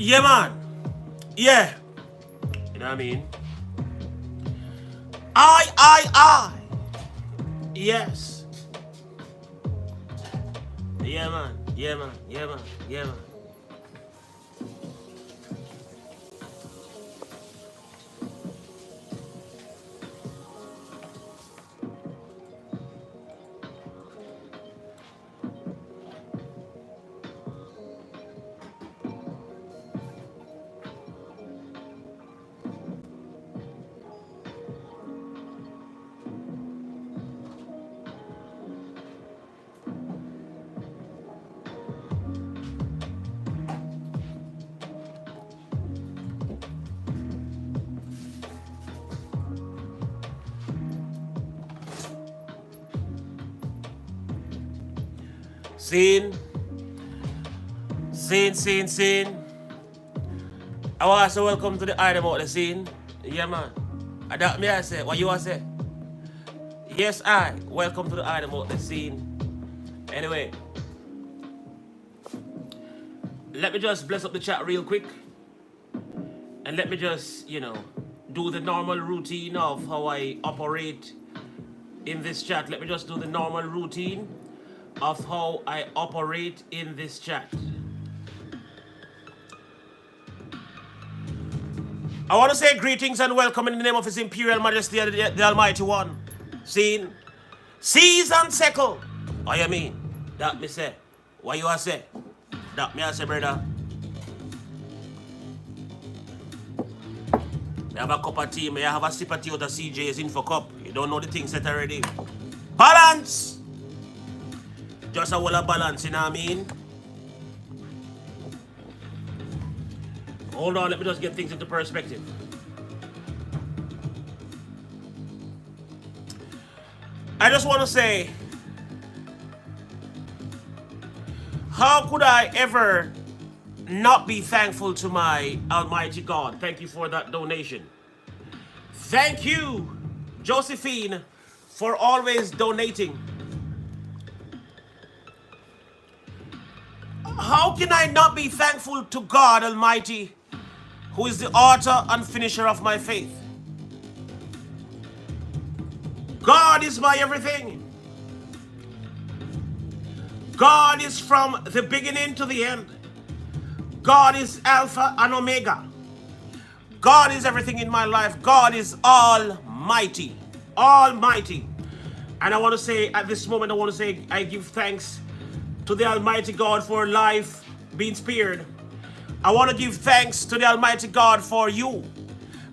Yeah, man. Yeah. You know what I mean? I. Yes. Yeah, man. Yeah, man. Yeah, man. Yeah, man. Scene. Scene. I want to say welcome to the item about the scene. Yeah, man. That me I say. What you want to say? Yes, I. Welcome to the item about the scene. Anyway, let me just bless up the chat real quick. And let me just, do the normal routine of how I operate in this chat. Let me just do the normal routine of how I operate in this chat. I want to say greetings and welcome in the name of His Imperial Majesty, the Almighty One. Seen? Seize and settle. What you mean? That me say. What you a say? That me a say, brother. I have a cup of tea, may I have a sip of tea out of CJ's info cup. You don't know the thing set already. Balance! Just a whole of balance, you know what I mean? Hold on, let me just get things into perspective. I just want to say, how could I ever not be thankful to my Almighty God? Thank you for that donation. Thank you, Josephine, for always donating. How can I not be thankful to God Almighty, who is the author and finisher of my faith? God is my everything. God is from the beginning to the end. God is Alpha and Omega. God is everything in my life. God is almighty. Almighty. And I want to say, at this moment, I give thanks to the Almighty God for life being spared. I want to give thanks to the Almighty God for you.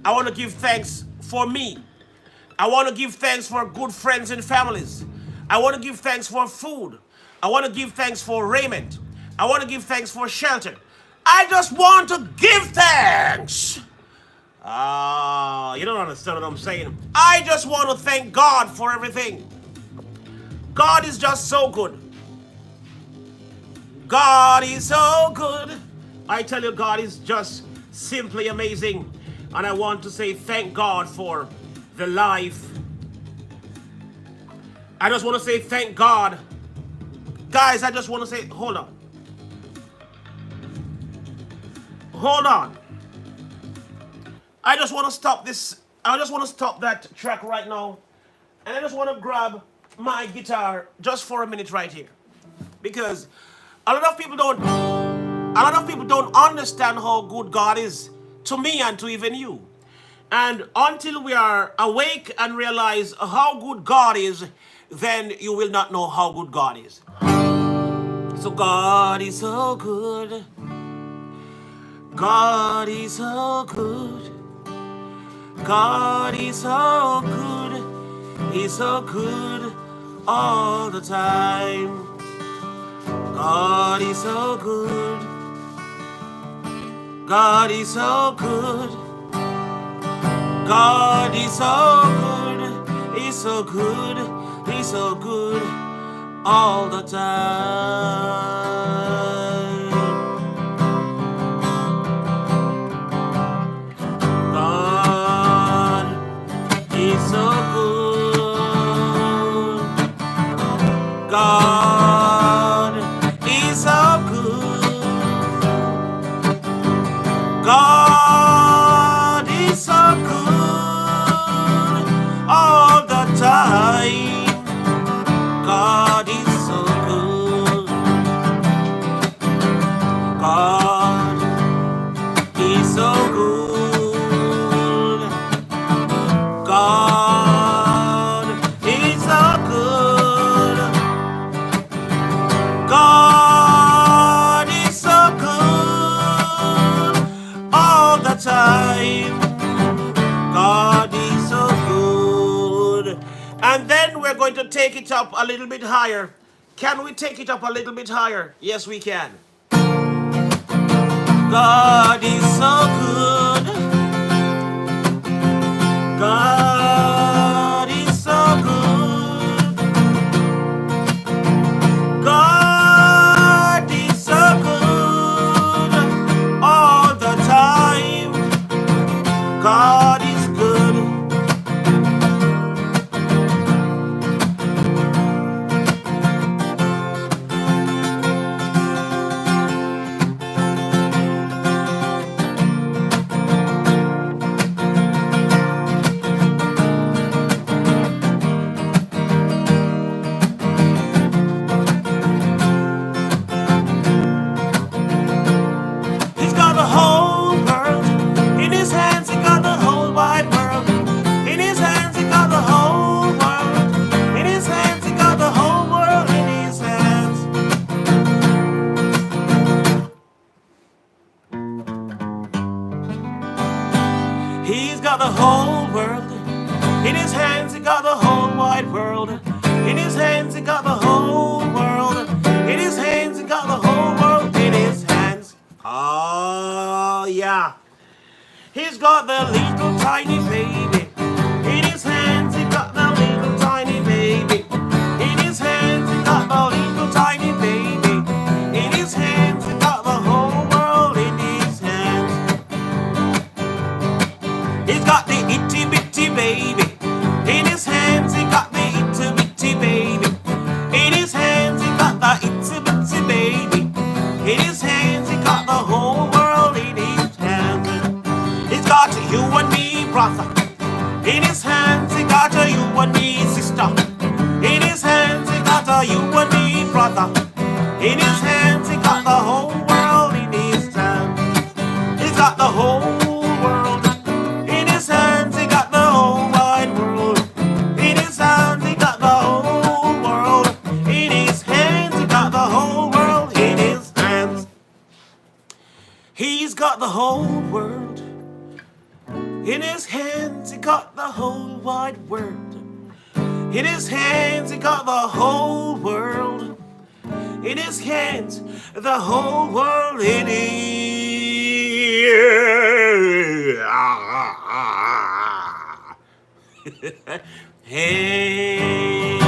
I want to give thanks for me. I want to give thanks for good friends and families. I want to give thanks for food. I want to give thanks for raiment. I want to give thanks for shelter. I just want to give thanks. You don't understand what I'm saying. I just want to thank God for everything. God is just so good. God is so good. I tell you, God is just simply amazing. And I want to say thank God for the life. I just want to say thank God. Guys, I just want to say, hold on. Hold on. I just want to stop this. I just want to stop that track right now. And I just want to grab my guitar just for a minute right here. Because a lot of people don't understand how good God is to me and to even you. And until we are awake and realize how good God is, then you will not know how good God is. So God is so good. God is so good. God is so good. He's so good all the time. God is so good. God is so good. God is so good. He's so good. He's so good all the time. God is so good. God is so good. to take it up a little bit higher. Can we take it up a little bit higher? Yes, we can. God is so good. God is so good. God is so good all the time. God is good. He's got the whole world in his hands. He got the whole wide world in his hands. He got the whole world in his hands. He got the whole world in his hands. He's got the whole world in his hands. He got the whole wide world in his hands. He got the whole world in his hands. He got the whole world in his hands. Oh, yeah. He's got the little tiny baby in his hands. He got the little tiny baby in his hands. He got the little tiny baby in his hands. He got the whole world in his hands. He's got the itty bitty baby in his hands. He got the itty bitty baby in his hands. He got the itty bitty baby in his hands. He got the whole world in his hands. He's got you and me, brother, in his hands. He got you and me, sister, in his hands. He got you and me, brother, in his hands. He got the whole world in his hands. He's got the whole world in his hands. He got the whole wide world in his hands. He got the whole world in his hands. He got the whole world in his hands. He's got the whole world in his hands. He got the whole wide world in his hands. He got the whole world in his hands. The whole world in his hey.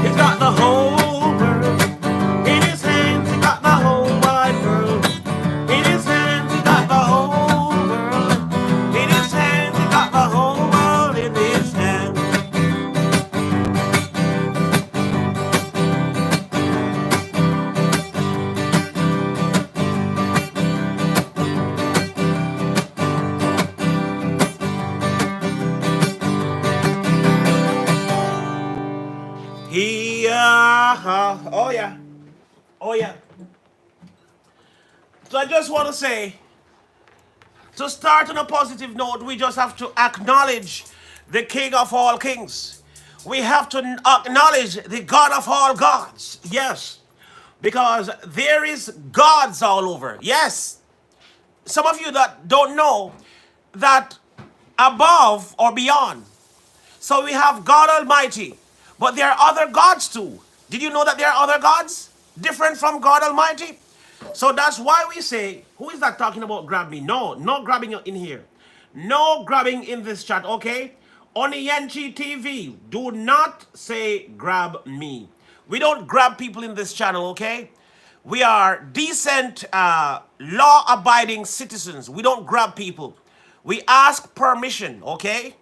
He's got the whole world in his hands. He got the whole wide world in his hands. He got the whole world in his hands. He got the whole world in his hands. Oh yeah, oh yeah. So I just want to say, to start on a positive note, we just have to acknowledge the King of all kings. We have to acknowledge the God of all gods. Yes, because there is gods all over. Yes, some of you that don't know that above or beyond. So we have God Almighty, but there are other gods too. Did you know that there are other gods different from God Almighty? So that's why we say, who is that talking about grab me? No, no grabbing in here. No grabbing in this chat, okay? On the NGTV, do not say grab me. We don't grab people in this channel, okay? We are decent, law-abiding citizens. We don't grab people. We ask permission, okay?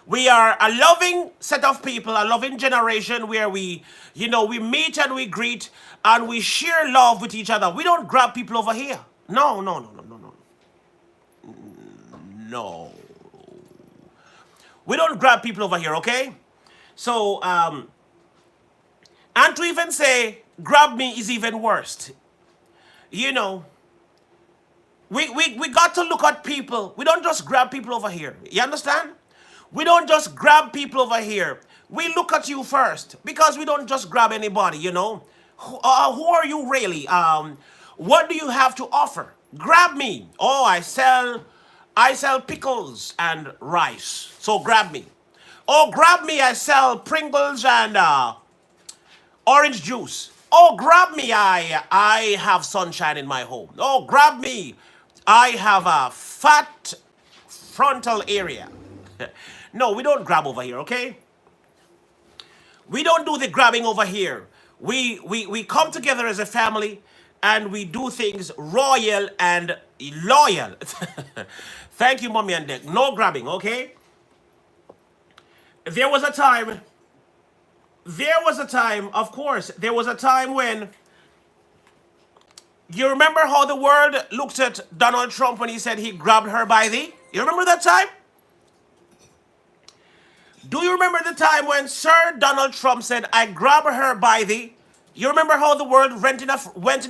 We are a loving set of people, a loving generation where we meet and we greet and we share love with each other. We don't grab people over here. No, no, no, no, no, no. No. We don't grab people over here, okay? So, and to even say, grab me is even worse. You know, we got to look at people. We don't just grab people over here. You understand? We don't just grab people over here. We look at you first because we don't just grab anybody, you know. Who are you really? What do you have to offer? Grab me. Oh, I sell I sell pickles and rice. So grab me. Oh, grab me. I sell Pringles and orange juice. Oh, grab me. I have sunshine in my home. Oh, grab me. I have a fat frontal area. No, we don't grab over here, okay? We don't do the grabbing over here. We come together as a family and we do things royal and loyal. Thank you, Mommy and Dick. No grabbing, okay? There was a time, of course, there was a time when you remember how the world looked at Donald Trump when he said he grabbed her by the? You remember that time? Do you remember the time when Sir Donald Trump said, I grab her by the? You remember how the world went in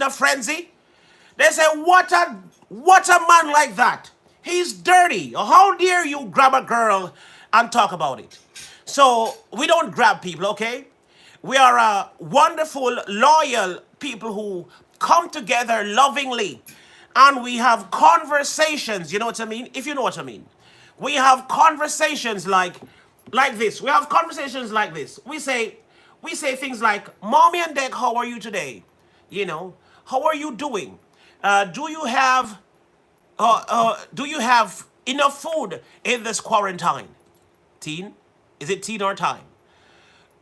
a frenzy? They said, what a man like that? He's dirty. How dare you grab a girl and talk about it? So we don't grab people, okay? We are a wonderful, loyal people who come together lovingly and we have conversations, you know what I mean? If you know what I mean. We have conversations like this. We have conversations like this. We say things like, Mommy and Dad, how are you today? You know, how are you doing? Do you have enough food in this quarantine? Teen? Is it teen or time?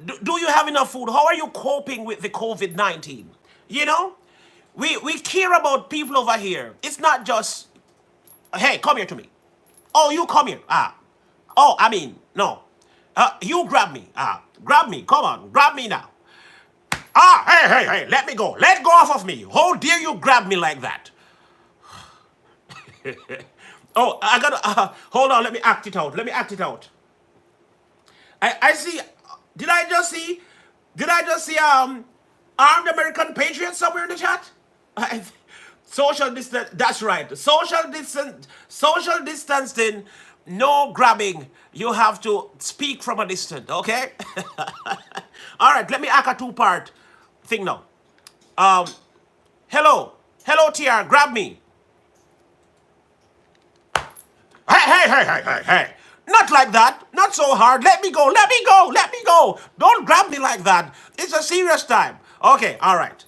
Do you have enough food? How are you coping with the COVID-19? You know, we care about people over here. It's not just, hey, come here to me. Oh, you come here. Oh, I mean, no. You grab me. Grab me. Come on, grab me now. Hey, let me go. Let go off of me. How dare you grab me like that? Oh, I gotta, hold on, let me act it out. I see, did I just see, armed American patriots somewhere in the chat? Social distance, that's right. Social distancing, no grabbing. You have to speak from a distance, okay? All right, let me act a two-part thing now. Hello, TR, grab me. Hey. Not like that. Not so hard. Let me go. Don't grab me like that. It's a serious time. Okay, all right.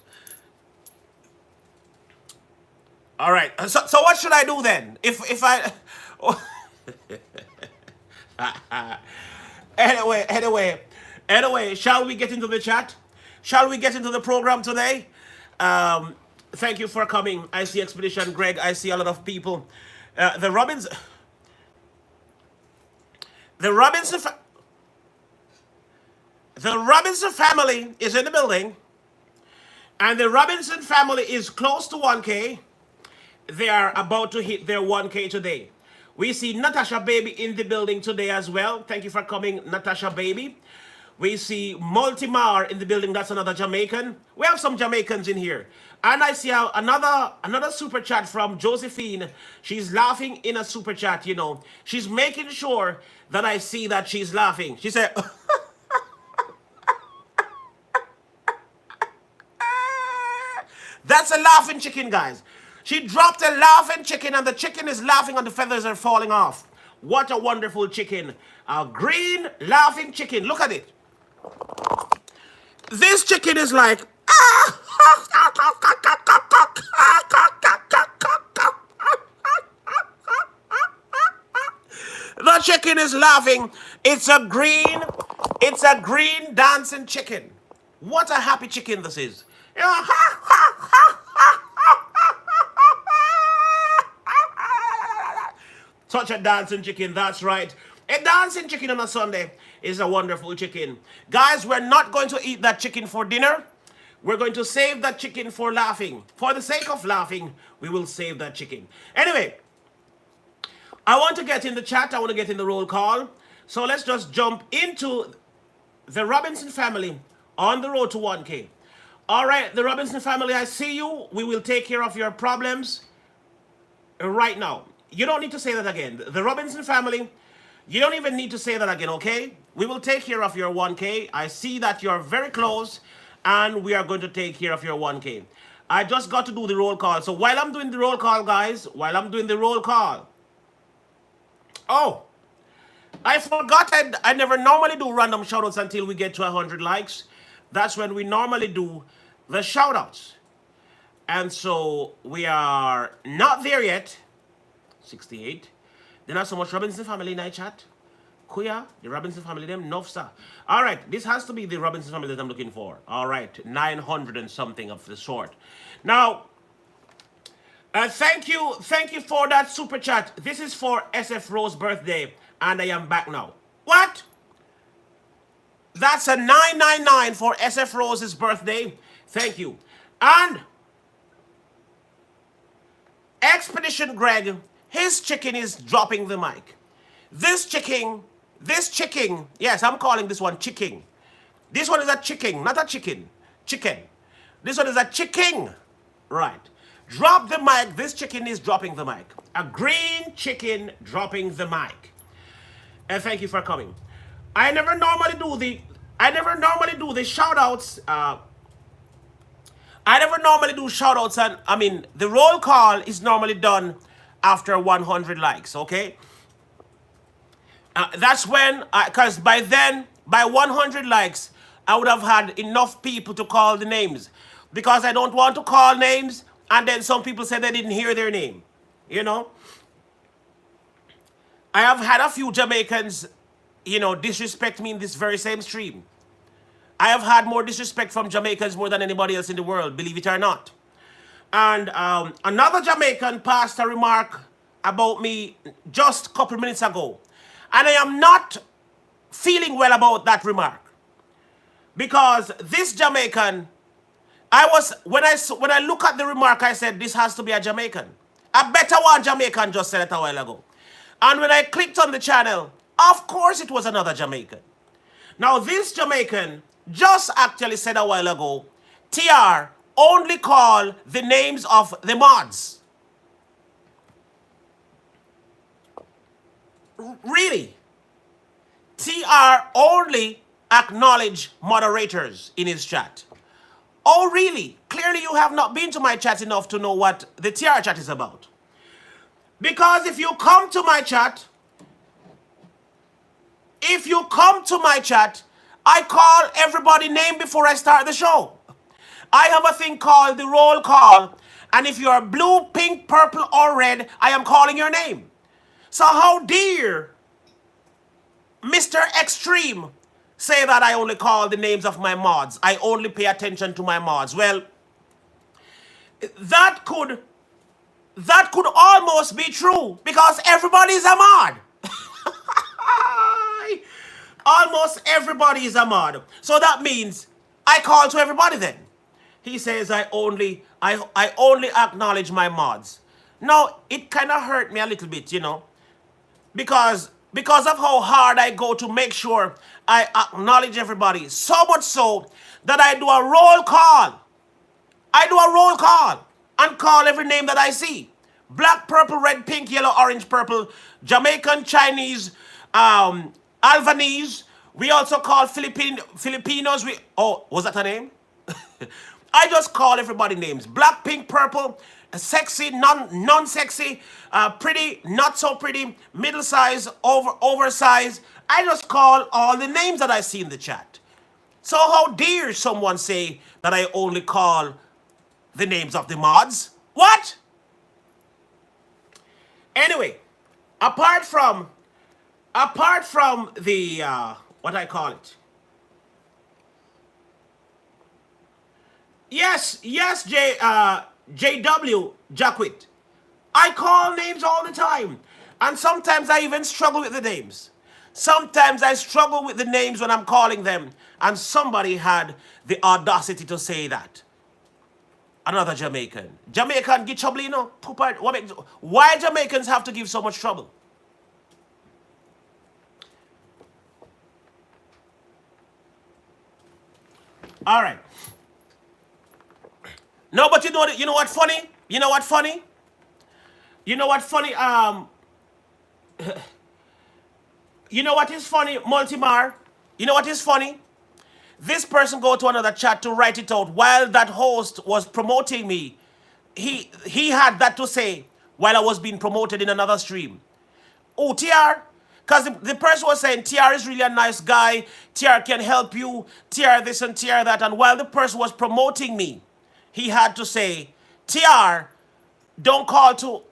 So what should I do then? If I Anyway, shall we get into the chat? Shall we get into the program today? Thank you for coming. I see Expedition Greg. I see a lot of people. The Robinson family is in the building, and the Robinson family is close to 1K. They are about to hit their 1K today. We see Natasha Baby in the building today as well. Thank you for coming, Natasha Baby. We see Multimar in the building. That's another Jamaican. We have some Jamaicans in here. And I see another super chat from Josephine. She's laughing in a super chat, you know. She's making sure that I see that she's laughing. She said, that's a laughing chicken, guys. She dropped a laughing chicken and the chicken is laughing and the feathers are falling off. What a wonderful chicken. A green laughing chicken. Look at it. This chicken is like, the chicken is laughing. It's a green dancing chicken. What a happy chicken this is. Such a dancing chicken, that's right. A dancing chicken on a Sunday is a wonderful chicken. Guys, we're not going to eat that chicken for dinner. We're going to save that chicken for laughing. For the sake of laughing, we will save that chicken. Anyway, I want to get in the chat. I want to get in the roll call. So let's just jump into the Robinson family on the road to 1K. All right, the Robinson family, I see you. We will take care of your problems right now. You don't need to say that again. The Robinson family, you don't even need to say that again, okay? We will take care of your 1K. I see that you're very close, and we are going to take care of your 1K. I just got to do the roll call. So while I'm doing the roll call, guys, Oh, I forgot I never normally do random shoutouts until we get to 100 likes. That's when we normally do the shoutouts. And so we are not there yet. 68. Then not so much Robinson family in our chat. Kuya, the Robinson family, them, Nofsa. All right, this has to be the Robinson family that I'm looking for. All right, 900 and something of the sort. Now, thank you for that super chat. This is for SF Rose's birthday, and I am back now. What? That's a 999 for SF Rose's birthday. Thank you. And Expedition Greg, his chicken is dropping the mic. This chicken, yes, I'm calling this one chicken. This one is a chicken, not a chicken. Chicken. This one is a chicken. Right. Drop the mic. This chicken is dropping the mic. A green chicken dropping the mic. And thank you for coming. I never normally do the shout outs. I never normally do shout outs, and I mean the roll call is normally done after 100 likes, okay? That's when, because by then, by 100 likes, I would have had enough people to call the names. Because I don't want to call names, and then some people say they didn't hear their name. You know? I have had a few Jamaicans, disrespect me in this very same stream. I have had more disrespect from Jamaicans more than anybody else in the world, believe it or not. And another Jamaican passed a remark about me just a couple minutes ago. And I am not feeling well about that remark. Because this Jamaican, when I look at the remark, I said, this has to be a Jamaican. A better one Jamaican just said it a while ago. And when I clicked on the channel, of course it was another Jamaican. Now this Jamaican just actually said a while ago, TR, only call the names of the mods. Really? TR only acknowledge moderators in his chat. Oh, really? Clearly you have not been to my chat enough to know what the TR chat is about. Because if you come to my chat, I call everybody name before I start the show. I have a thing called the roll call, and if you're blue, pink, purple, or red, I am calling your name. So how dare Mr. Extreme say that I only call the names of my mods? I only pay attention to my mods. Well, that could almost be true because everybody is a mod. Almost everybody is a mod. So that means I call to everybody then. He says I only acknowledge my mods. Now, it kind of hurt me a little bit, because of how hard I go to make sure I acknowledge everybody. So much so that I do a roll call. And call every name that I see. Black, purple, red, pink, yellow, orange, purple, Jamaican, Chinese, Albanese. We also call Filipinos. Was that a name? I just call everybody names. Black, pink, purple, sexy, non-sexy, pretty, not so pretty, middle size, oversized. I just call all the names that I see in the chat. So how dare someone say that I only call the names of the mods? What? Anyway, apart from the what I call it. Yes, JW Jacquit. I call names all the time. And sometimes I even struggle with the names. Sometimes I struggle with the names when I'm calling them. And somebody had the audacity to say that. Another Jamaican. Jamaican give trouble, Why Jamaicans have to give so much trouble? All right. No, but you know what funny? You know what funny? You know what funny? You know what is funny, Multimar? You know what is funny? This person go to another chat to write it out while that host was promoting me. He had that to say while I was being promoted in another stream. Oh, TR. Because the person was saying TR is really a nice guy. TR can help you. TR this and TR that. And while the person was promoting me, he had to say, TR, don't call to,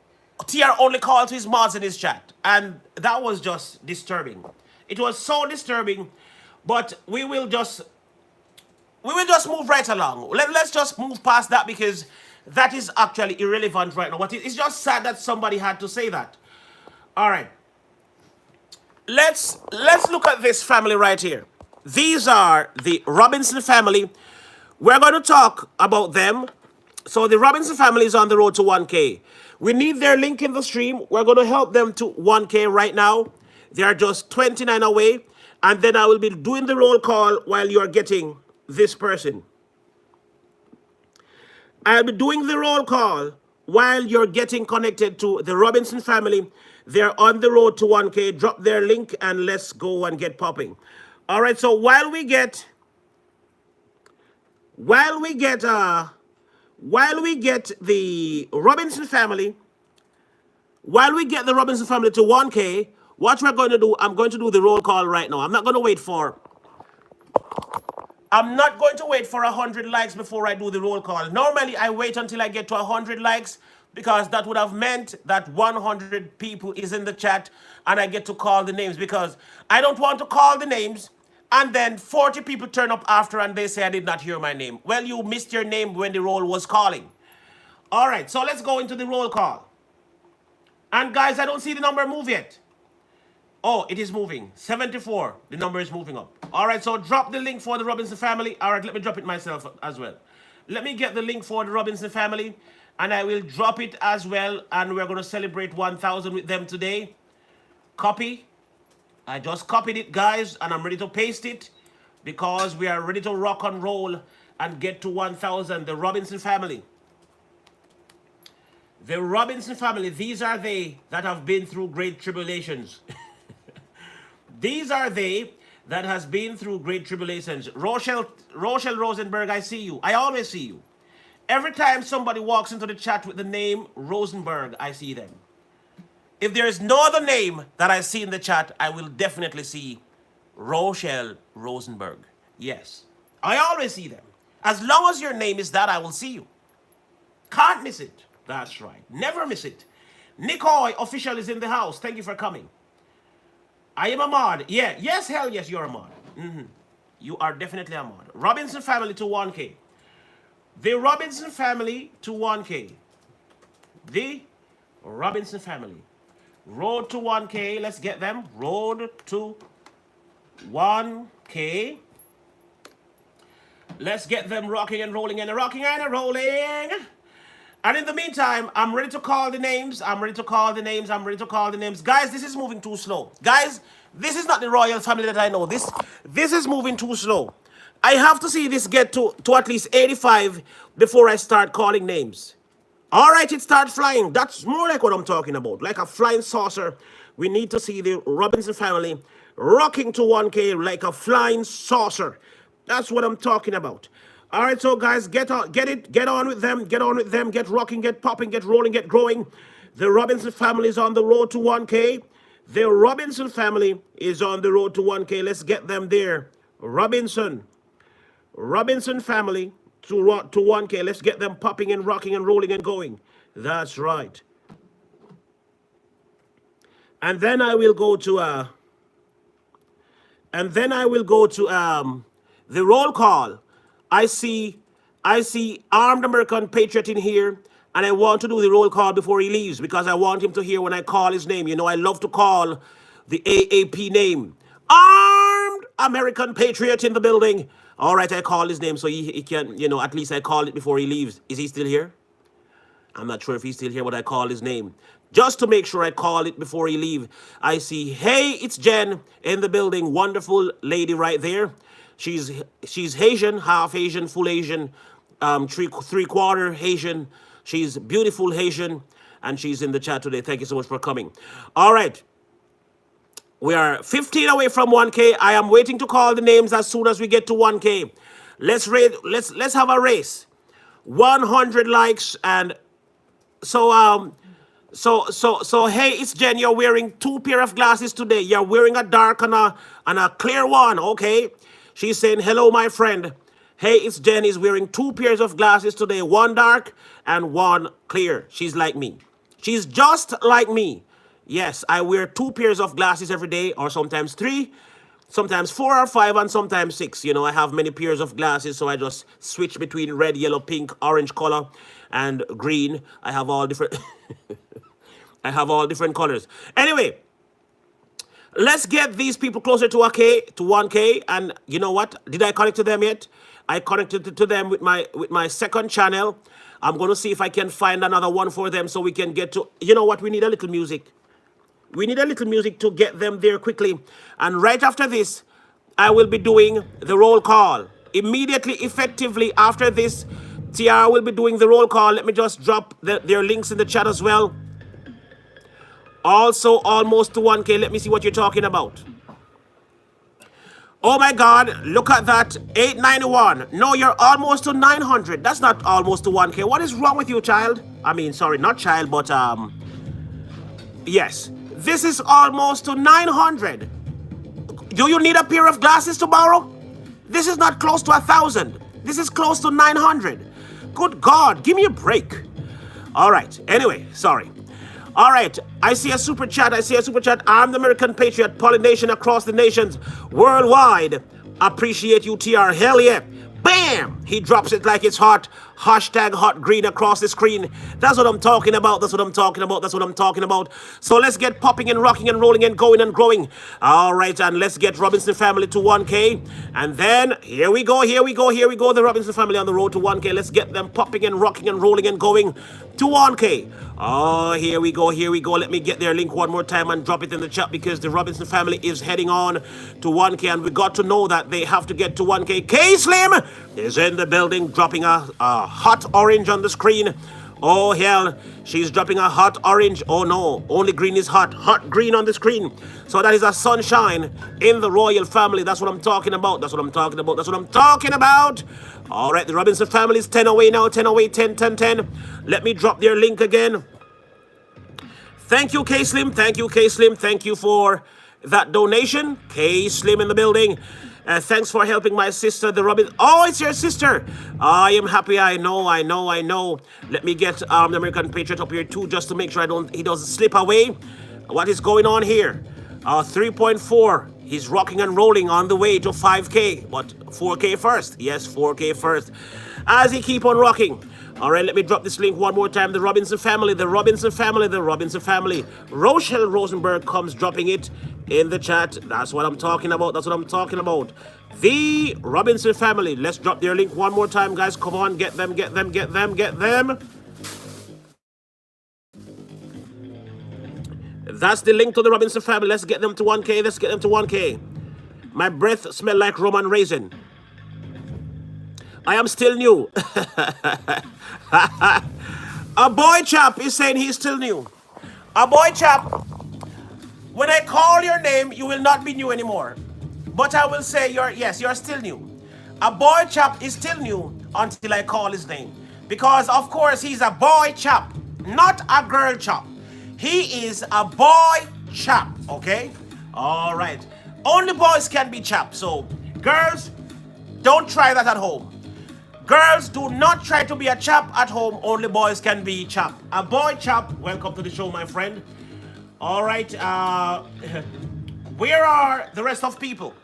TR only call to his mods in his chat. And that was just disturbing. It was so disturbing. But we will just move right along. Let's just move past that because that is actually irrelevant right now. But it's just sad that somebody had to say that. All right. Let's look at this family right here. These are the Robinson family. We're going to talk about them. So the Robinson family is on the road to 1K. We need their link in the stream. We're going to help them to 1K right now. They are just 29 away. And then I will be doing the roll call while you are getting this person. I'll be doing the roll call while you're getting connected to the Robinson family. They're on the road to 1K. Drop their link and let's go and get popping. All right, so while we get the Robinson family, to 1K, what we're going to do, I'm going to do the roll call right now. I'm not going to wait for 100 likes before I do the roll call. Normally, I wait until I get to 100 likes because that would have meant that 100 people is in the chat and I get to call the names because I don't want to call the names and then 40 people turn up after and they say I did not hear my name. Well, you missed your name when the roll was calling. All right, so let's go into the roll call. And guys, I don't see the number move yet. Oh, it is moving. 74. The number is moving up. All right, so drop the link for the Robinson family. All right, let me drop it myself as well. Let me get the link for the Robinson family, and I will drop it as well, and we're going to celebrate 1,000 with them today. Copy. I just copied it, guys, and I'm ready to paste it because we are ready to rock and roll and get to 1,000. The Robinson family. The Robinson family, these are they that have been through great tribulations. These are they that has been through great tribulations. Rochelle Rosenberg, I see you. I always see you. Every time somebody walks into the chat with the name Rosenberg, I see them. If there is no other name that I see in the chat, I will definitely see Rochelle Rosenberg. Yes, I always see them. As long as your name is that, I will see you. Can't miss it. That's right. Never miss it. Nicoy official is in the house. Thank you for coming. I am a mod. Yeah. Yes, hell yes, you're a mod. You are definitely a mod. Robinson family to 1K. The Robinson family to 1K. The Robinson family. Road to 1K. Let's get them. Road to 1K. Let's get them rocking and rolling and rocking and rolling. And in the meantime, I'm ready to call the names. I'm ready to call the names. Guys, this is moving too slow. Guys, this is not the royal family that I know. This is moving too slow. I have to see this get to at least 85 before I start calling names. All right, it starts flying. That's more like what I'm talking about. Like a flying saucer. We need to see the Robinson family rocking to 1K like a flying saucer. That's what I'm talking about. All right, so guys, get on with them, get rocking, get popping, get rolling, get growing. The Robinson family is on the road to 1K. The Robinson family is on the road to 1K. Let's get them there. Robinson family to 1K. Let's get them popping and rocking and rolling and going. That's right. And then I will go to the roll call. I see armed American patriot in here, and I want to do the roll call before he leaves because I want him to hear when I call his name. You know, I love to call the AAP name. Armed American patriot in the building. All right, I call his name so he can, you know, at least I call it before he leaves. Is he still here? I'm not sure if he's still here, but I call his name. Just to make sure I call it before he leave. I see, hey, it's Jen in the building. Wonderful lady right there. She's Haitian, half Asian, full Asian, three-quarter Haitian. She's beautiful Haitian, and she's in the chat today. Thank you so much for coming. All right. We are 15 away from 1K. I am waiting to call the names as soon as we get to 1K. Let's have a race. 100 likes, and so So hey, it's Jen. You're wearing two pair of glasses today. You're wearing a dark and a clear one. Okay. She's saying hello, my friend. Hey, it's Jen. Is wearing two pairs of glasses today. One dark and one clear. She's like me. She's just like me. Yes, I wear two pairs of glasses every day, or sometimes three, sometimes four or five, and sometimes six. You know, I have many pairs of glasses, so I just switch between red, yellow, pink, orange color, and green. I have all different. I have all different colors. Anyway, let's get these people closer to a K, to 1K. And you know what? Did I connect to them yet? I connected to them with my second channel. I'm going to see if I can find another one for them so we can get to, you know what? We need a little music. We need a little music to get them there quickly. And right after this, I will be doing the roll call. Immediately, effectively after this, Tiara will be doing the roll call. Let me just drop their links in the chat as well. Also, almost to 1K. Let me see what you're talking about. Oh my God, look at that. 891. No, you're almost to 900. That's not almost to 1K. What is wrong with you, child? I mean, sorry, not child, but yes. This is almost to 900. Do you need a pair of glasses to borrow? This is not close to 1,000. This is close to 900. Good God, give me a break. All right, anyway, sorry. All right, I see a super chat. I'm the American Patriot, pollination across the nations, worldwide. Appreciate you, TR. Hell yeah. Bam! He drops it like it's hot. Hashtag hot green across the screen. That's what I'm talking about. That's what I'm talking about. That's what I'm talking about. So let's get popping and rocking and rolling and going and growing. All right, and let's get Robinson family to 1K. And then here we go. The Robinson family on the road to 1K. Let's get them popping and rocking and rolling and going to 1K. Oh, here we go. Let me get their link one more time and drop it in the chat because the Robinson family is heading on to 1K, and we got to know that they have to get to 1K. K-Slim is in the building, dropping a hot orange on the screen. Oh, hell, she's dropping a hot orange. Oh, no, only green is hot. Hot green on the screen. So that is a sunshine in the royal family. That's what I'm talking about. All right, the Robinson family is 10 away now. 10 away, 10, 10, 10. Let me drop their link again. Thank you, K-Slim. Thank you for that donation. K-Slim in the building. Thanks for helping my sister, the Robin. Oh, it's your sister. I am happy. I know. Let me get the American Patriot up here too, just to make sure he doesn't slip away. What is going on here? 3.4. He's rocking and rolling on the way to 5K, but 4K first. Yes, 4K first. As he keep on rocking. All right, let me drop this link one more time. The Robinson family. Rochelle Rosenberg comes dropping it in the chat. That's what I'm talking about. The Robinson family. Let's drop their link one more time, guys. Come on, get them. That's the link to the Robinson family. Let's get them to 1K. My breath smells like Roman raisin. I am still new. A boy chap is saying he's still new. A boy chap, when I call your name, you will not be new anymore. But I will say you're still new. A boy chap is still new until I call his name. Because of course he's a boy chap, not a girl chap. He is a boy chap, okay? All right. Only boys can be chap. So girls, don't try that at home. Girls, do not try to be a chap at home. Only boys can be chap. A boy chap. Welcome to the show, my friend. All right. Where are the rest of people?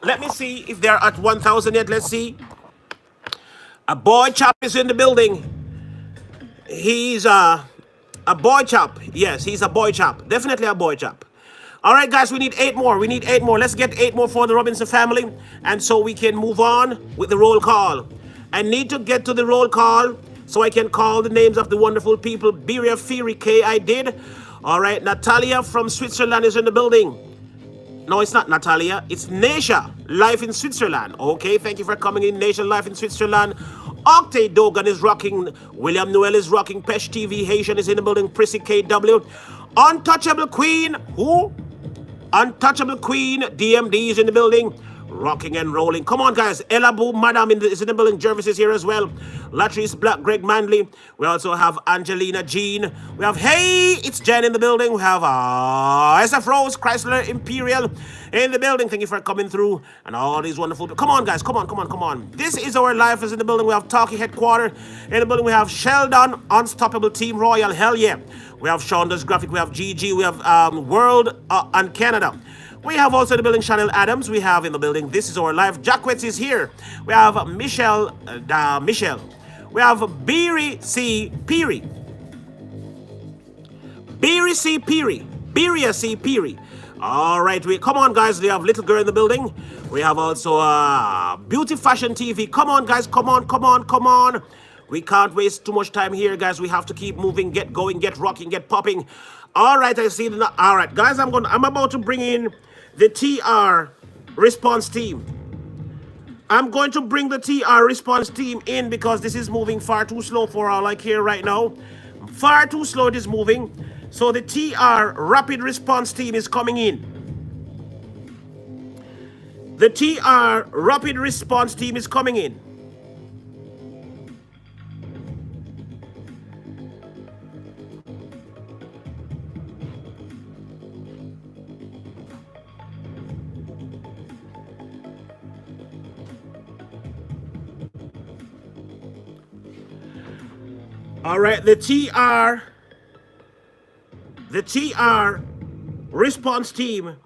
Let me see if they're at 1,000 yet. Let's see. A boy chap is in the building. He's a boy chap. Yes, he's a boy chap. Definitely a boy chap. All right, guys, we need 8 more. Let's get 8 more for the Robinson family. And so we can move on with the roll call. I need to get to the roll call so I can call the names of the wonderful people. Biria Firi K, I did. All right, Natalia from Switzerland is in the building. No, it's not Natalia. It's Nasha, live in Switzerland. Okay, thank you for coming in, Nasha, live in Switzerland. Octay Dogan is rocking. William Noel is rocking. Pesh TV Haitian is in the building. Prissy KW. Untouchable Queen. Who? Untouchable Queen. DMD is in the building. Rocking and rolling. Come on, guys. Ella Boo, Madam is in the building. Jervis is here as well. Latrice Black, Greg Manley. We also have Angelina Jean. We have, hey, it's Jen in the building. We have SF Rose, Chrysler Imperial in the building. Thank you for coming through and all these wonderful. Come on, guys. Come on. This is our life is in the building. We have Talkie Headquarter in the building. We have Sheldon, Unstoppable Team Royal. Hell yeah. We have Shonda's Graphic. We have GG. We have World and Canada. We have also in the building Chanel Adams. We have in the building This Is Our Life. Jacquetts is here. We have Michelle. We have Beery C. Peary. Beery C. Peary. Beery C. Peary. All right, come on, guys. We have Little Girl in the building. We have also Beauty Fashion TV. Come on, guys. Come on. We can't waste too much time here, guys. We have to keep moving, get going, get rocking, get popping. All right, I see. All right, guys. I'm about to bring in the TR response team. I'm going to bring the TR response team in because this is moving far too slow for our like here right now. Far too slow it is moving. So the TR rapid response team is coming in. The TR rapid response team is coming in. All right, the TR response team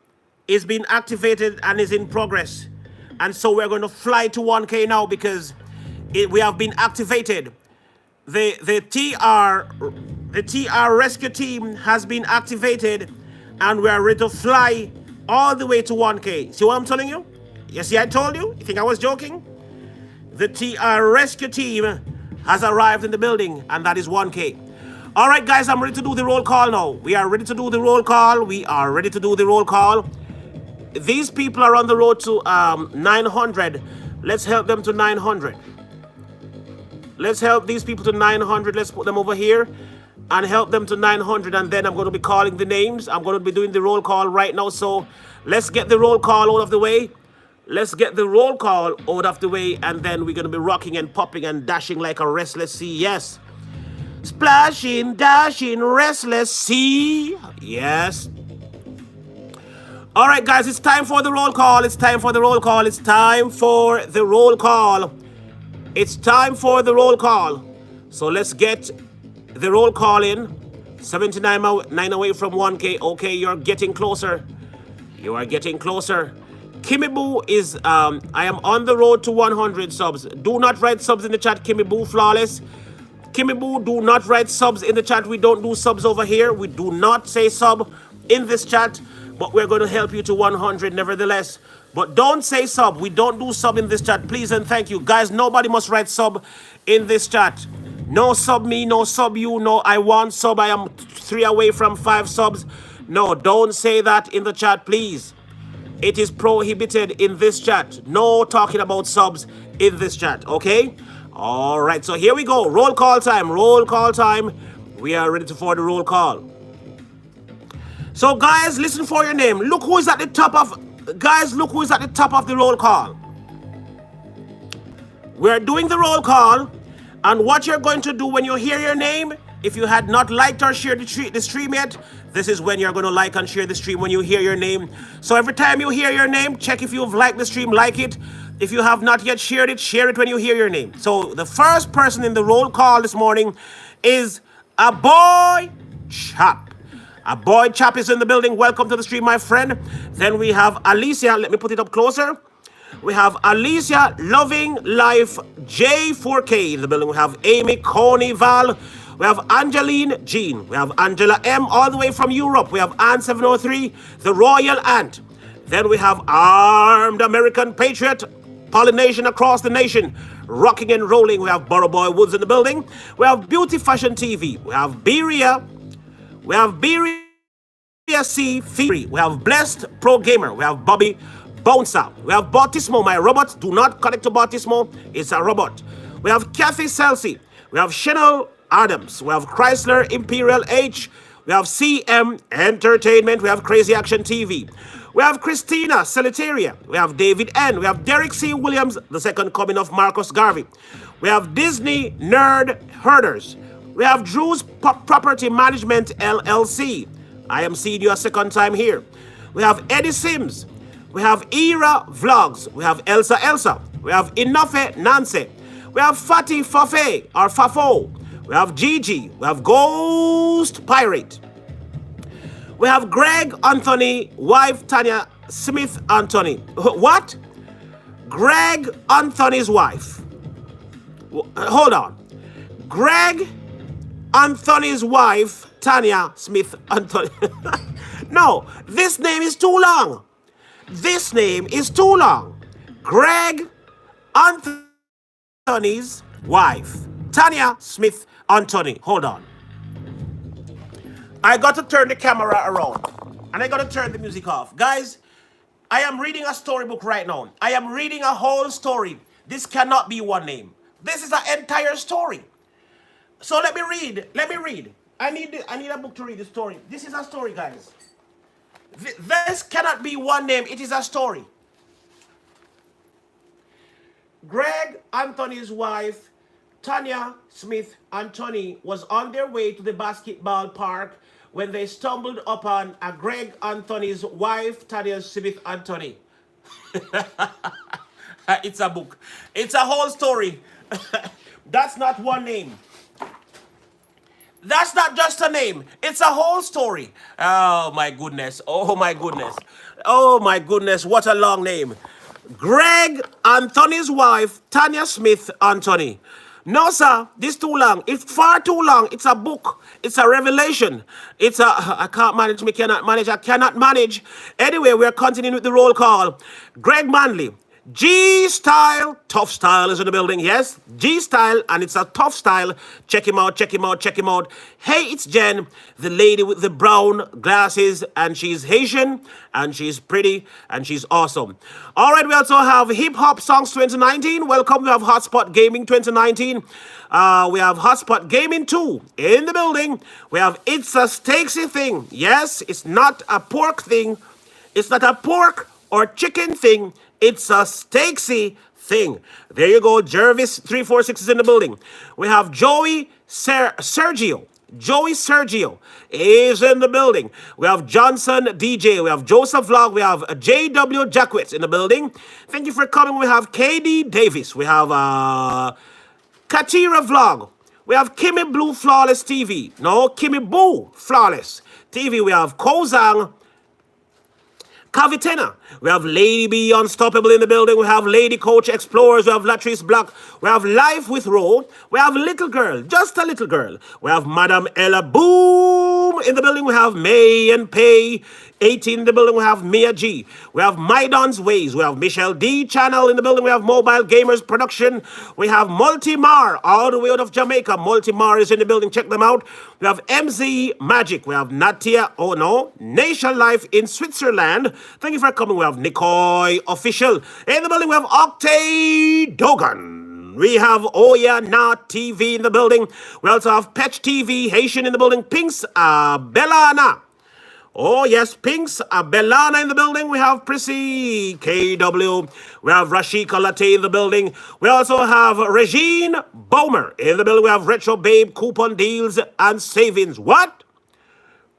is being activated and is in progress. And so we're going to fly to 1K now because we have been activated. The TR rescue team has been activated and we are ready to fly all the way to 1K. See what I'm telling you? You see, I told you? You think I was joking? The TR rescue team has arrived in the building, and that is 1K. All right, guys, I'm ready to do the roll call now. We are ready to do the roll call. These people are on the road to 900. Let's help them to 900. Let's help these people to 900. Let's put them over here and help them to 900. And then I'm going to be calling the names. I'm going to be doing the roll call right now. So let's get the roll call out of the way. Let's get the roll call out of the way, and then we're going to be rocking and popping and dashing like a restless sea. Yes. Splashing, dashing, restless sea. Yes. All right, guys, it's time for the roll call. It's time for the roll call. It's time for the roll call. It's time for the roll call. So let's get the roll call in. 79 away from 1K. Okay, you're getting closer. You are getting closer. Kimmy Boo is, I am on the road to 100 subs. Do not write subs in the chat, Kimmy Boo, flawless. Kimmy Boo, do not write subs in the chat. We don't do subs over here. We do not say sub in this chat, but we're going to help you to 100 nevertheless. But don't say sub. We don't do sub in this chat. Please and thank you. Guys, nobody must write sub in this chat. No sub me, no sub you, no I want sub. I am 3 away from 5 subs. No, don't say that in the chat, please. It is prohibited in this chat. No talking about subs in this chat, okay? All right, so here we go. Roll call time, roll call time. We are ready for the roll call. So, guys, listen for your name. Look who is at the top of... Guys, look who is at the top of the roll call. We're doing the roll call, and what you're going to do when you hear your name, if you had not liked or shared the stream yet, this is when you're going to like and share the stream when you hear your name. So every time you hear your name, check if you've liked the stream, like it. If you have not yet shared it, share it when you hear your name. So the first person in the roll call this morning is a boy chap. A boy chap is in the building. Welcome to the stream, my friend. Then we have Alicia. Let me put it up closer. We have Alicia Loving Life J4K in the building. We have Amy Coney Val. We have Angeline Jean. We have Angela M all the way from Europe. We have Ann 703, the Royal Ant. Then we have Armed American Patriot, pollination across the nation, rocking and rolling. We have Borough Boy Woods in the building. We have Beauty Fashion TV. We have Beria. We have Beria C. Theory. We have Blessed Pro Gamer. We have Bobby Bouncer. We have Bautismo, my robot. Do not connect to Bautismo. It's a robot. We have Kathy Selcy. We have Chanel Adams. We have Chrysler Imperial H. We have CM Entertainment. We have Crazy Action TV. We We have Christina Celetaria. We have David N. We have Derek C. Williams, the second coming of Marcus Garvey. We have Disney Nerd Herders. We have Drew's Property Management LLC. I am seeing you a second time here. We have Eddie Sims. We have Era Vlogs. We have Elsa. We have Inofe Nancy. We have Fatty Fafe or Fafo. We have Gigi. We have Ghost Pirate. We have Greg Anthony, wife Tanya Smith Anthony. What? Greg Anthony's wife. Hold on. Greg Anthony's wife, Tanya Smith Anthony. No, this name is too long. This name is too long. Greg Anthony's wife, Tanya Smith Anthony. Hold on. I got to turn the camera around. And I got to turn the music off. Guys, I am reading a storybook right now. I am reading a whole story. This cannot be one name. This is an entire story. So let me read. I need a book to read the story. This is a story, guys. This cannot be one name. It is a story. Greg Anthony's wife, Tanya Smith Anthony, was on their way to the basketball park when they stumbled upon a Greg Anthony's wife, Tanya Smith Anthony. It's a book. It's a whole story. That's not one name. That's not just a name. It's a whole story. Oh my goodness. Oh my goodness. Oh my goodness. What a long name. Greg Anthony's wife, Tanya Smith Anthony. No, sir. This is too long. It's far too long. It's a book. It's a revelation. I can't manage. I cannot manage. Anyway, we're continuing with the roll call. Greg Manley. G-Style, tough style is in the building. Yes, G-Style, and it's a tough style. Check him out. Hey, it's Jen, the lady with the brown glasses, and she's Haitian, and she's pretty, and she's awesome. All right, we also have Hip Hop Songs 2019. Welcome. We have Hotspot Gaming 2019. We have Hotspot Gaming 2 in the building. We have It's a Steaksy Thing. Yes, it's not a pork thing. It's not a pork or chicken thing. It's a Steaksy thing. There you go. Jervis 346 is in the building. We have Joey Sergio. Joey Sergio is in the building. We have Johnson DJ. We have Joseph Vlog. We have JW Jackwitz in the building. Thank you for coming. We have KD Davis. We have Katira Vlog. We have Kimmy Blue Flawless TV. No, Kimmy Boo Flawless TV. We have Kozang Kavitena. We have Lady B Unstoppable in the building. We have Lady Coach Explorers. We have Latrice Block. We have Life with Ro. We have Little Girl, just a little girl. We have Madam Ella Boom in the building. We have May and Pay 18 in the building. We have Mia G. We have Maidon's Ways. We have Michelle D Channel in the building. We have Mobile Gamers Production. We have Multimar all the way out of Jamaica. Multimar is in the building. Check them out. We have MZ Magic. We have Natia, Nation Life in Switzerland. Thank you for coming. We have Nikoi Official in the building. We have Octay Dogan. We have Not TV in the building. We also have Petch TV Haitian in the building. Pinks Bellana. Oh, yes, Pinks Bellana in the building. We have Prissy KW. We have Rashika Latte in the building. We also have Regine Bomer in the building. We have Retro Babe Coupon Deals and Savings. What?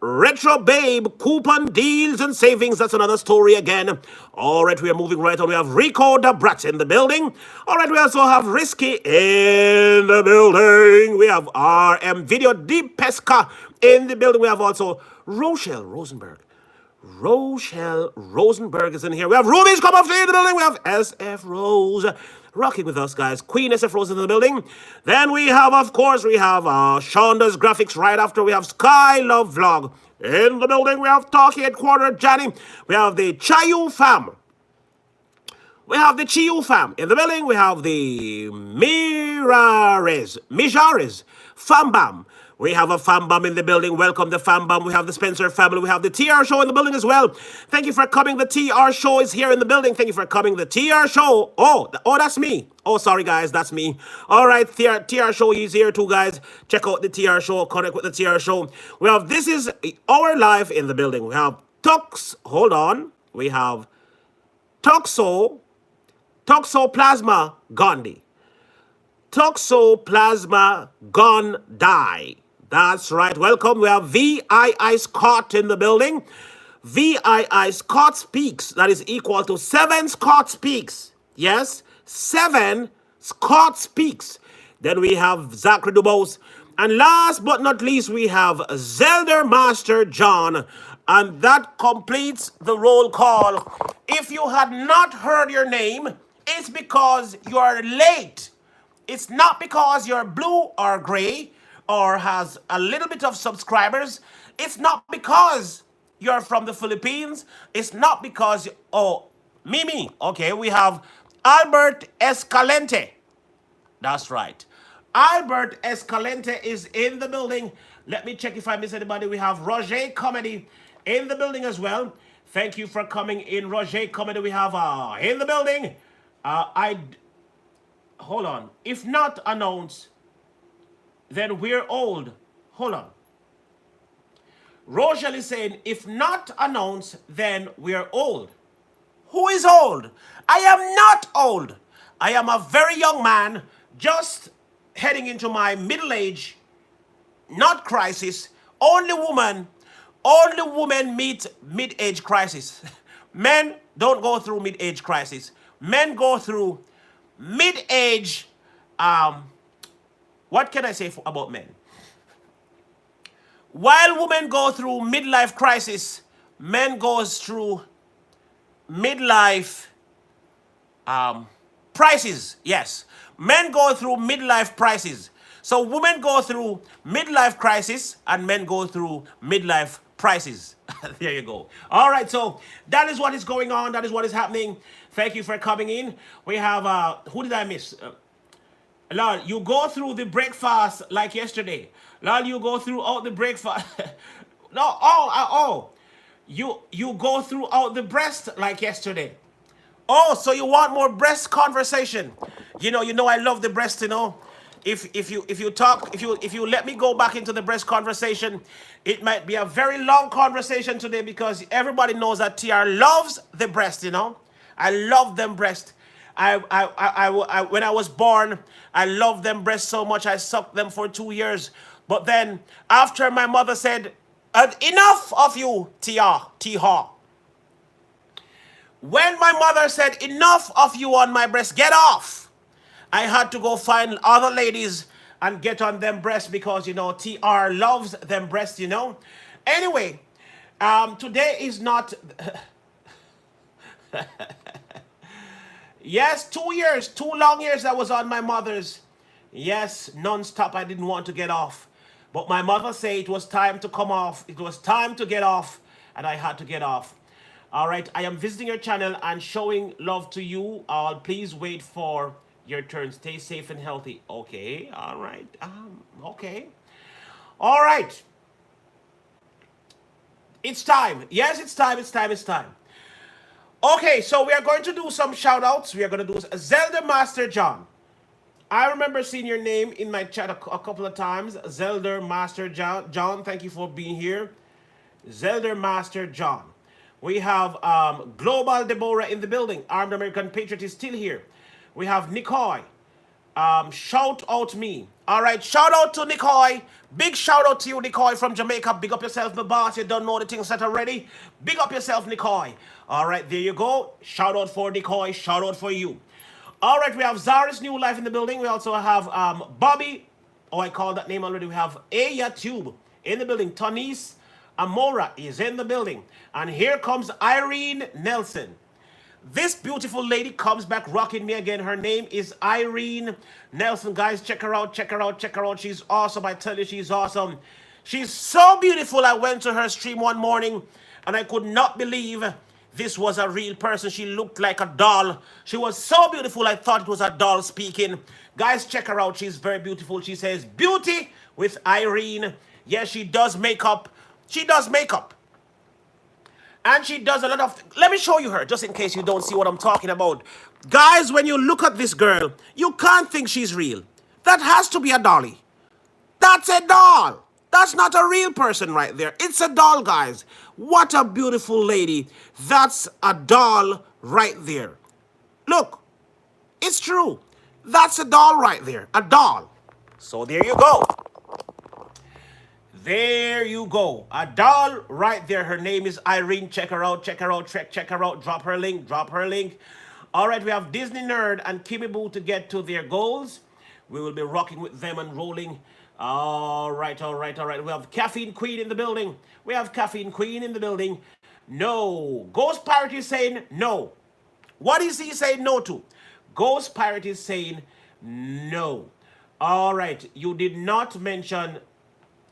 Retro Babe Coupon Deals and Savings. That's another story again. All right, we are moving right on. We have Rico the Brat in the building. All right, we also have Risky in the building. We have RM Video Deep Pesca in the building. We have also Rochelle Rosenberg. Rochelle Rosenberg is in here. We have Ruby's Cup of Tea in the building. We have SF Rose rocking with us, guys. Queen SF Rose in the building. Then we have, of course, Shonda's Graphics right after. We have Sky Love Vlog in the building. We have Talkie Headquarter Johnny. We have the Chayu Fam. We have the Chiyu Fam in the building. We have the Mijares Fam Bam. We have a Fam Bam in the building. Welcome the Fam Bam. We have the Spencer family. We have the TR Show in the building as well. Thank you for coming. The TR Show is here in the building. Thank you for coming. The TR Show. Oh, that's me. Oh, sorry, guys. That's me. All right. TR Show is here too, guys. Check out the TR Show. Connect with the TR Show. We have This Is Our Life in the building. We have Tux. Hold on. We have Toxo, Toxoplasma gondii. Toxoplasma gondii. That's right. Welcome. We have VII Scott in the building. VII Scott speaks. That is equal to 7 Scott speaks. Yes, 7 Scott speaks. Then we have Zachary Dubose. And last but not least, we have Zelda Master John. And that completes the roll call. If you had not heard your name, it's because you are late. It's not because you're blue or gray or has a little bit of subscribers. It's not because you're from the Philippines. It's not because, oh, Mimi. Okay, we have Albert Escalente. That's right. Albert Escalente is in the building. Let me check if I miss anybody. We have Roger Comedy in the building as well. Thank you for coming in, Roger Comedy. We have in the building. Hold on. If not announced, then we're old. Hold on. Rochelle is saying, if not announced, then we're old. Who is old? I am not old. I am a very young man, just heading into my middle age, not crisis. Only women meet mid-age crisis. Men don't go through mid-age crisis. Men go through mid-age, what can I say about men? While women go through midlife crisis, men goes through midlife prices. Yes, men go through midlife crisis. So women go through midlife crisis and men go through midlife prices. There you go. All right, so that is what is going on. That is what is happening. Thank you for coming in. We have, who did I miss? Lord, you go through the breakfast like yesterday. Lord, you go throughout the breakfast. No, you go throughout the breast like yesterday. Oh, so you want more breast conversation? You know I love the breast. If you let me go back into the breast conversation, it might be a very long conversation today because everybody knows that TR loves the breast. I love them breast. When I was born, I loved them breasts so much. I sucked them for 2 years. But then, after my mother said, enough of you, T-Haw. When my mother said, enough of you on my breast, get off, I had to go find other ladies and get on them breasts because, TR loves them breasts, Anyway, today is not... Yes, 2 years, 2 long years I was on my mother's. Yes, non-stop. I didn't want to get off. But my mother said it was time to come off. It was time to get off. And I had to get off. All right, I am visiting your channel and showing love to you all. Please wait for your turn. Stay safe and healthy. Okay, all right. Okay. All right. It's time. Yes, it's time. It's time. Okay, so we are going to do some shout outs. We are going to do Zelda Master John. I remember seeing your name in my chat a couple of times. Zelda Master John, thank you for being here. Zelda Master John. We have Global Deborah in the building. Armed American Patriot is still here. We have Nicoy. Shout out me. All right, shout out to Nicoy. Big shout out to you, Nicoy from Jamaica. Big up yourself, my boss. You don't know the things that already. Big up yourself, Nicoy. All right, there you go. Shout out for Nicoy. Shout out for you. All right, we have Zaris New Life in the building. We also have Bobby. Oh, I called that name already. We have Aya Tube in the building. Tanis Amora is in the building. And here comes Irene Nelson. This beautiful lady comes back rocking me again. Her name is Irene Nelson. Guys, check her out, check her out, check her out. She's awesome. I tell you, she's awesome. She's so beautiful. I went to her stream one morning and I could not believe this was a real person. She looked like a doll. She was so beautiful. I thought it was a doll speaking. Guys, check her out. She's very beautiful. She says, beauty with Irene. Yes, she does makeup. She does makeup. And she does a lot of... Let me show you her, just in case you don't see what I'm talking about. Guys, when you look at this girl, you can't think she's real. That has to be a dolly. That's a doll. That's not a real person right there. It's a doll, guys. What a beautiful lady. That's a doll right there. Look, it's true. That's a doll right there. A doll. So there you go. There you go. A doll right there. Her name is Irene. Check her out. Check her out. Check her out. Drop her link. Drop her link. All right, we have Disney Nerd and Kimmy Boo to get to their goals. We will be rocking with them and rolling. All right, all right, all right. We have Caffeine Queen in the building. We have Caffeine Queen in the building. No. Ghost Pirate is saying no. What is he saying no to? Ghost Pirate is saying no. All right, you did not mention.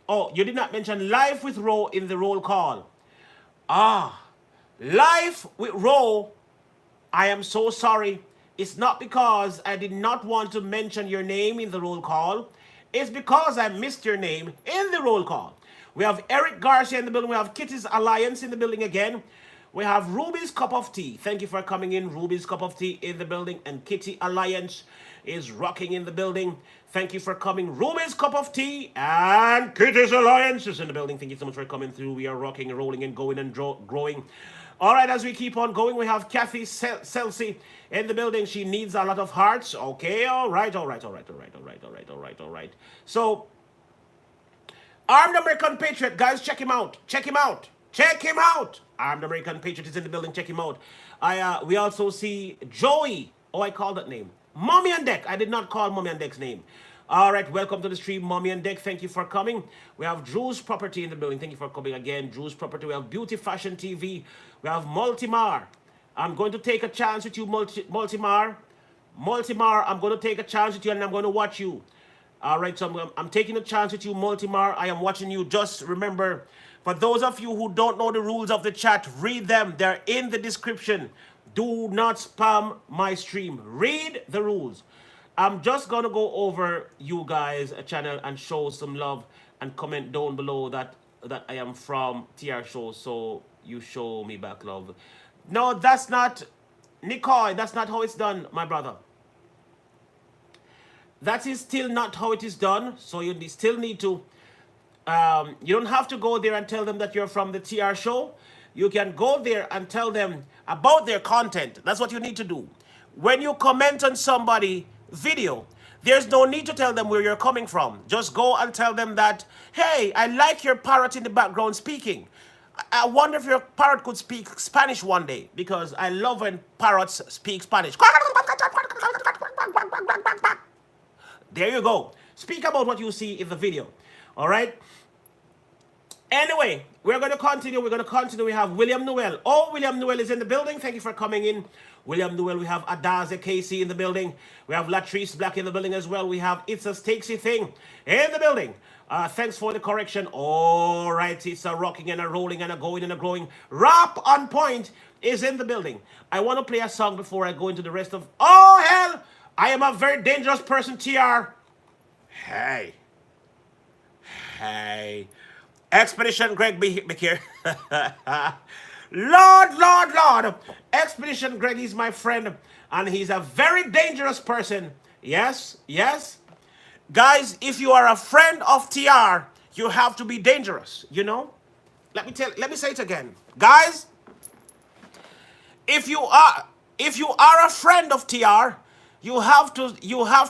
Oh, you did not mention Life with Ro in the roll call. Ah, Life with Ro. I am so sorry. It's not because I did not want to mention your name in the roll call. It's because I missed your name in the roll call. We have Eric Garcia in the building. We have Kitty's Alliance in the building again. We have Ruby's Cup of Tea. Thank you for coming in. Ruby's Cup of Tea in the building. And Kitty Alliance is rocking in the building. Thank you for coming. Ruby's Cup of Tea and Kitty's Alliance is in the building. Thank you so much for coming through. We are rocking and rolling and going and growing. All right, as we keep on going, we have Kathy Celsi in the building. She needs a lot of hearts. Okay, all right, all right, all right, all right, all right, all right, all right, all right. So, Armed American Patriot, guys, check him out. Check him out. Check him out. Armed American Patriot is in the building. Check him out. We also see Joey. Oh, I called that name. Mommy on Deck. I did not call Mommy on Deck's name. All right, welcome to the stream, Mommy on Deck. Thank you for coming. We have Drew's Property in the building. Thank you for coming again. Drew's Property. We have Beauty Fashion TV. We have Multimar. I'm going to take a chance with you, Multimar. Multimar, I'm going to take a chance with you and I'm going to watch you. All right, so I'm taking a chance with you, Multimar. I am watching you. Just remember, for those of you who don't know the rules of the chat, read them. They're in the description. Do not spam my stream. Read the rules. I'm just going to go over you guys a channel and show some love and comment down below that I am from TR Show, so you show me back love. No, that's not, Nicole, that's not how it's done, my brother. That is still not how it is done, so you still need to, you don't have to go there and tell them that you're from the TR Show. You can go there and tell them about their content. That's what you need to do. When you comment on somebody video, there's no need to tell them where you're coming from. Just go and tell them that, hey, I like your parrot in the background speaking. I wonder if your parrot could speak Spanish one day, because I love when parrots speak Spanish. There you go. Speak about what you see in the video. All right? Anyway, we're going to continue. We have William Noel. Oh, William Noel is in the building. Thank you for coming in. William Noel. We have Adaze Casey in the building. We have Latrice Black in the building as well. We have It's a Stakesy Thing in the building. Thanks for the correction. All right. It's a rocking and a rolling and a going and a growing. Rap on Point is in the building. I want to play a song before I go into the rest of... Oh, hell! I am a very dangerous person, TR. Hey. Hey. Expedition Greg be here. Lord. Expedition Greg is my friend, and he's a very dangerous person. Yes. Guys, if you are a friend of TR, you have to be dangerous, you know? Let me say it again. Guys, if you are a friend of TR, you have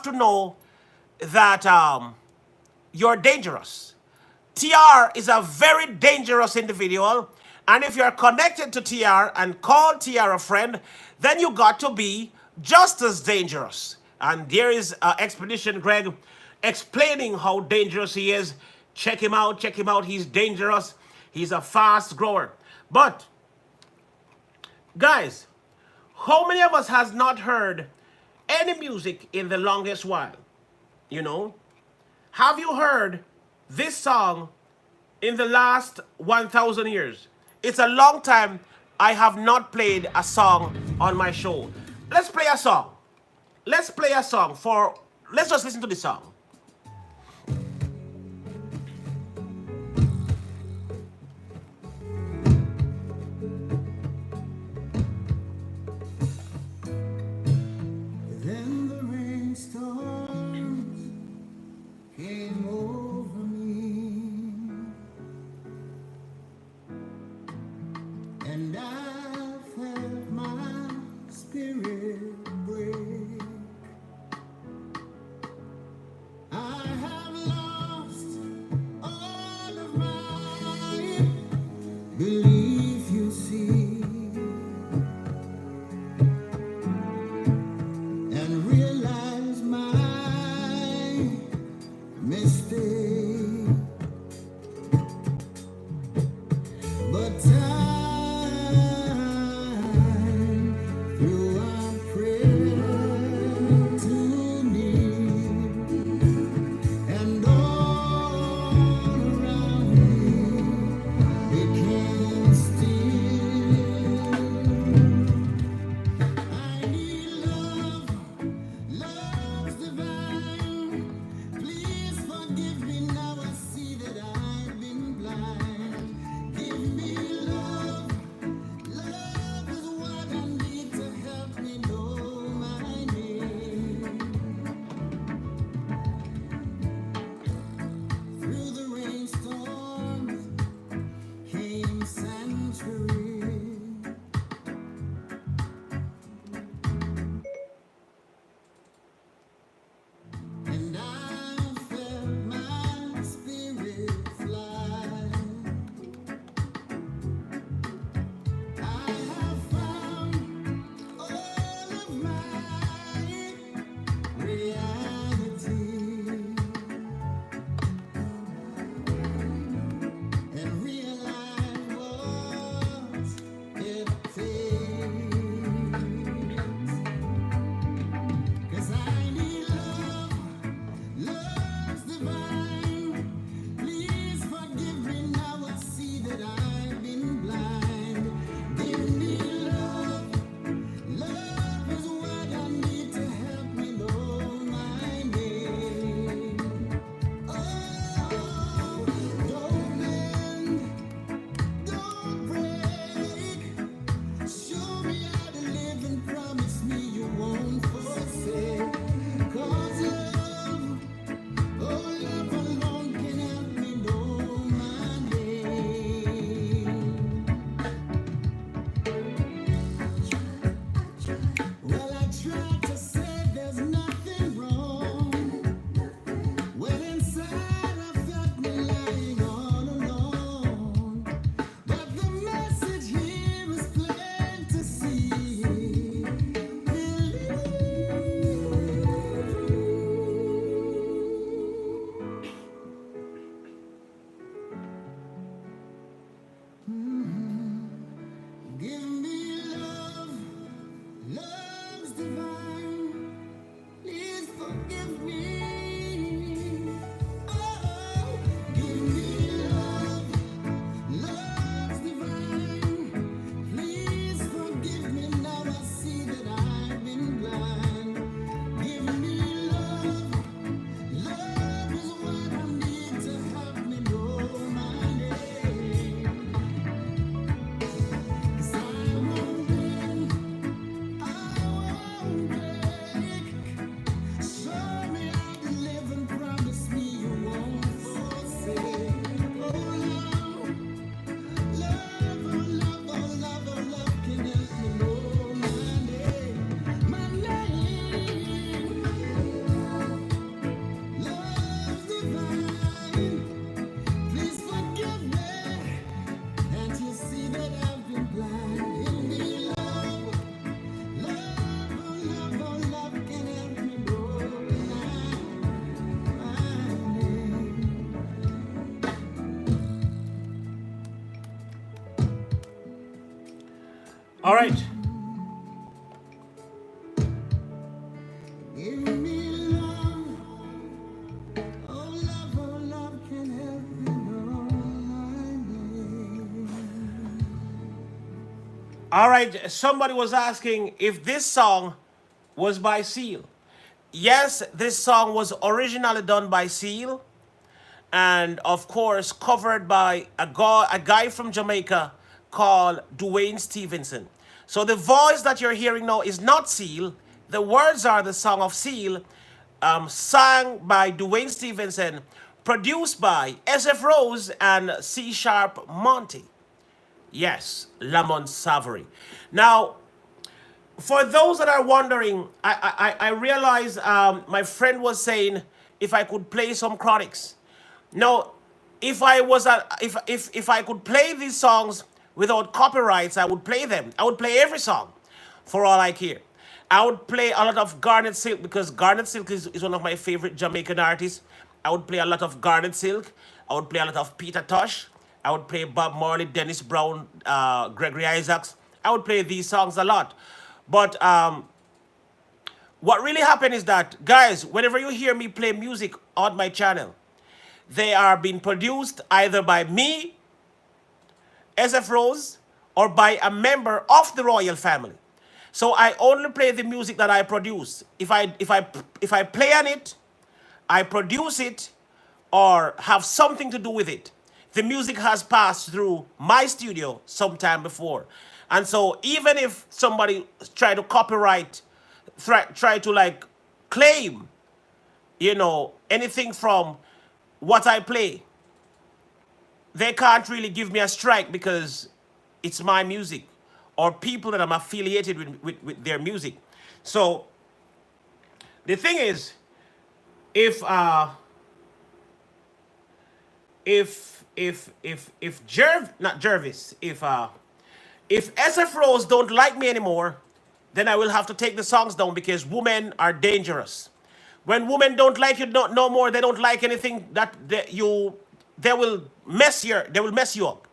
to know that you're dangerous. TR is a very dangerous individual, and if you're connected to TR and call TR a friend, then you got to be just as dangerous. And there is Expedition Greg explaining how dangerous he is. Check him out. He's dangerous. He's a fast grower. But, guys, how many of us has not heard any music in the longest while? You know? Have you heard this song in the last 1,000 years? It's a long time I have not played a song on my show. Let's play a song. Let's just listen to this song. Then the rainstorms came over me. stay, but time through our prayer to me, and all around me became still. I need love, love's divine. Please forgive me now. I see that I've been blind. Give me love, love is what I need to help me know my name. Through the rainstorms came sanctuary. And I felt my spirit fly. I have found all of my reality, and realize what it takes. 'Cause I need love, love's divine. Please forgive me now. I see that I've been blind. Give me love, love is what I need to help me know my name. Oh, don't bend, don't break. Show me how to live and promise me you won't forsake. 'Cause love, oh, love alone can help me know my name. Well, I tried to say there's nothing wrong, when inside I felt me lying all alone. But the message here is plain to see. Give me love, love's divine. Please forgive me. Oh, give me love, love's divine. Please forgive me now. I see that I've been blind. Give me love, love is what I need to help me know my name. 'Cause I won't bend, I won't break. Show me how to live and promise me you won't forsake. Oh, love, love, oh, love, oh, love, oh, love can help me know my name. My name, love's divine. Please forgive me. Can't you see that I've been blind? Give me love, love, oh, love, oh, love can help me know my name. All right. Give me love, oh, love can help me know my name. All right. Somebody was asking if this song was by Seal. Yes, this song was originally done by Seal, and of course covered by a guy from Jamaica called Dwayne Stevenson. So the voice that you're hearing now is not Seal. The words are the song of Seal, sang by Dwayne Stevenson, produced by SF Rose and C Sharp Monty. Yes, Lamont Savory. Now, for those that are wondering, I realize my friend was saying if I could play some chronics. Now, if I was if I could play these songs without copyrights, I would play them. I would play every song, for all I care. I would play a lot of Garnet Silk because Garnet Silk is one of my favorite Jamaican artists. I would play a lot of Garnet Silk. I would play a lot of Peter Tosh. I would play Bob Marley, Dennis Brown, Gregory Isaacs. I would play these songs a lot. But what really happened is that, guys, whenever you hear me play music on my channel, they are being produced either by me, SF Rose, or by a member of the royal family. So I only play the music that I produce. If I play on it, I produce it, or have something to do with it, the music has passed through my studio sometime before. And so even if somebody try to copyright, try to like claim, anything from what I play, they can't really give me a strike because it's my music or people that I'm affiliated with their music. So the thing is, if not Jervis, if SF Rose don't like me anymore, then I will have to take the songs down because women are dangerous. When women don't like you no more, they don't like anything that they will mess you up.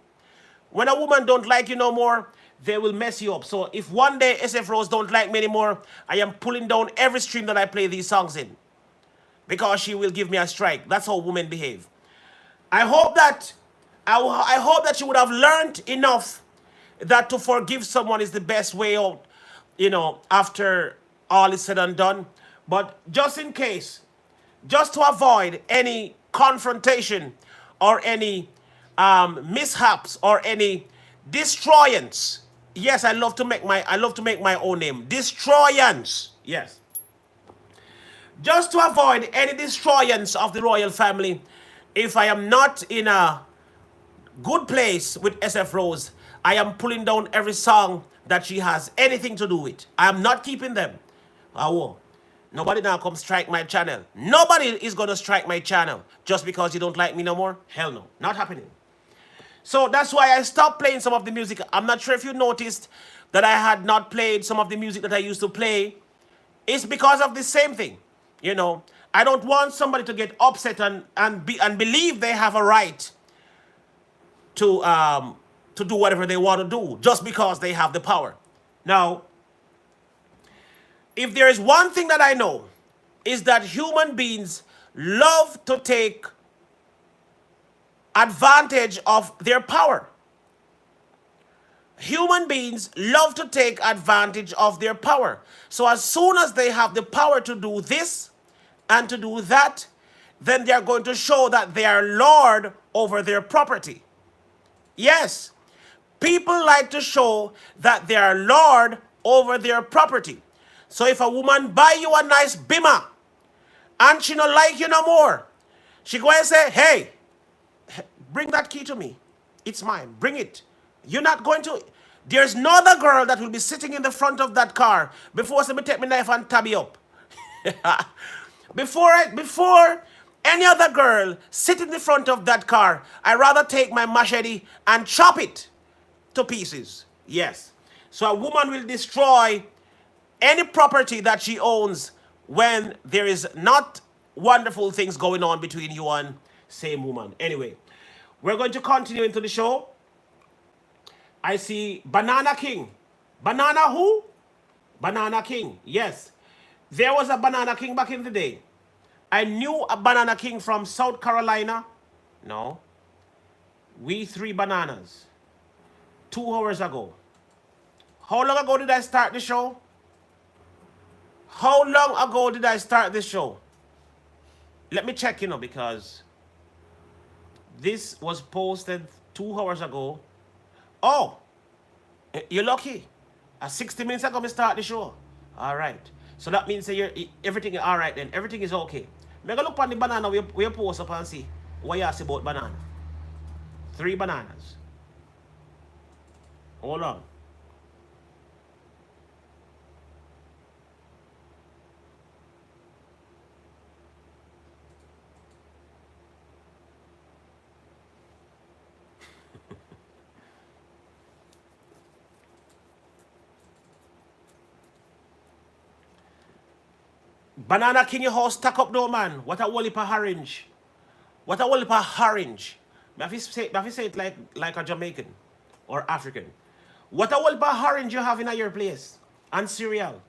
When a woman don't like you no more, they will mess you up. So if one day SF Rose don't like me anymore, I am pulling down every stream that I play these songs in because she will give me a strike. That's how women behave. I hope that you would have learned enough that to forgive someone is the best way out, after all is said and done. But just in case, just to avoid any confrontation or any mishaps or any destroyance. Yes, I love to make my own name. Destroyance. Yes. Just to avoid any destroyance of the royal family, if I am not in a good place with SF Rose, I am pulling down every song that she has anything to do with. I am not keeping them. I won't. Nobody now come strike my channel. Nobody is going to strike my channel just because you don't like me no more. Hell no. Not happening. So that's why I stopped playing some of the music. I'm not sure if you noticed that I had not played some of the music that I used to play. It's because of the same thing. I don't want somebody to get upset and believe they have a right to do whatever they want to do just because they have the power. Now, if there is one thing that I know, is that human beings love to take advantage of their power. Human beings love to take advantage of their power. So as soon as they have the power to do this and to do that, then they are going to show that they are lord over their property. Yes, people like to show that they are lord over their property. So if a woman buy you a nice bimmer and she don't like you no more, she go and say, hey, bring that key to me. It's mine. Bring it. You're not going to. There's no other girl that will be sitting in the front of that car before somebody take my knife and tab you up. Before any other girl sit in the front of that car, I rather take my machete and chop it to pieces. Yes. So a woman will destroy any property that she owns when there is not wonderful things going on between you and same woman. Anyway, we're going to continue into the show. I see Banana King. Banana who? Banana King. Yes. There was a Banana King back in the day. I knew a Banana King from South Carolina. No. We three bananas. 2 hours ago. How long ago did I start the show? How long ago did I start this show? Let me check, because this was posted 2 hours ago. Oh, you're lucky. 60 minutes ago, we start the show. All right. So that means that everything is all right then. Everything is okay. Make a look on the banana we post up and see what you say about banana. 3 bananas. Hold on. Banana King, your house stack up though, man. What a whole heap of orange. What a whole heap of orange. Me have to say it like a Jamaican or African. What a whole heap of orange you have in your place. And cereal.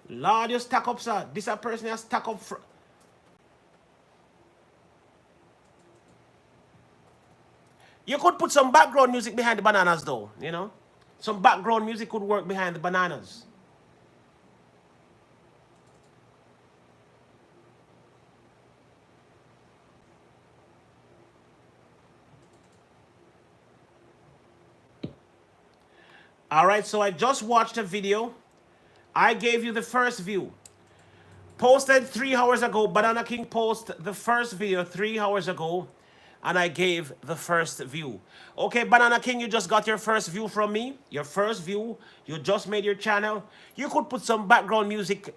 Lord, you stack up, sir. This a person has stack up. You could put some background music behind the bananas, though, you know? Some background music could work behind the bananas. All right, so I just watched a video. I gave you the first view. Posted 3 hours ago. Banana King posted the first video 3 hours ago. And I gave the first view. Okay, Banana King, you just got your first view from me. Your first view. You just made your channel. You could put some background music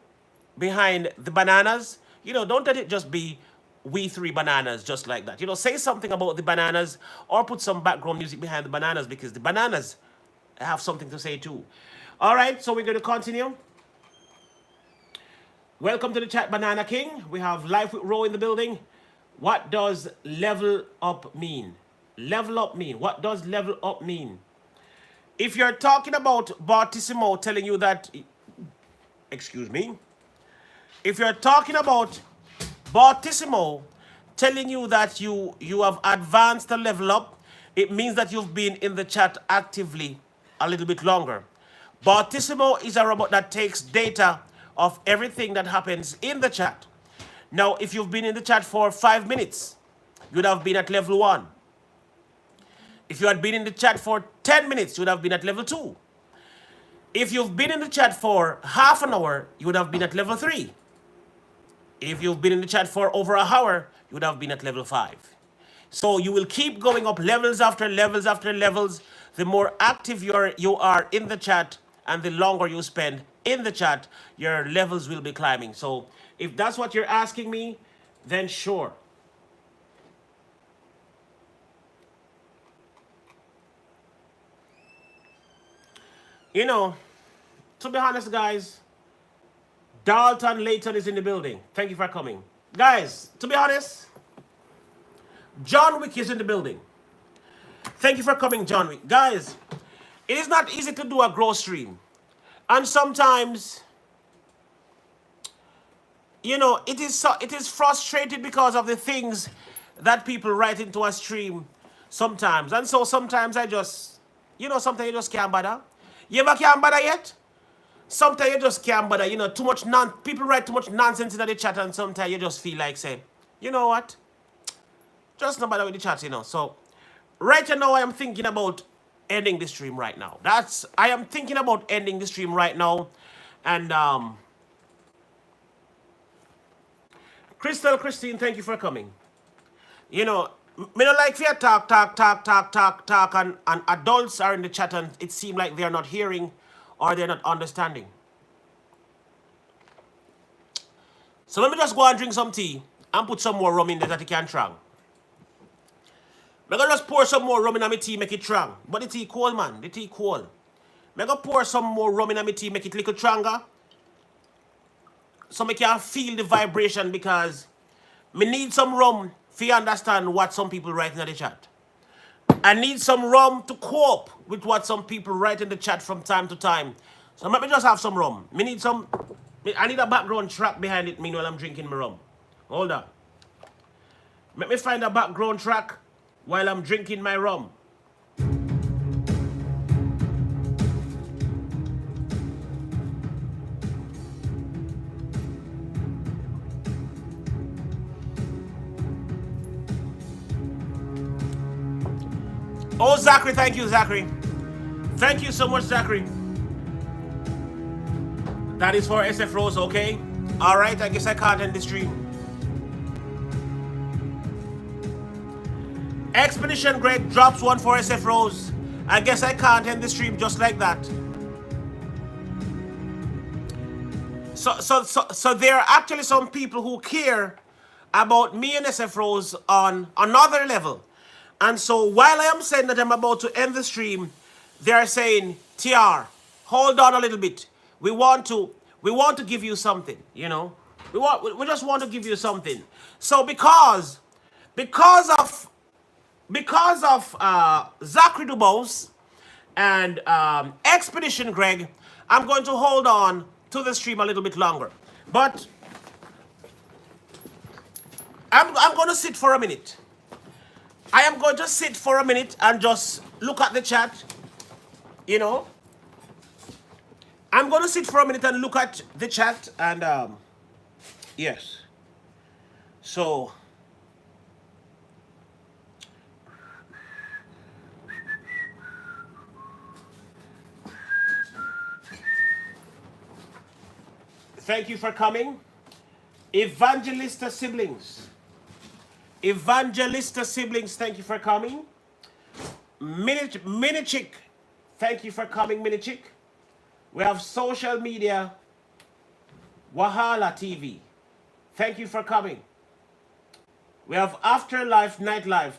behind the bananas. You know, don't let it just be we three bananas just like that. You know, say something about the bananas or put some background music behind the bananas because the bananas have something to say too. All right, so we're going to continue. Welcome to the chat, Banana King. We have Life with Ro in the building. What does level up mean? Level up mean? What does level up mean? If you're talking about Bartissimo telling you that, excuse me, if you're talking about Bartissimo telling you that you have advanced a level up, it means that you've been in the chat actively a little bit longer. Bartissimo is a robot that takes data of everything that happens in the chat. Now, if you've been in the chat for 5 minutes, you'd have been at level 1. If you had been in the chat for 10 minutes, you would have been at level 2. If you've been in the chat for half an hour, you would have been at level 3. If you've been in the chat for over an hour, you would have been at level 5. So you will keep going up levels after levels after levels. The more active you are in the chat and the longer you spend in the chat, your levels will be climbing. So if that's what you're asking me, then sure. You know, to be honest, guys, Dalton Layton is in the building. Thank you for coming. Guys, to be honest, John Wick is in the building. Thank you for coming, John Wick. Guys, it is not easy to do a grow stream. And sometimes, you know, it is frustrated because of the things that people write into a stream sometimes. And so sometimes I just, you know, sometimes you just can't bother. You ever can't bother yet? Sometimes you just can't bother. You know, people write too much nonsense in the chat and sometimes you just feel like saying, you know what? Just no bother with the chat, you know. So right now I am thinking about ending the stream right now. I am thinking about ending the stream right now. And Christine, thank you for coming. You know, me don't like fear talk, and adults are in the chat and it seems like they're not hearing or they're not understanding. So let me just go and drink some tea and put some more rum in there that it can strong. I'm gonna just pour some more rum in my tea, make it strong. But the tea cold, man. The tea cold. I'm gonna pour some more rum in my tea, make it a little stronger. So I can feel the vibration because me need some rum for you understand what some people write in the chat. I need some rum to cope with what some people write in the chat from time to time. So let me just have some rum. I need a background track behind it meanwhile I'm drinking my rum. Hold on. Let me find a background track while I'm drinking my rum. Oh, Zachary, thank you, Zachary. Thank you so much, Zachary. That is for SF Rose, okay? All right, I guess I can't end the stream. Expedition Greg drops one for SF Rose. I guess I can't end the stream just like that. So there are actually some people who care about me and SF Rose on another level. And so while I am saying that I'm about to end the stream, they are saying, TR, hold on a little bit. We want to give you something, you know. We just want to give you something. So because because of Zachary Dubose and Expedition Greg, I'm going to hold on to the stream a little bit longer. But I'm going to sit for a minute. I am going to sit for a minute and just look at the chat. You know, I'm going to sit for a minute and look at the chat and yes. So thank you for coming. Evangelista siblings. Evangelista siblings, thank you for coming. Minichick, thank you for coming, Minichick. We have social media, Wahala TV. Thank you for coming. We have Afterlife Nightlife.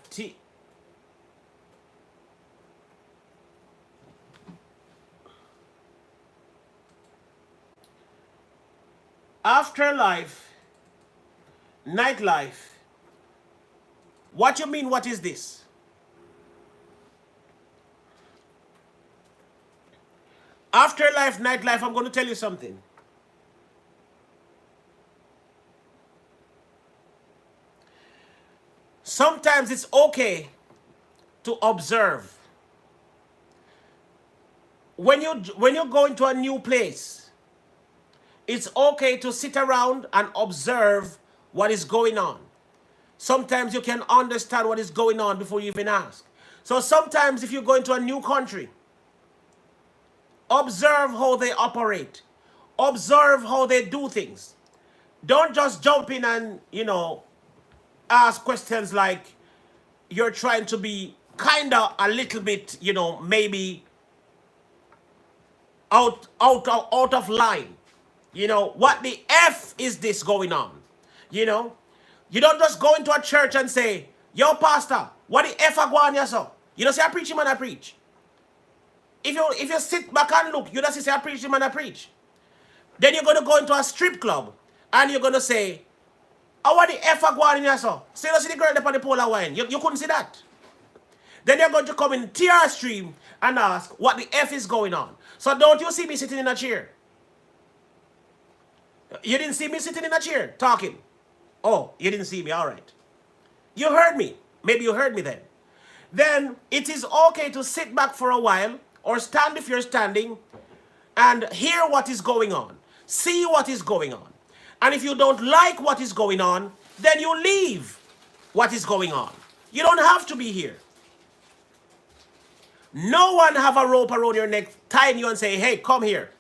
Afterlife Nightlife. What you mean, what is this? Afterlife Nightlife, I'm going to tell you something. Sometimes it's okay to observe. When you go into a new place, it's okay to sit around and observe what is going on. Sometimes you can understand what is going on before you even ask. So sometimes if you go into a new country, observe how they operate. Observe how they do things. Don't just jump in and, ask questions like you're trying to be kind of a little bit, maybe out of line. What the F is this going on? You don't just go into a church and say, yo, pastor, what the F are going on so? You don't say I preach him and I preach. If you sit back and look, you don't say I preach him and I preach. Then you're going to go into a strip club and you're going to say, oh, what the F are going on here so? So you don't see the girl up on the pole of wine. You couldn't see that. Then you're going to come in TR stream and ask what the F is going on. So don't you see me sitting in a chair? You didn't see me sitting in a chair talking. Oh, you didn't see me. All right. You heard me. Maybe you heard me then. Then it is okay to sit back for a while or stand if you're standing and hear what is going on. See what is going on. And if you don't like what is going on, then you leave what is going on. You don't have to be here. No one have a rope around your neck tying you and say, hey, come here.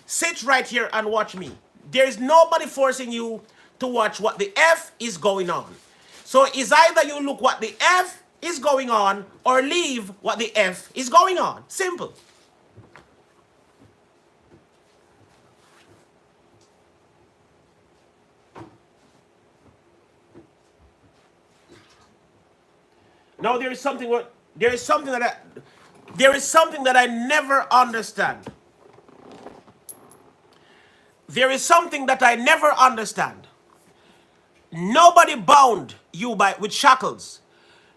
Sit right here and watch me. There is nobody forcing you to watch what the F is going on. So it's either you look what the F is going on or leave what the F is going on. Simple. Now there is something that I never understand. There is something that I never understand. Nobody bound you with shackles.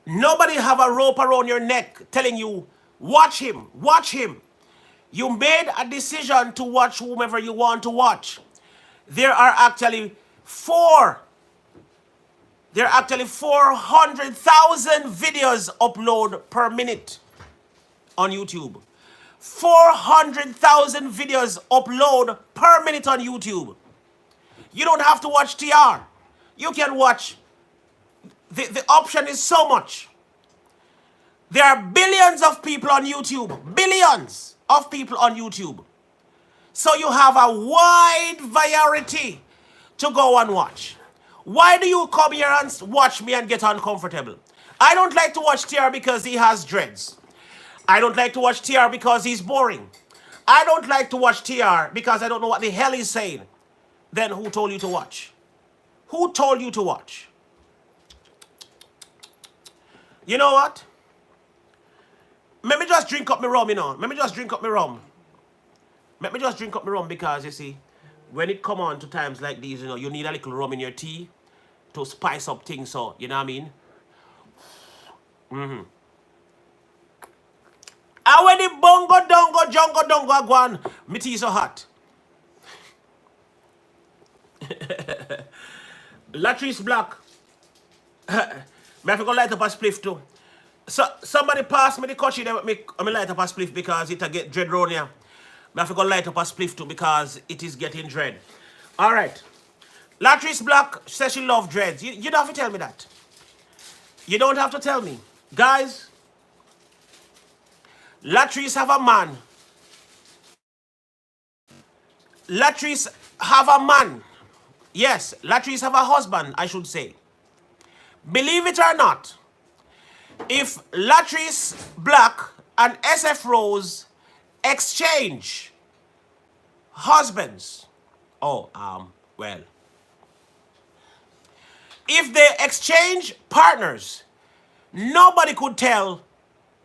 Nobody have a rope around your neck telling you, watch him, watch him. You made a decision to watch whomever you want to watch. There are actually 400,000 videos upload per minute on YouTube. 400,000 videos upload per minute on YouTube. You don't have to watch TR. You can watch. The option is so much. There are billions of people on YouTube. Billions of people on YouTube. So you have a wide variety to go and watch. Why do you come here and watch me and get uncomfortable? I don't like to watch TR because he has dreads. I don't like to watch TR because he's boring. I don't like to watch TR because I don't know what the hell he's saying. Then who told you to watch? Who told you to watch? You know what? Let me just drink up my rum, Let me just drink up my rum. Let me just drink up my rum because, you see, when it come on to times like these, you need a little rum in your tea to spice up things, so, you know what I mean? And when the bongo dongo jongo dongo agwan, me tea so hot. Latrice Black. Me have to go light up a spliff too. So somebody pass me the cushy there with me. I me light up a spliff because it a get dread round here. Me have to go light up a spliff too because it is getting dread. All right. Latrice Black says she love dreads. You don't have to tell me that. You don't have to tell me. Guys, Latrice have a man. Latrice have a man. Yes, Latrice have a husband, I should say. Believe it or not, if Latrice Black and SF Rose exchange husbands, well, if they exchange partners, nobody could tell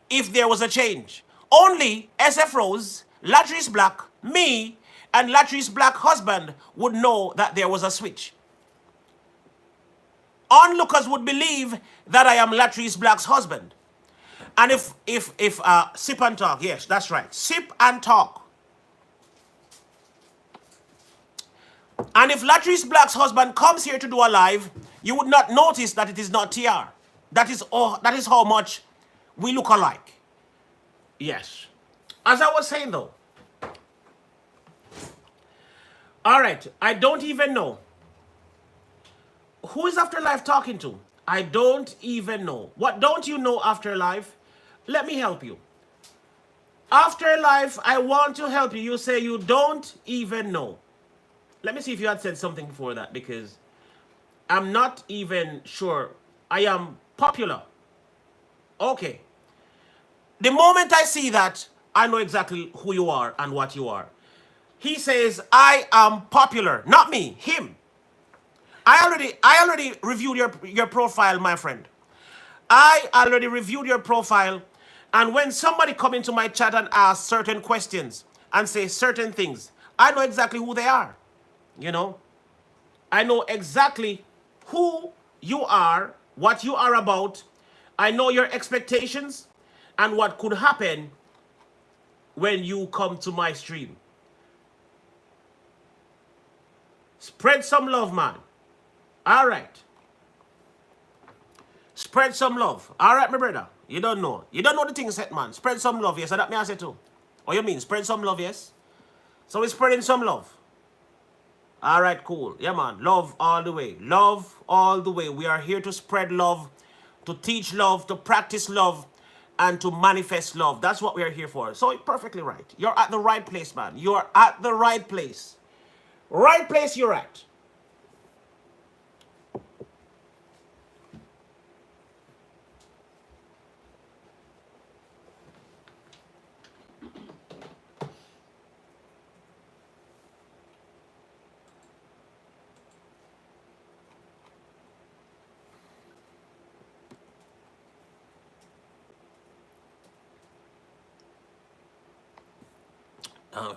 if there was a change. Only SF Rose, Latrice Black, me, and Latrice Black husband would know that there was a switch. Onlookers would believe that I am Latrice Black's husband. And if sip and talk, yes, that's right. Sip and talk. And if Latrice Black's husband comes here to do a live, you would not notice that it is not TR. That is how much we look alike. Yes. As I was saying though. All right, I don't even know. Who is Afterlife talking to? I don't even know. What don't you know, Afterlife? Let me help you. Afterlife, I want to help you. You say you don't even know. Let me see if you had said something before that because I'm not even sure. I am popular. Okay. The moment I see that, I know exactly who you are and what you are. He says, I am popular. Not me, him. I already reviewed your profile, my friend. I already reviewed your profile. And when somebody come into my chat and ask certain questions and say certain things, I know exactly who they are. You know? I know exactly who you are, what you are about. I know your expectations and what could happen when you come to my stream. Spread some love, man. All right. Spread some love. All right, my brother. You don't know. You don't know the thing set, man. Spread some love, yes. That me I say too. What you mean? Spread some love, yes? So we're spreading some love. All right, cool. Yeah, man. Love all the way. Love all the way. We are here to spread love, to teach love, to practice love, and to manifest love. That's what we are here for. So you're perfectly right. You're at the right place, man. You're at the right place. Right place you're at. Oh.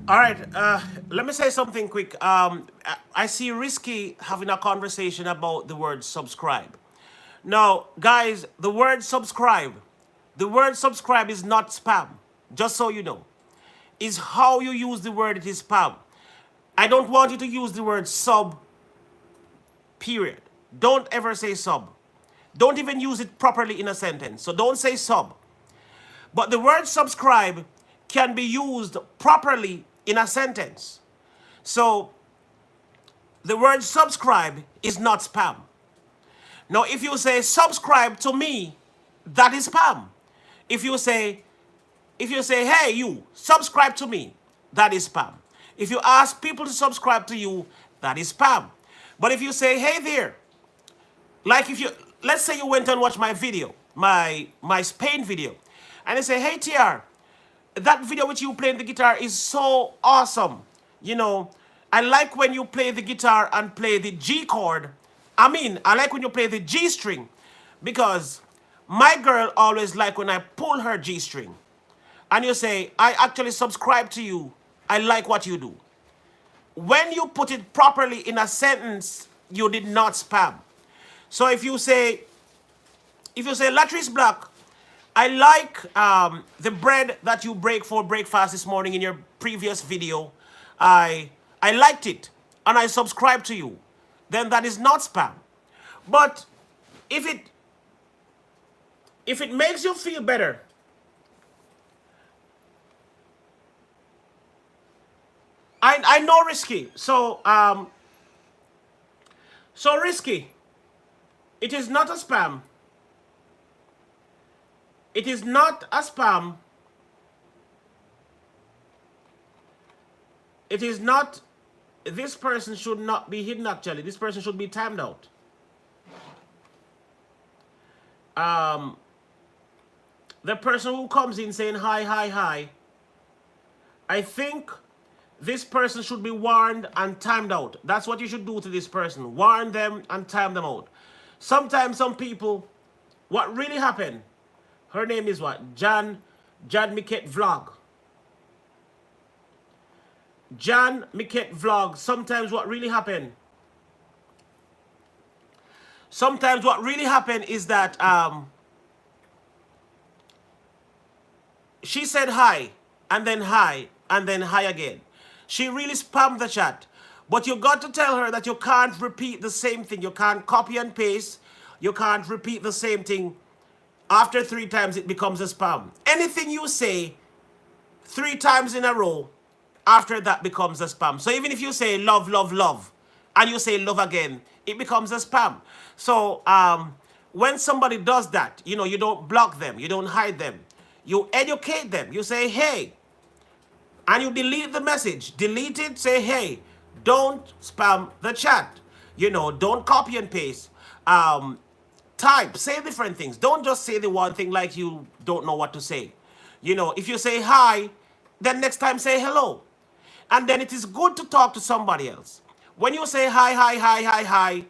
All right, let me say something quick. I see Risky having a conversation about the word subscribe. Now, guys, the word subscribe is not spam, just so you know. Is how you use the word, it is spam. I don't want you to use the word sub, period. Don't ever say sub. Don't even use it properly in a sentence. So don't say sub. But the word subscribe can be used properly in a sentence. So the word subscribe is not spam. Now, if you say subscribe to me, that is spam. If you say, hey, you, subscribe to me, that is spam. If you ask people to subscribe to you, that is spam. But if you say, hey there, like if you, let's say you went and watched my video, my Spain video, and they say, hey TR, that video which you playing the guitar is so awesome. You know, I like when you play the guitar and play the G chord. I like when you play the G string because my girl always like when I pull her G string. And you say, I actually subscribe to you. I like what you do. When you put it properly in a sentence, you did not spam. So if you say, Latrice Black, I like the bread that you break for breakfast this morning in your previous video. I liked it and I subscribe to you. Then that is not spam. But if it makes you feel better, I know Risky. So Risky, it is not a spam. It is not a spam. It is not, this person should not be hidden actually. This person should be timed out. The person who comes in saying hi, hi, hi, I think this person should be warned and timed out. That's what you should do to this person. Warn them and time them out. Sometimes some people, what really happened, her name is what? Jan Miket Vlog. Jan Miket Vlog. Sometimes what really happened is that she said hi, and then hi, and then hi again. She really spammed the chat. But you got to tell her that you can't repeat the same thing. You can't copy and paste. You can't repeat the same thing. After 3 times, it becomes a spam. Anything you say 3 times in a row, after that becomes a spam. So even if you say love, love, love, and you say love again, it becomes a spam. So when somebody does that, you know, you don't block them. You don't hide them. You educate them. You say, hey, and you delete the message. Delete it, say, hey, don't spam the chat. You know, don't copy and paste. Type, say different things. Don't just say the one thing like you don't know what to say. You know, if you say hi, then next time say hello. And then it is good to talk to somebody else. When you say hi, hi, hi, hi, hi,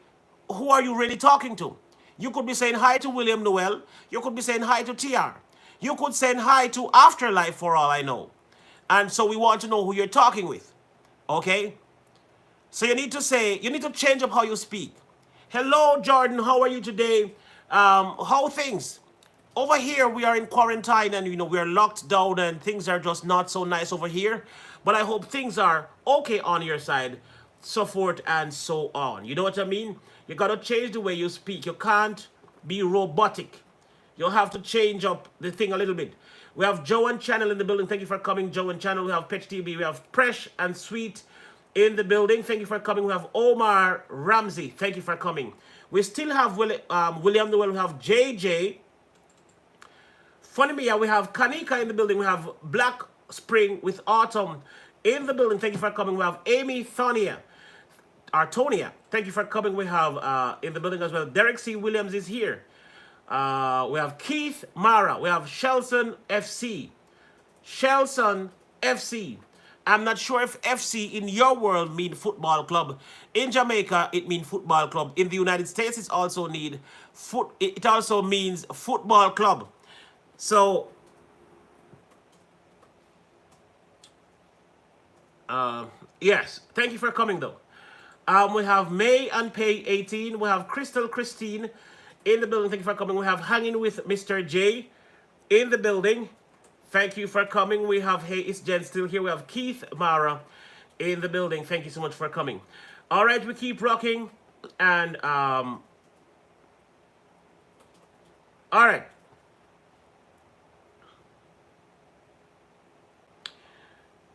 who are you really talking to? You could be saying hi to William Noel. You could be saying hi to TR. You could say hi to Afterlife for all I know. And so we want to know who you're talking with. Okay? So you need to change up how you speak. Hello, Jordan. How are you today? How things? Over here, we are in quarantine and, you know, we are locked down and things are just not so nice over here. But I hope things are okay on your side, so forth and so on. You know what I mean? You got to change the way you speak. You can't be robotic. You'll have to change up the thing a little bit. We have Joe and Channel in the building. Thank you for coming, Joe and Channel. We have Pitch TV. We have Presh and Sweet in the building. Thank you for coming. We have Omar Ramsey. Thank you for coming. We still have William Noel. We have JJ. Funny Mia. We have Kanika in the building. We have Black Spring with Autumn in the building. Thank you for coming. We have Amy Thonia. Artonia. Thank you for coming. We have in the building as well. Derek C. Williams is here. We have Keith Mara. We have Shelson FC. Shelson FC. I'm not sure if FC in your world mean football club. In Jamaica, it means football club. In the United States, it also means football club. So Yes, thank you for coming though. We have May and Pay 18. We have Crystal Christine in the building. Thank you for coming. We have Hanging with Mr. J in the building. Thank you for coming. We have Hey, it's Jen still here. We have Keith Mara in the building. Thank you so much for coming. All right, we keep rocking. And, all right.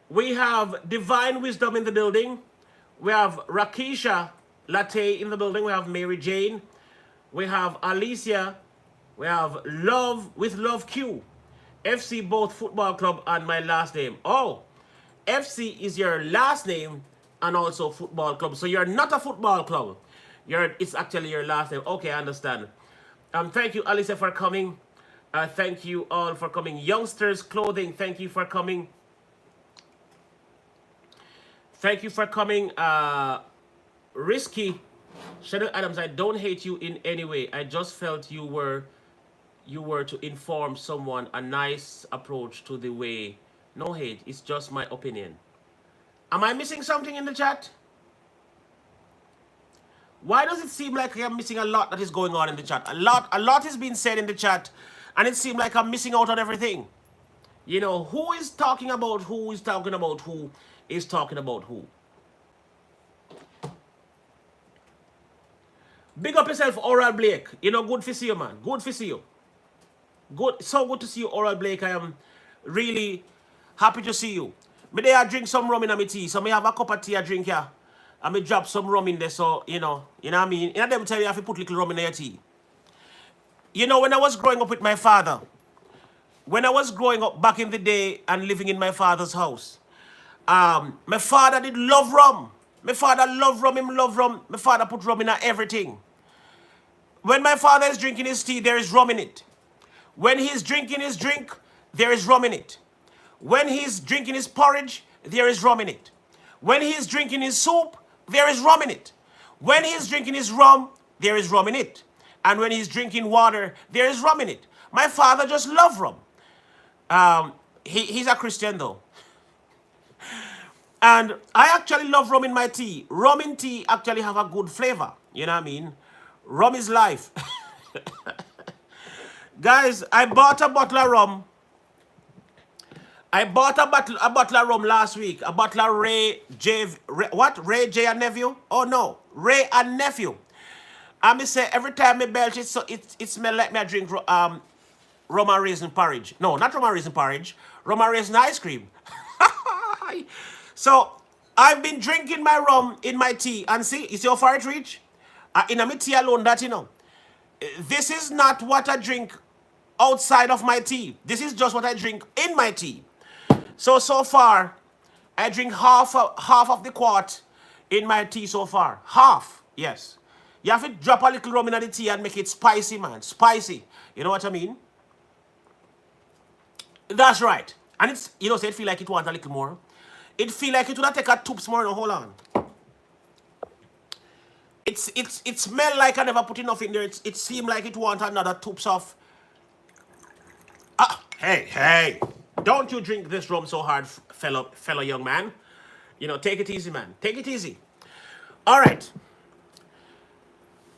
We have Divine Wisdom in the building. We have Rakisha Latte in the building. We have Mary Jane. We have Alicia. We have Love with Love Q. FC both football club and my last name. Oh, FC is your last name and also football club. So you're not a football club. It's actually your last name. Okay, I understand. Thank you, Alicia, for coming. Thank you all for coming. Youngsters Clothing, thank you for coming. Thank you for coming. Risky. Shadow Adams, I don't hate you in any way. I just felt you were to inform someone a nice approach to the way. No hate, it's just my opinion. Am I missing something in the chat? Why does it seem like I'm missing a lot that is going on in the chat? A lot is being said in the chat, and it seems like I'm missing out on everything. You know, who is talking about who is talking about who is talking about who? Big up yourself, Oral Blake. You know, good to see you, man. Good to see you. Good, so good to see you, Oral Blake. I am really happy to see you. Me there I drink some rum in my tea. So me have a cup of tea I drink here. And me drop some rum in there. So, you know what I mean? You know them tell you have to put little rum in your tea. You know, when I was growing up with my father, when I was growing up back in the day and living in my father's house, my father did love rum. My father loved rum, him love rum. My father put rum in everything. When my father is drinking his tea, there is rum in it. When he's drinking his drink, there is rum in it. When he's drinking his porridge, there is rum in it. When he's drinking his soup, there is rum in it. When he's drinking his rum, there is rum in it. And when he's drinking water, there is rum in it. My father just loved rum. He's a Christian though. And I actually love rum in my tea. Rum in tea actually have a good flavor. You know what I mean? Rum is life. Guys, I bought a bottle of rum. I bought a bottle of rum last week. A bottle of Ray J and Nephew? Oh no, Ray and Nephew. I me say every time I belch it, so it smell like me I drink rum and raisin porridge. No, not rum and raisin porridge. Rum and raisin ice cream. So I've been drinking my rum in my tea, and see, you see how far it reach? In my tea alone, that you know. This is not what I drink outside of my tea. This is just what I drink in my tea. So far, I drink half of the quart in my tea so far. Half, yes. You have to drop a little rum in the tea and make it spicy, man. Spicy. You know what I mean? That's right. And it's, you know, so it feel like it wants a little more. It feel like it would take a toops more. No, hold on. It smell like I never put enough in there. It seem like it want another toops of. Hey. Don't you drink this rum so hard, fellow young man. You know, take it easy, man. Take it easy. All right.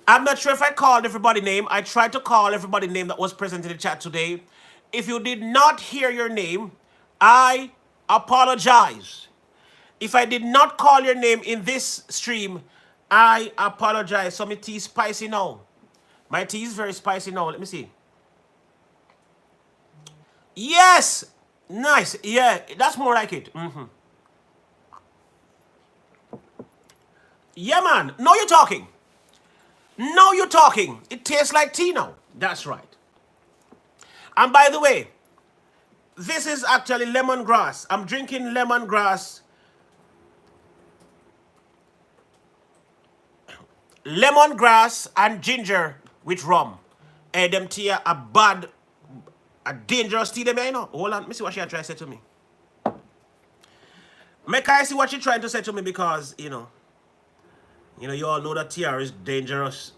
I'm not sure if I called everybody name. I tried to call everybody name that was present in the chat today. If you did not hear your name, I apologize. If I did not call your name in this stream, I apologize. So my tea is spicy now. My tea is very spicy now. Let me see. Yes! Nice. Yeah, that's more like it. Yeah, man. Now you're talking. Now you're talking. It tastes like tea now. That's right. And by the way, this is actually lemongrass. I'm drinking lemongrass. Lemongrass and ginger with rum. Them tea a dangerous tea them, you know. Hold on, let me see what she trying to say to me. Make I see what she trying to say to me because, you know, you all know that tea is dangerous.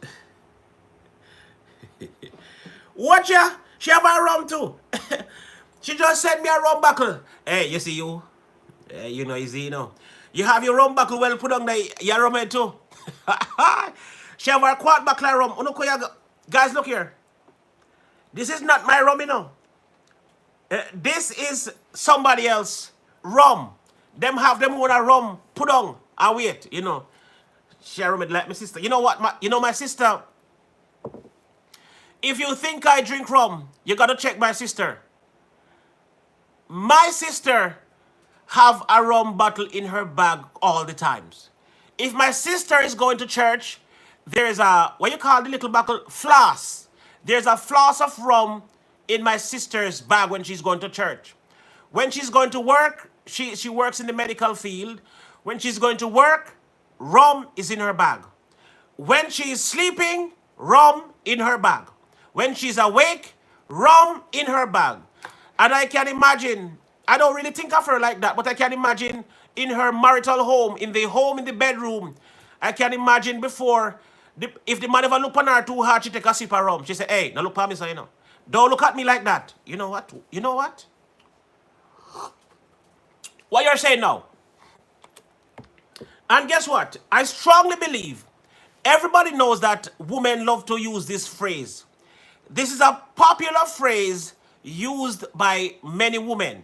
Watch ya? She have a rum too. She just sent me a rum buckle. Hey, you see you? You know, easy, you know. You have your rum buckle well put on the your rum head too. She have her quad buckle rum. Guys, look here. This is not my rum, you know. This is somebody else rum. Them have them own a rum put on and wait, you know. Share rum it like my sister. You know what? My sister. If you think I drink rum, you gotta check my sister. My sister have a rum bottle in her bag all the times. If my sister is going to church, there's a, what you call the little bottle? Floss. There's a floss of rum in my sister's bag when she's going to church. When she's going to work, she works in the medical field. When she's going to work, rum is in her bag. When she's sleeping, rum in her bag. When she's awake, rum in her bag. And I can imagine, I don't really think of her like that, but I can imagine in her marital home, in the bedroom, I can imagine before, if the man ever look on her too hard, she take a sip of rum. She say, hey, now look at me, so you know. Don't look at me like that. You know what? You know what? What you're saying now? And guess what? I strongly believe everybody knows that women love to use this phrase. This is a popular phrase used by many women.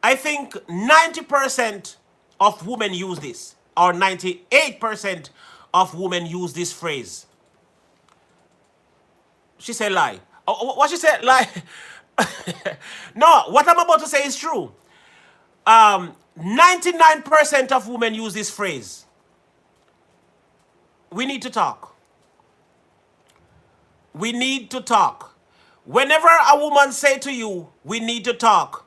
I think 90% of women use this, or 98% of women use this phrase. She said lie. What she said? Lie. No, what I'm about to say is true. 99% of women use this phrase. We need to talk. We need to talk. Whenever a woman say to you, we need to talk,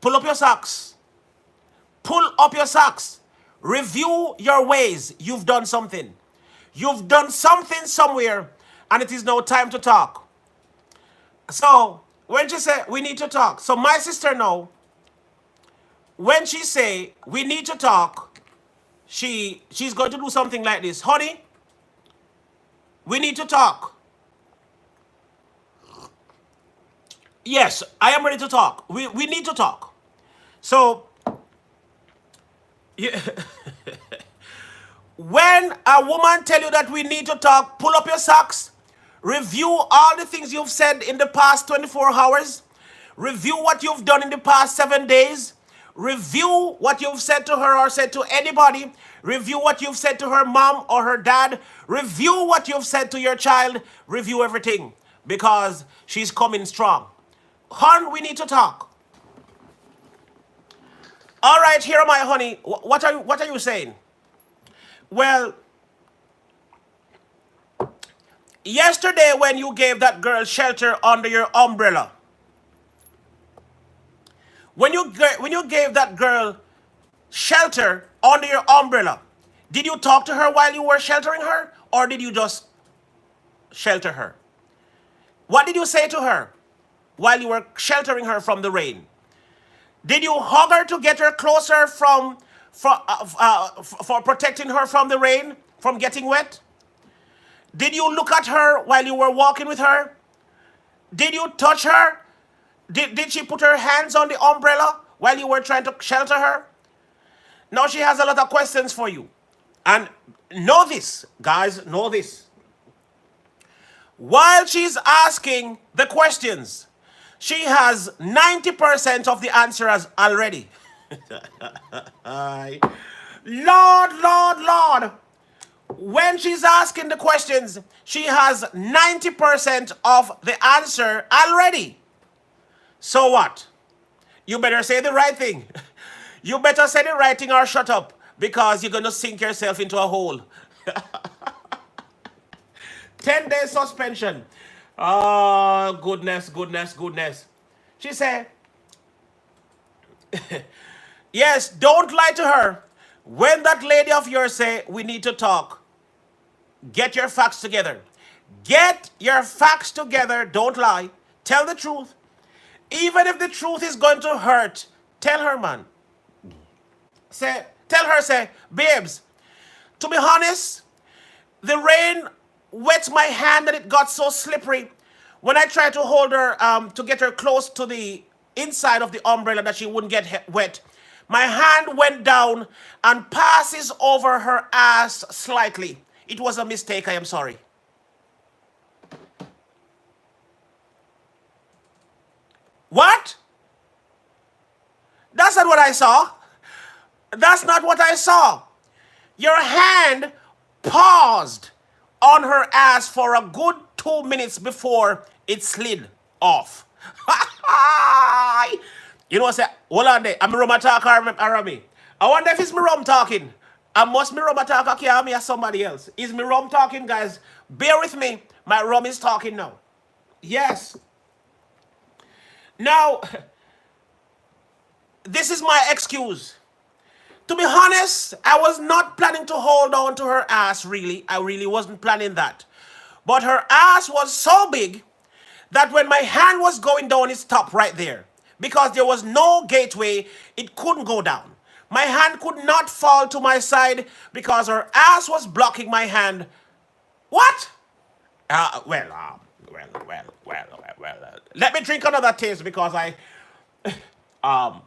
pull up your socks. Pull up your socks. Review your ways. You've done something. You've done something somewhere, and it is now time to talk. So, when she say, we need to talk. So, my sister now, when she say, we need to talk, she's going to do something like this. Honey, we need to talk. Yes, I am ready to talk. We need to talk. So, yeah. When a woman tell you that we need to talk, pull up your socks, review all the things you've said in the past 24 hours, review what you've done in the past 7 days, review what you've said to her or said to anybody, review what you've said to her mom or her dad, review what you've said to your child, review everything, because she's coming strong. Hon, we need to talk. All right, here am I, honey. What are you saying? Well, yesterday when you gave that girl shelter under your umbrella, when you gave that girl shelter under your umbrella, did you talk to her while you were sheltering her, or did you just shelter her? What did you say to her while you were sheltering her from the rain? Did you hug her to get her closer for protecting her from the rain, from getting wet? Did you look at her while you were walking with her? Did you touch her? Did she put her hands on the umbrella while you were trying to shelter her? Now she has a lot of questions for you. And know this, guys, know this. While she's asking the questions, she has 90% of the answers already. Lord, Lord, Lord. When she's asking the questions, she has 90% of the answer already. So what? You better say the right thing. You better say the right thing or shut up, because you're going to sink yourself into a hole. 10-day suspension. Oh, goodness, goodness, goodness. She said, yes, don't lie to her. When that lady of yours say, we need to talk, get your facts together. Get your facts together. Don't lie. Tell the truth. Even if the truth is going to hurt, tell her, man. Tell her, babes, to be honest, the rain wet my hand and it got so slippery. When I tried to hold her, to get her close to the inside of the umbrella that she wouldn't get wet, My hand went down and passes over her ass slightly. It was a mistake, I am sorry. What? That's not what I saw. That's not what I saw. Your hand paused on her ass for a good 2 minutes before it slid off. You know what I'm saying? Hold on there. I'm a rum talk or me. I wonder if it's me rum talking. I must be rum talk or can me or somebody else. Is me rum talking, guys? Bear with me. My rum is talking now. Yes. Now, this is my excuse. To be honest, I was not planning to hold on to her ass, really. I really wasn't planning that. But her ass was so big that when my hand was going down, it stopped right there. Because there was no gateway, it couldn't go down. My hand could not fall to my side because her ass was blocking my hand. What? Well. Let me drink another taste because um,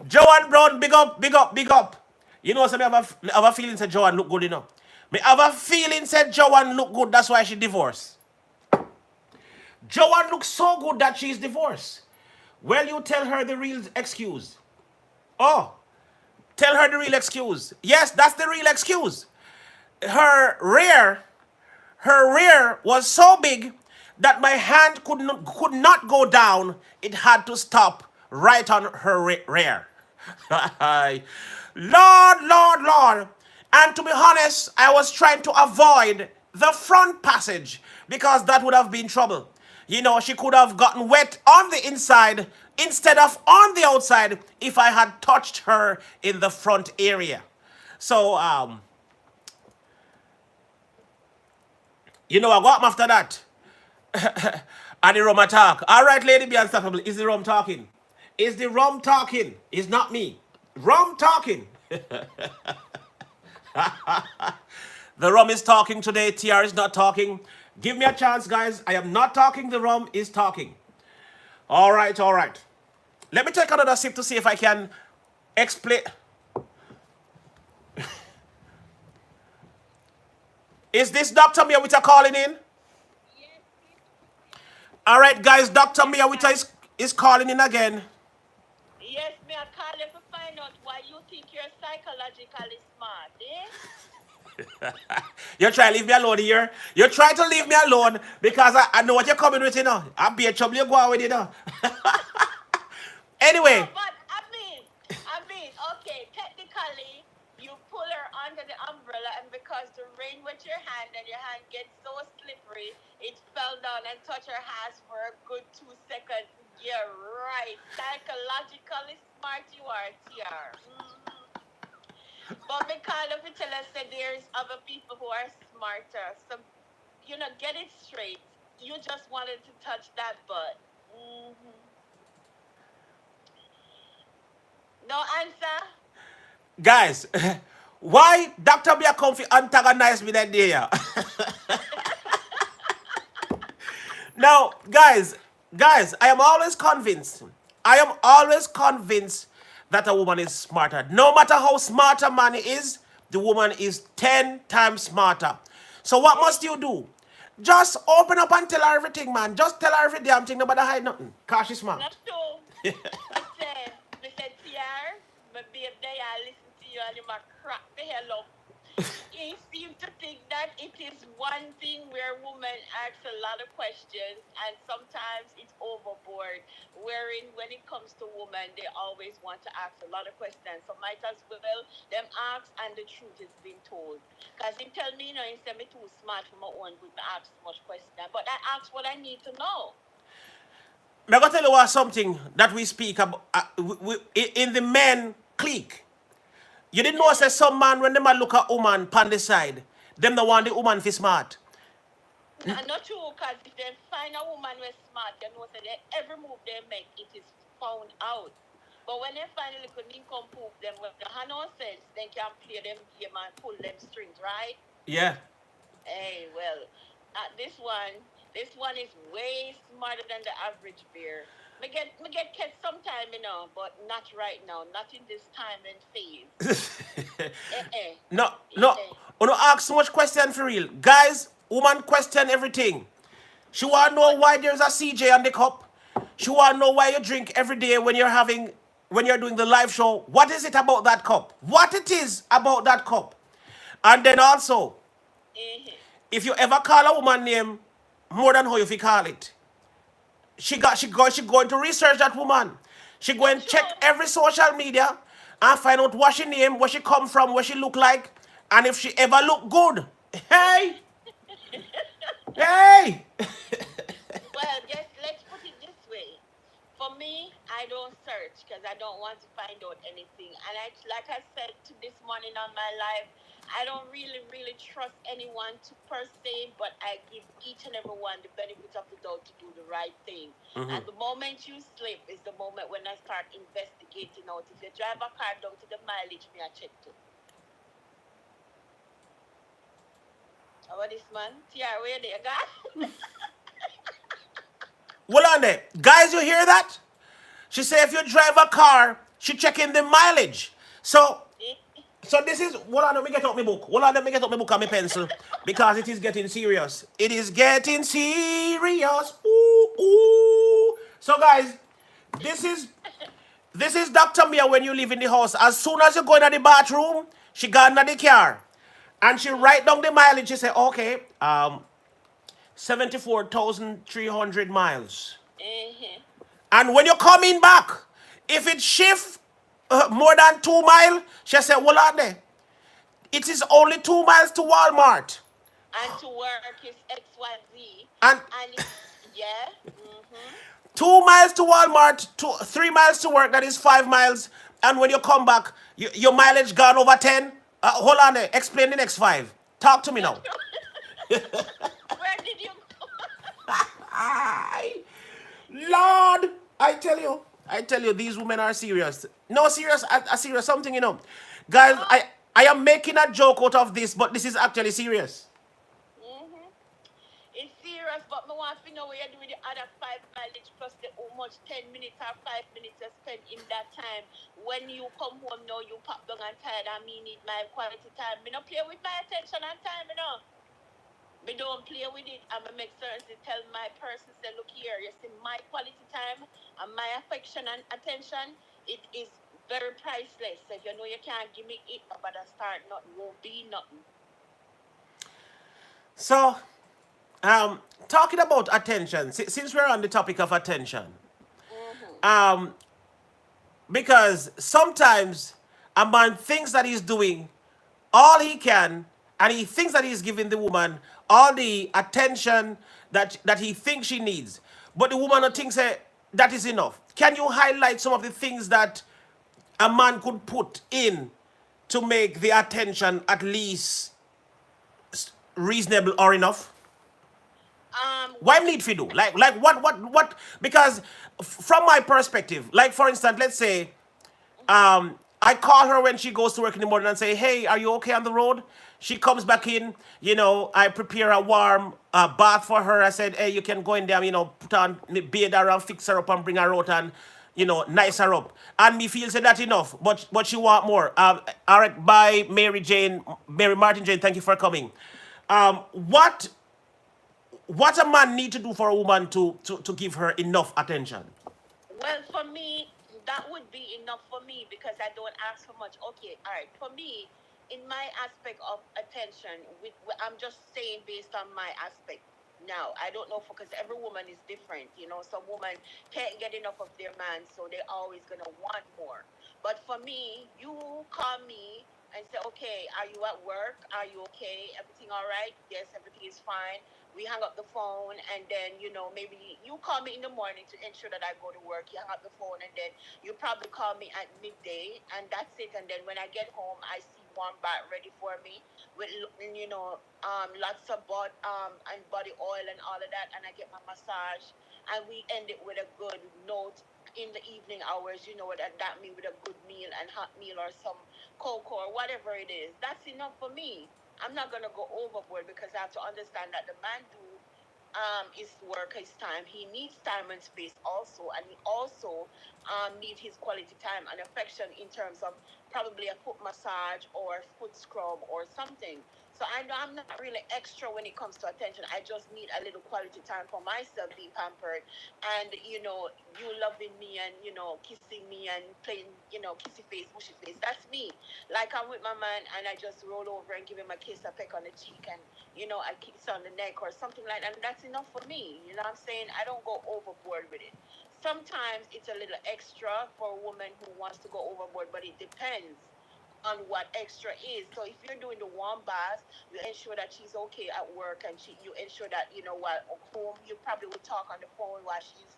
Joanne Brown, big up, big up, big up. You know, so me have a feeling said Joanne look good, you know. Me have a feeling said Joanne look good, that's why she divorced. Joanne looks so good that she's divorced. Well, you tell her the real excuse. Oh, tell her the real excuse. Yes, that's the real excuse. Her rear was so big that my hand could not go down. It had to stop right on her rear. Lord, Lord, Lord. And to be honest, I was trying to avoid the front passage because that would have been trouble. You know, she could have gotten wet on the inside instead of on the outside if I had touched her in the front area. So, you know, I got after that. And the rum attack. All right, Lady Be Unstoppable. Is the rum talking? Is the rum talking? It's not me. Rum talking. The rum is talking today. TR is not talking. Give me a chance, guys. I am not talking. The rum is talking. All right, all right. Let me take another sip to see if I can explain. Is this Dr. Miawita calling in? All right, guys. Dr. Miawita is calling in again. Yes, me I call you to find out why you think you're psychologically smart, eh? You try to leave me alone here. You try to leave me alone because I know what you're coming with, you know. I'll be a trouble you go out with, you know. Anyway. No, but okay, technically, you pull her under the umbrella, and because the rain wet your hand and your hand gets so slippery, it fell down and touched her ass for a good 2 seconds. Yeah, right. Psychologically smart you are, TR. But because of it, tell us that there's other people who are smarter. So, you know, get it straight. You just wanted to touch that butt. No answer? Guys, why Dr. Bia Comfy antagonized me that day? Now, guys, I am always convinced. That a woman is smarter. No matter how smart a man is, the woman is 10 times smarter. So what must you do? Just open up and tell her everything, man. Just tell her every damn thing. Nobody hide nothing. Cause she's smart. Not true. Listen, TR, my babe, I listen to you and you might crack the hell up. He seems to think that it is one thing where women ask a lot of questions and sometimes it's overboard. Wherein when it comes to women, they always want to ask a lot of questions. So might as well them ask and the truth is being told. Because he tell me, you know, instead me too smart for my own good, I ask so much questions. But I ask what I need to know. I'm going to tell you something that we speak about in the men clique. You didn't know, say some man, when they look at woman pan the side, them the want the woman to smart. No, not true, because if they find a woman who's smart, they know that every move they make, it is found out. But when they find a little income proof, them when they have no sense, they can play them game and pull them strings, right? Yeah. Hey, well, this one is way smarter than the average bear. Me get kids sometime, but not right now. Not in this time and phase. Eh. No, no. Eh. You don't ask so much question for real. Guys, woman question everything. She want to Yeah, know but why there's a CJ on the cup. She want to know why you drink every day when you're doing the live show. What is it about that cup? What it is about that cup? And then also, eh. if you ever call a woman name more than how you fi call it, she going to research that woman. She go You and check true. every social media and find out what she name, where she come from, what she look like, and if she ever look good. Hey, hey. Well, just let's put it this way. For me, I don't search because I don't want to find out anything. And like I said to this morning on my live, I don't really trust anyone to per se, but I give each and every one the benefit of the doubt to do the right thing. And the moment you slip is the moment when I start investigating out. If you drive a car down to the mileage, me I check too. How about this man? TR, where there, guy? Hold on there, guys. You hear that? She say if you drive a car, she checking the mileage. So So this is hold on, let me get out my book. Hold on, let me get out my book and my pencil. Because it is getting serious. It is getting serious. Ooh, ooh. So guys, this is this is Dr. Mia when you leave in the house. As soon as you go into the bathroom, she got into the car. And she write down the mileage. She say, okay, 74,300 miles. Mm-hmm. And when you're coming back, if it shift more than 2 miles, she say, hold on there. It is only 2 miles to Walmart. And to work is XYZ. And And yeah. Mm-hmm. 2 miles to Walmart, 3 miles to work, that is 5 miles. And when you come back, your mileage gone over 10. Hold on there. Explain the next five. Talk to me You now. true. Where did you go? Aye. Lord, I tell you, these women are serious. No, serious, a serious something, Guys, No. I am making a joke out of this, but this is actually serious. Mm-hmm. It's serious, but me want to know what you do with the other 5 mileage plus the how much 10 minutes or 5 minutes you spend in that time. When you come home now, you pop down and tired and me need my quality time. Me not play with my attention and time. Me don't play with it and me make certain to tell my person say, look here, you see my quality time and my affection and attention, it is very priceless. So if you know you can't give me it, but I start nothing, won't be nothing. So, talking about attention, since we're on the topic of attention, Mm-hmm. um, because sometimes a man thinks that he's doing all he can, and he thinks that he's giving the woman all the attention that he thinks she needs, but the woman Mm-hmm. thinks that is enough. Can you highlight some of the things that a man could put in to make the attention at least reasonable or enough? Why What need to do? Like what? Because from my perspective, like for instance, let's say I call her when she goes to work in the morning and say, "Hey, are you okay on the road?" She comes back in. I prepare a warm bath for her. I said, "Hey, you can go in there. Put on bathe her and fix her up and bring her out and nice her up." And me feel say that enough, but she want more. All right, bye, Mary Martin Jane. Thank you for coming. What a man need to do for a woman to give her enough attention? Well, for me, that would be enough for me because I don't ask for much. Okay, all right. For me, in my aspect of attention, I'm just saying based on my aspect. Now, I don't know because every woman is different. Some women can't get enough of their man, so they're always gonna want more. But for me, you call me and say, okay, are you at work? Are you okay? Everything all right? Yes, everything is fine. We hang up the phone, and then maybe you call me in the morning to ensure that I go to work. You hang up the phone, and then you probably call me at midday, and that's it. And then when I get home, I see one bath ready for me with lots of and body oil and all of that, and I get my massage, and we end it with a good note in the evening hours. You know what that mean, with a good meal and hot meal or some cocoa or whatever it is. That's enough for me. I'm not gonna go overboard because I have to understand that the man do his work, his time. He needs time and space also, and he also need his quality time and affection in terms of probably a foot massage or foot scrub or something. So I know I'm not really extra when it comes to attention. I just need a little quality time for myself, being pampered, and you loving me and kissing me and playing kissy face, mushy face. That's me. Like I'm with my man and I just roll over and give him a kiss, a peck on the cheek, and I kiss on the neck or something like that. And that's enough for me. You know what I'm saying? I don't go overboard with it. Sometimes it's a little extra for a woman who wants to go overboard, but it depends on what extra is. So if you're doing the warm bath, you ensure that she's okay at work, and you ensure that while at home you probably will talk on the phone while she's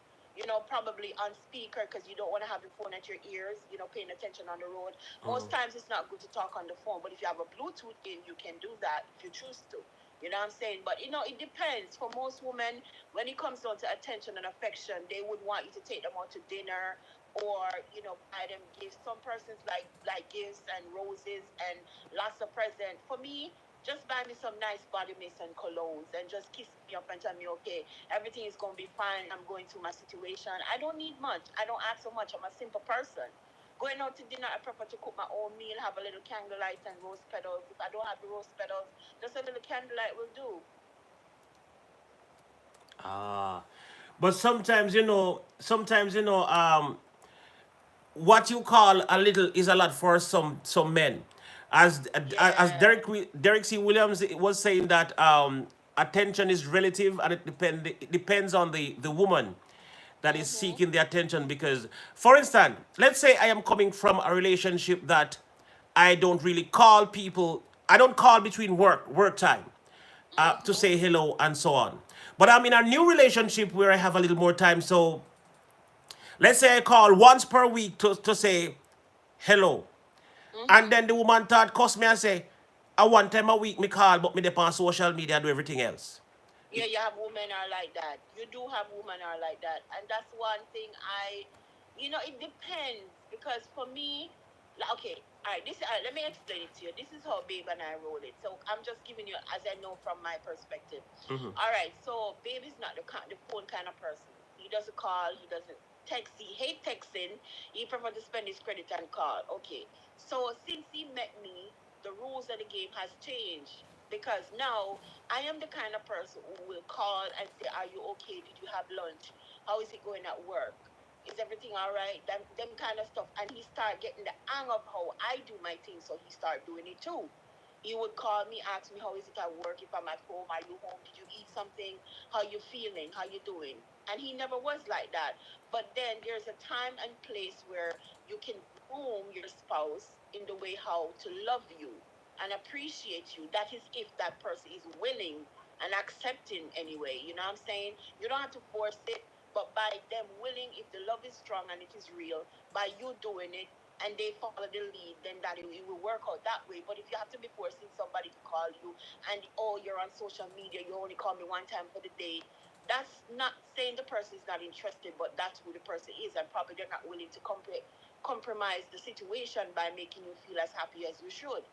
probably on speaker, because you don't want to have the phone at your ears, paying attention on the road. Most times it's not good to talk on the phone, but if you have a Bluetooth in, you can do that if you choose to. You know what I'm saying? But it depends. For most women, when it comes down to attention and affection, they would want you to take them out to dinner, or buy them gifts. Some persons like gifts and roses and lots of presents. For me, just buy me some nice body mist and colognes and just kiss me up and tell me, okay, everything is gonna be fine. I'm going through my situation. I don't need much. I don't ask so much. I'm a simple person. Going out to dinner, I prefer to cook my own meal, have a little candlelight and rose petals. If I don't have the rose petals, just a little candlelight will do. Ah, but what you call a little is a lot for some men. As Yeah. Derek C. Williams was saying that attention is relative, and it depends on the woman that is Mhm. seeking the attention. Because, for instance, let's say I am coming from a relationship that I don't really call people. I don't call between work time to Mhm. say hello and so on. But I'm in a new relationship where I have a little more time. So let's say I call once per week to say hello. And Mhm. then the woman thought cuss me and say, I one time a week me call, but me dep on social media and do everything else. Yeah, you have women are like that. You do have women are like that, and that's one thing it depends, because for me, like, okay, all right, let me explain it to you. This is how Babe and I roll it. So I'm just giving you as I know from my perspective. All right, so Babe is not the phone kind of person. He doesn't call. He doesn't text. He hate texting. He prefer to spend his credit and call. Okay, so since he met me, the rules of the game has changed, because now I am the kind of person who will call and say, "Are you okay? Did you have lunch? How is it going at work? Is everything all right?" Them kind of stuff. And he start getting the hang of how I do my thing, so he start doing it too. He would call me, ask me how is it at work, if I'm at home, are you home? Did you eat something? How you feeling? How you doing? And he never was like that. But then there's a time and place where you can groom your spouse in the way how to love you and appreciate you. That is if that person is willing and accepting anyway. You know what I'm saying? You don't have to force it, but by them willing, if the love is strong and it is real, by you doing it and they follow the lead, then it will work out that way. But if you have to be forcing somebody to call you, and oh, you're on social media, you only call me one time for the day, that's not saying the person is not interested, but that's who the person is, and probably they're not willing to compromise the situation by making you feel as happy as you should.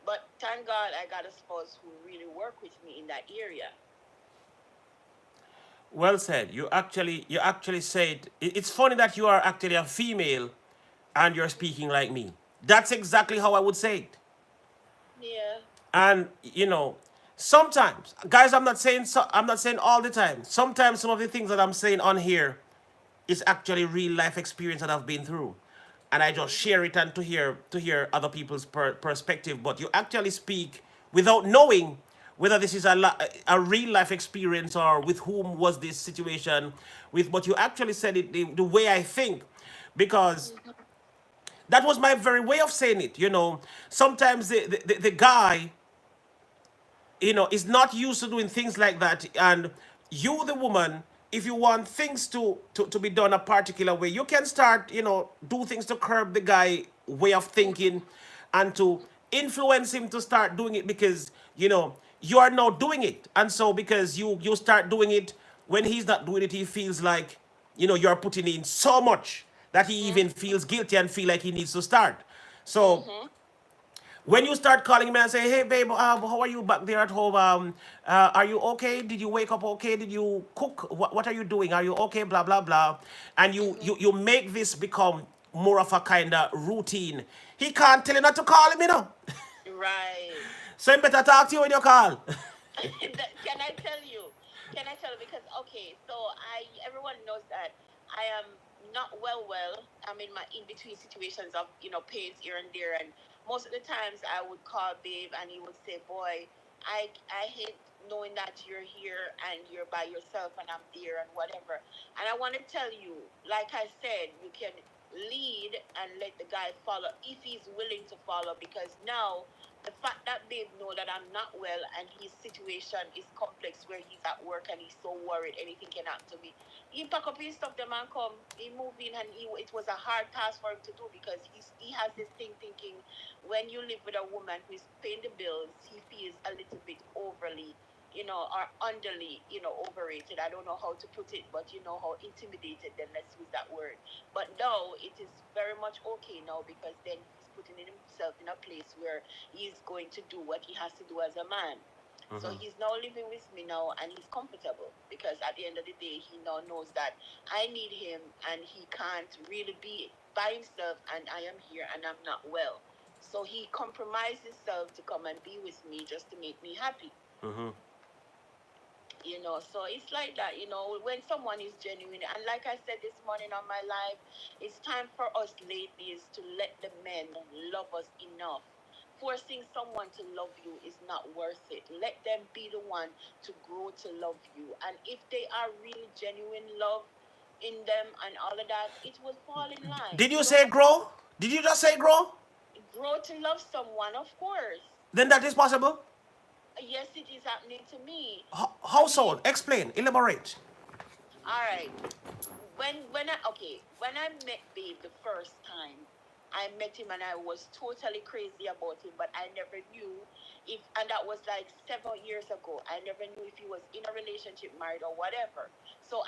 But thank God I got a spouse who really work with me in that area. Well said. You actually said it's funny that you are actually a female and you're speaking like me. That's exactly how I would say it. Yeah. And sometimes, guys, I'm not saying all the time. Sometimes some of the things that I'm saying on here is actually real life experience that I've been through, and I just Mhm. share it and to hear other people's perspective. But you actually speak without knowing whether this is a real life experience or with whom was this situation with. But you actually said it the way I think, because Mhm. that was my very way of saying it. Sometimes the guy is not used to doing things like that. And you, the woman, if you want things to be done a particular way, you can start, do things to curb the guy way of thinking and to influence him to start doing it, because, you are now doing it. And so because you start doing it, when he's not doing it, he feels like, you're putting in so much that he even Mhm. feels guilty and feel like he needs to start. So Mhm. When you start calling me and say, "Hey, babe, how are you back there at home? Are you okay? Did you wake up okay? Did you cook? What are you doing? Are you okay? Blah blah blah," and you make this become more of a kind of routine. He can't tell you not to call him, you know. Right. So he better talk to you when you call. Can I tell you? Can I tell you? Because okay, so everyone knows that I am not well. I'm in my in between situations of pains here and there, and most of the times I would call babe, and he would say, "Boy, I hate knowing that you're here and you're by yourself, and I'm there and whatever." And I want to tell you, like I said, you can lead and let the guy follow if he's willing to follow, because now the fact that babe know that I'm not well and his situation is complex where he's at work and he's so worried anything can happen to me. He pack up his stuff, the man come, he move in, and it was a hard task for him to do because he has this thing thinking when you live with a woman who is paying the bills, he feels a little bit overly, or underly, overrated. I don't know how to put it, but you know how intimidated, then let's use that word. But now it is very much okay now because then he's putting himself in a place where he's going to do what he has to do as a man. So he's now living with me now and he's comfortable because at the end of the day, he now knows that I need him and he can't really be by himself and I am here and I'm not well. So he compromised himself to come and be with me just to make me happy. Mm-hmm. So it's like that, when someone is genuine. And like I said this morning on my live, it's time for us ladies to let the men love us enough. Forcing someone to love you is not worth it. Let them be the one to grow to love you. And if they are really genuine love in them and all of that, it will fall in line. Did you You don't say have to grow? Did you just say grow? grow to love someone, of course. Then that is possible. Yes, it is happening to me. How I so? mean, Explain. Elaborate. all right. When I met Babe the first time, I met him and I was totally crazy about him, but I never knew if, and that was like 7 years ago. I never knew if he was in a relationship, married or whatever. So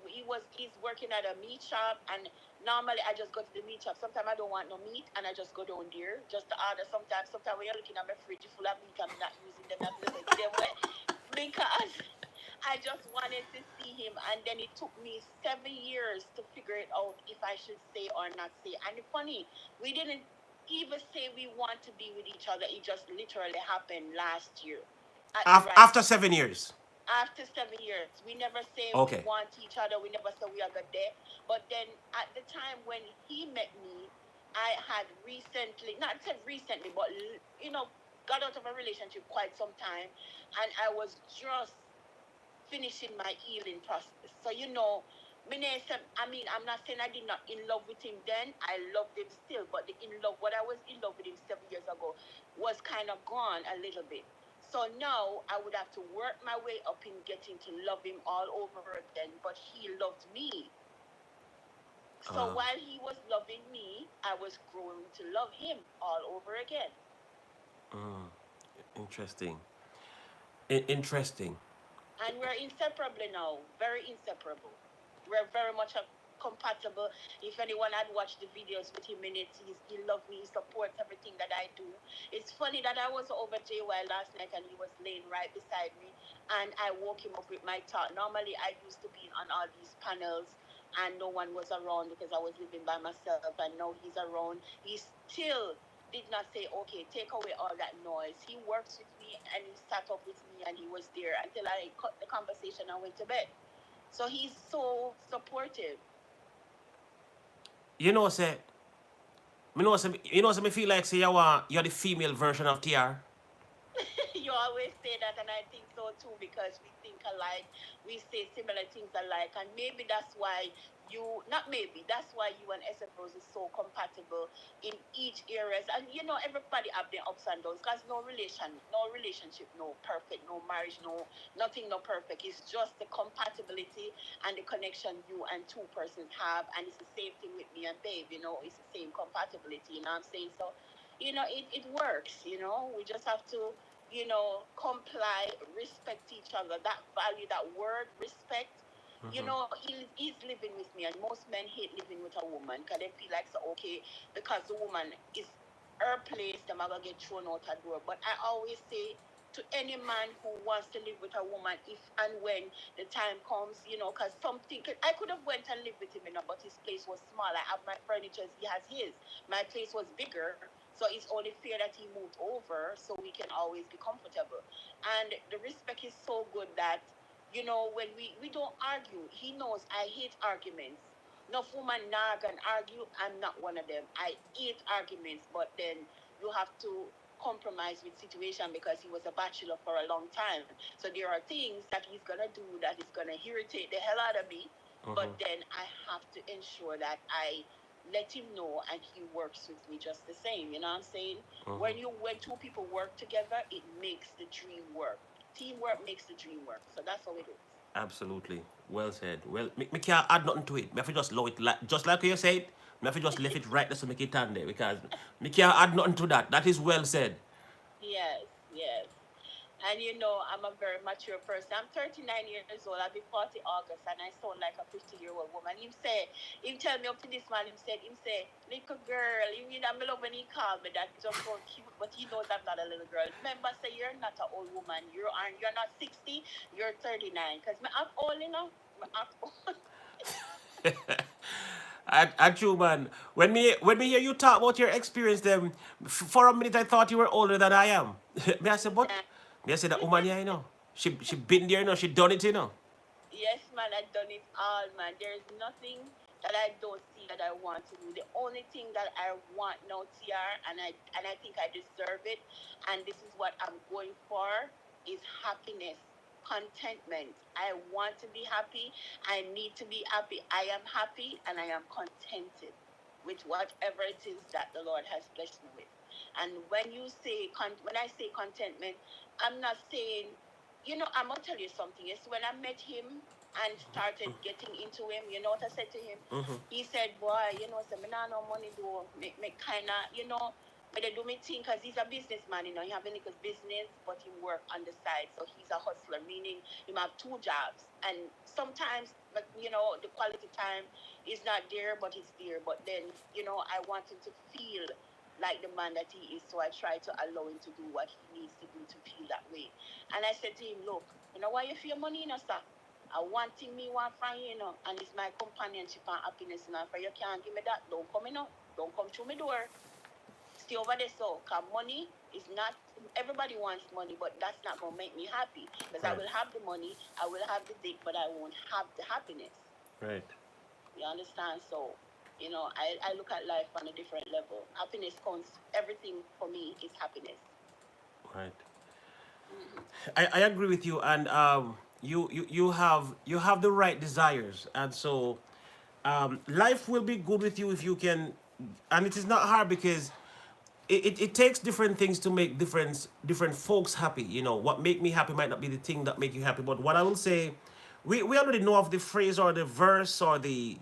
he's working at a meat shop, and normally I just go to the meat shop. Sometimes I don't want no meat, and I just go down there just to order. Sometimes when you're looking at my fridge full of meat, I'm not using them. I'm just say, give them away because I just wanted to see him, and then it took me 7 years to figure it out if I should say or not say. And it's funny, we didn't even say we want to be with each other. It just literally happened last year at the right After time. 7 years. After 7 years, we never say we Okay. want each other. We never say we are good there. But then at the time when he met me, I had recently, not said recently, but got out of a relationship quite some time, and I was just finishing my healing process. So I'm not saying I did not in love with him then. I loved him still, but the in love, what I was in love with him 7 years ago, was kind of gone a little bit. So now I would have to work my way up in getting to love him all over again. But he loved me. So Uh, while he was loving me, I was growing to love him all over again. interesting. Interesting. And we're inseparable now, very inseparable. We're very much compatible. If anyone had watched the videos with him in it, he loves me, he supports everything that I do. It's funny that I was over JY last night and he was laying right beside me, and I woke him up with my thought. Normally I used to be on all these panels and no one was around because I was living by myself, and now he's around. He still did not say, okay, take away all that noise. He works with me and he sat up with me and he was there until I cut the conversation and went to bed. So he's so supportive. You know, say, me feel like say you're the female version of TR. You always say that, and I think so too because we think alike, we say similar things alike, and maybe that's why not maybe, that's why you and SF Rose is so compatible in each areas. And everybody have their ups and downs because no relationship, no perfect, no marriage, no nothing, no perfect. It's just the compatibility and the connection you and two persons have, and it's the same thing with me and Babe. It's the same compatibility. You know what I'm saying? So it works. We just have to comply, respect each other, that value, that word respect. He's living with me, and most men hate living with a woman because they feel like, so okay, because the woman is her place, them are gonna get thrown out a door. But I always say to any man who wants to live with a woman, if and when the time comes, because something, cause I could have went and lived with him, but his place was small. I have my furniture, he has his. My place was bigger, so it's only fair that he moved over so we can always be comfortable. And the respect is so good that, when we don't argue, he knows I hate arguments. Enough woman nag and argue. I'm not one of them. I hate arguments, but then you have to compromise with situation because he was a bachelor for a long time. So there are things that he's gonna do that is gonna irritate the hell out of me. But Mm-hmm. then I have to ensure that I let him know and he works with me just the same. You know what I'm saying? Mm-hmm. When two people work together, it makes the dream work. Teamwork makes the dream work. So that's how it is. Absolutely. Well said. Well, me can't add nothing to it. Me have to just low it like just like you said. Me have to just left it right there so make it stand there because me can't add nothing to that. That is well said. Yes, yes. And I'm a very mature person. I'm 39 years old. I'll be 40 August, and I sound like a 50-year-old woman. Him tell me up to this man, him say, little girl, I love when he called me that. It just so cute, but he knows I'm not a little girl. Remember, say you're not an old woman. You're not 60, you're 39. Because I'm old, I'm old. And true man. When me hear you talk about your experience, them for a minute I thought you were older than I am. Me I said, but Nah. me I said that woman here, she been there, she done it, Yes, man, I've done it all, man. There is nothing that I don't see that I want to do. The only thing that I want now, TR, and I think I deserve it, and this is what I'm going for, is happiness, contentment. I want to be happy. I need to be happy. I am happy, and I am contented with whatever it is that the Lord has blessed me with. And when I say contentment, I'm not saying I'm gonna tell you something. Yes, when I met him and started getting into him, you know what I said to him? Mm-hmm. He said, "Boy, say me nah no money do make kind of but they do me think because he's a businessman. He have a little business, but he work on the side, so he's a hustler. Meaning he have two jobs, and sometimes, but the quality time is not there, but it's there. But then I want him to feel like the man that he is. So I try to allow him to do what he needs to do to feel that way. And I said to him, look, why you feel money, sir? I want thing me want from and it's my companionship and happiness, For you can't give me that, don't come in, don't come through my door. Stay over there, so, cause money is not. Everybody wants money, but that's not gonna make me happy. Because I Right. will have the money, I will have the dick, but I won't have the happiness. Right. You understand? So, I look at life on a different level. Happiness counts. Everything for me is happiness. Right. Hmm. I agree with you, and you have the right desires, and so life will be good with you if you can, and it is not hard because it takes different things to make different folks happy. What make me happy might not be the thing that make you happy, but what I will say, we already know of the phrase or the verse or the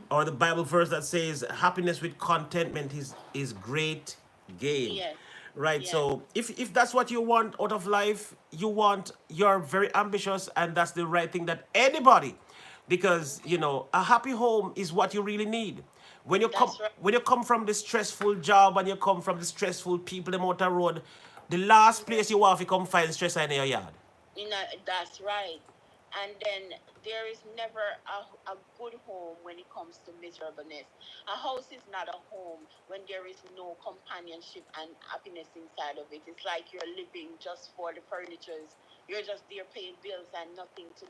Bible verse that says happiness with contentment is great gain. Yes. Right. Yes. So if that's what you want out of life, you're very ambitious and that's the right thing that anybody, because a happy home is what you really need. When you come That's right. when you come from the stressful job and you come from the stressful people them out the road, the last place you want to come find stress in your yard. That's right. And then there is never a good home when it comes to miserableness. A house is not a home when there is no companionship and happiness inside of it. It's like you're living just for the furnitures. You're just there paying bills and nothing to,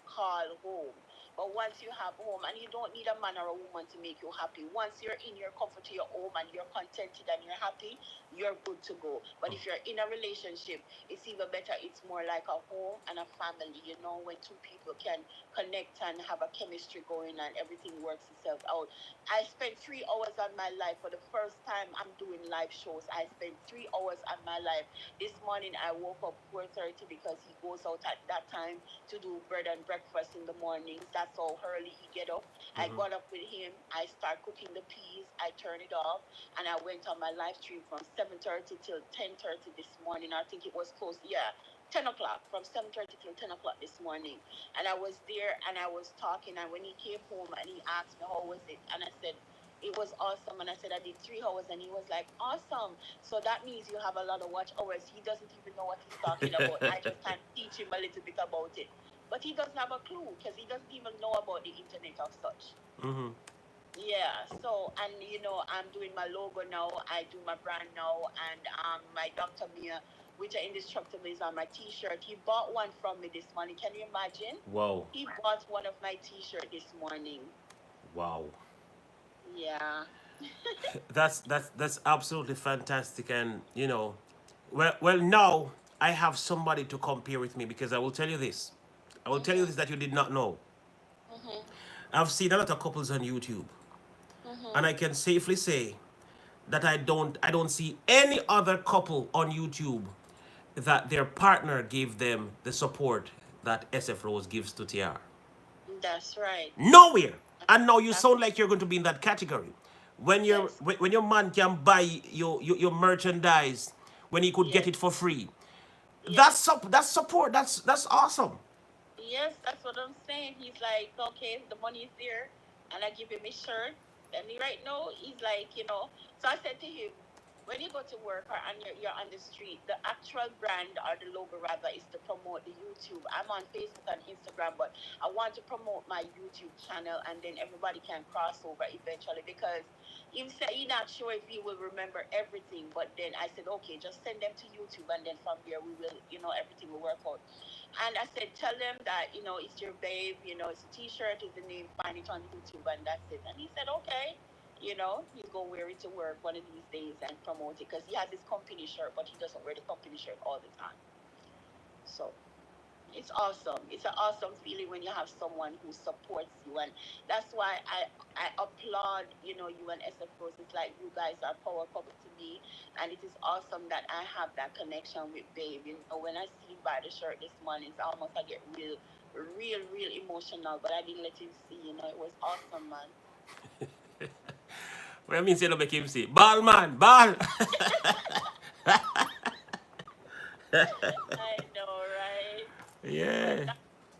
call home. But once you have home, and you don't need a man or a woman to make you happy. Once you're in your comfort to your home and you're contented and you're happy, you're good to go. But if you're in a relationship, it's even better. It's more like a home and a family, when two people can connect and have a chemistry going and everything works itself out. I spent 3 hours on my life for the first time. I'm doing live shows. I spent 3 hours on my life. This morning I woke up 4:30 because he goes out at that time to do bread and breakfast in the mornings. That's how early he get up. I got up with him. I start cooking the peas. I turn it off and I went on my live stream from 7:30 till 10:30 this morning. I think it was close, yeah, 10 o'clock, from 7:30 till 10 o'clock this morning. And I was there and I was talking. And when he came home and he asked me how was it, and I said, it was awesome. And I said I did 3 hours, and he was like, awesome. So that means you have a lot of watch hours. He doesn't even know what he's talking about. I just kind of teach him a little bit about it, but he doesn't have a clue because he doesn't even know about the internet of such. Mm-hmm. Yeah, so and I'm doing my logo now. I do my brand now, and my Dr. Mia, which are indestructible, is on my T-shirt. He bought one from me this morning. Can you imagine? Wow. He bought one of my T-shirt this morning. Wow. Yeah. That's absolutely fantastic, and well now I have somebody to compare with me, because I will tell you this. I will tell you Mhm. this that you did not know. Mhm. I've seen a lot of couples on YouTube, and Mhm. I can safely say that I don't see any other couple on YouTube that their partner gave them the support that SF Rose gives to TR. That's right. Nowhere. And now you That's sound like you're going to be in that category. When your yes. when your man can buy your merchandise when he could get Yes. it for free. Yes. That's support. That's awesome. Yes, that's what I'm saying. He's like, okay, the money is there, and I give him his shirt. And right now, he's like, So I said to him, when you go to work or you're on the street, the actual brand or the logo rather is to promote the YouTube. I'm on Facebook and Instagram, but I want to promote my YouTube channel, and then everybody can cross over eventually because he said he's not sure if he will remember everything. But then I said, okay, just send them to YouTube, and then from there we will, everything will work out. And I said, tell them that, it's your babe, it's a T-shirt, is the name, find it on YouTube, and that's it. And he said, okay. He's going to wear it to work one of these days and promote it because he has his company shirt, but he doesn't wear the company shirt all the time. So it's awesome. It's an awesome feeling when you have someone who supports you, and that's why I applaud you and SF Rose. It's like you guys are power couple to me, and it is awesome that I have that connection with Babe. When I see him buy the shirt this morning, it's almost I get real emotional. But I didn't let him see. It was awesome, man. What I mean say no make him say, ball man, ball. I know, right? But Yeah.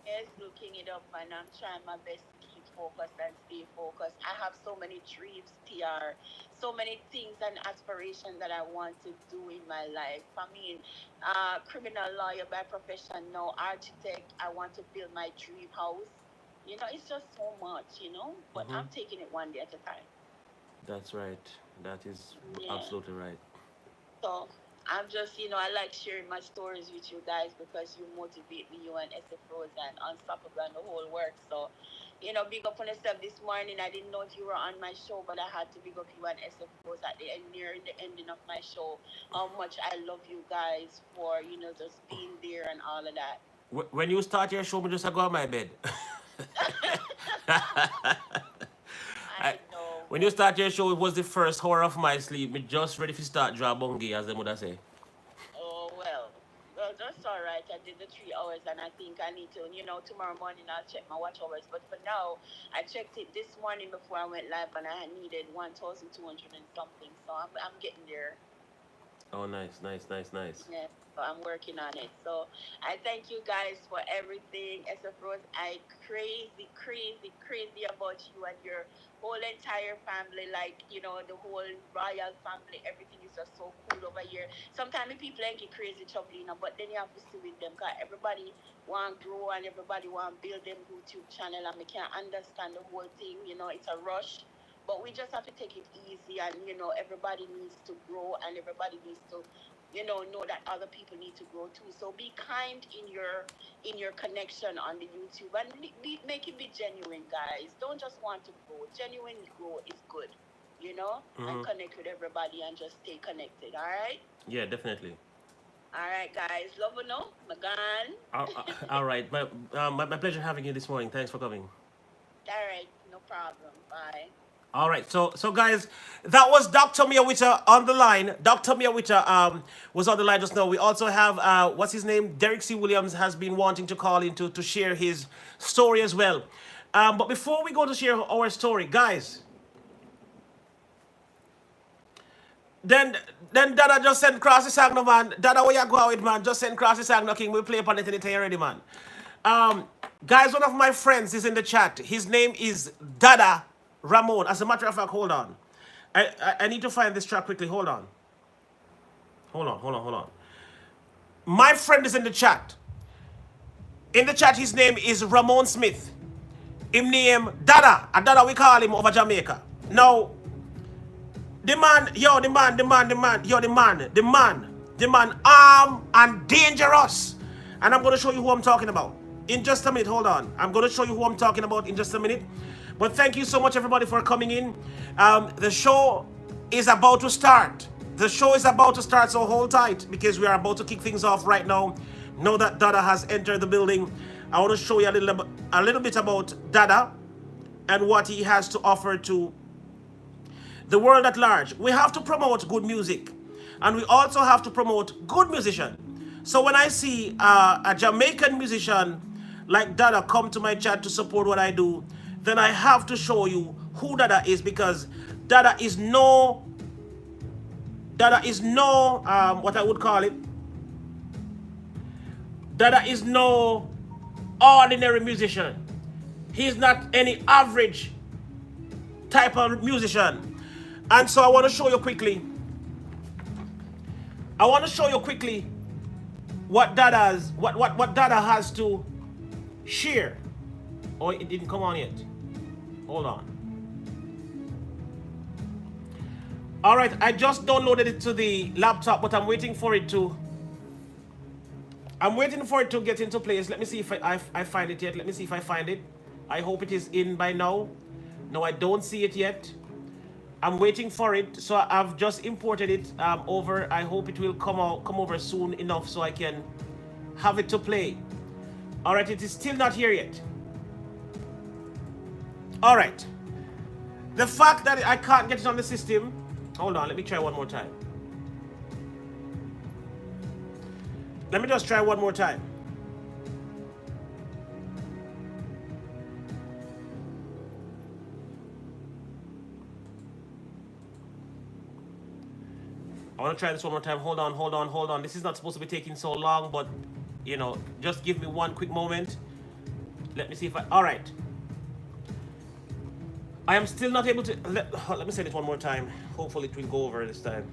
yes, looking it up, and I'm trying my best to keep focused and stay focused. I have so many dreams, TR, so many things and aspirations that I want to do in my life. I mean, criminal lawyer by profession, no architect. I want to build my dream house. It's just so much. But Hmm. I'm taking it one day at a time. That's right. That is Yeah. absolutely right. So I'm just, I like sharing my stories with you guys because you motivate me, you and SF Rose and Unstoppable and the whole work. So, big up on yourself this morning. I didn't know if you were on my show, but I had to big up you and SF Rose at the end, near the ending of my show. How much I love you guys for, just being there and all of that. When you start your show, me just go on my bed. I, I know. when you start your show, it was the first hour of my sleep. Me just ready to start draw bungie, as they would say. Oh, well, that's all right. I did the 3 hours, and I think I need to, tomorrow morning I'll check my watch hours. But for now, I checked it this morning before I went live, and I needed 1,200 and something. So I'm getting there. Oh, nice, nice, nice, nice. Yeah, so I'm working on it. So I thank you guys for everything. SF Rose, I crazy about you and your whole entire family. Like, the whole royal family. Everything is just so cool over here. Sometimes people ain't get crazy trouble, but then you have to sit with them because everybody want to grow and everybody want to build them YouTube channel and we can't understand the whole thing. It's a rush, but we just have to take it easy, and everybody needs to grow and everybody needs to know that other people need to grow too. So be kind in your connection on the YouTube, and make it be genuine, guys. Don't just want to grow. Genuine grow is good, and Hmm. connect with everybody and just stay connected. All right. Yeah, definitely. All right, guys. Love you, no magan. All right. My pleasure having you this morning. Thanks for coming. All right, no problem. Bye. All right, so guys, that was Dr. Miyawita on the line. Dr. Miyawita was on the line just now. We also have what's his name? Derek C. Williams has been wanting to call in to share his story as well. But before we go to share our story, guys, then Dada just send cross the song, no man. Dada, where you go with, man? Just send cross the song, no king. We play upon it anything already, man. Um, guys, one of my friends is in the chat. His name is Dada. Ramon. As a matter of fact, hold on. I need to find this track quickly. Hold on. Hold on. My friend is in the chat. In the chat, his name is Ramon Smith. Him name Dada. A Dada we call him over Jamaica. Now, the man, the man armed and dangerous. And I'm going to show you who I'm talking about. In just a minute, hold on. I'm going to show you who I'm talking about in just a minute. But thank you so much, everybody, for coming in. The show is about to start. The show is about to start, so hold tight because we are about to kick things off right now. Know that Dada has entered the building. I want to show you a little bit about Dada and what he has to offer to the world at large. We have to promote good music, and we also have to promote good musician. So when I see a Jamaican musician like Dada come to my chat to support what I do, then I have to show you who Dada is, because Dada is no what I would call it. Dada is no ordinary musician. He's not any average type of musician. And so I want to show you quickly. What Dada has to share. Oh, it didn't come on yet. Hold on. All right, I just downloaded it to the laptop, but I'm waiting for it to get into place. Let me see if I find it yet. Let me see if I find it. I hope it is in by now. No, I don't see it yet. I'm waiting for it. So I've just imported it over. I hope it will come over soon enough so I can have it to play. All right, it is still not here yet. All right. The fact that I can't get it on the system. Hold on, let me try one more time. Let me just try one more time. I want to try this one more time. Hold on. This is not supposed to be taking so long, but, you know, just give me one quick moment. Let me see if all right. I am still not able to, let me say this one more time. Hopefully it will go over this time.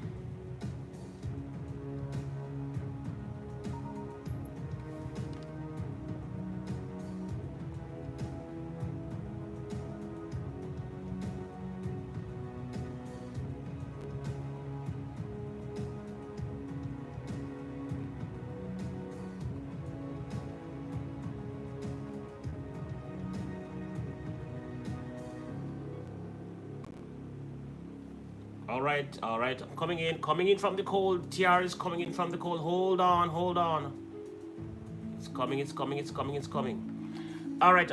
All right. I'm coming in from the cold. TR is coming in from the cold. Hold on. It's coming. All right.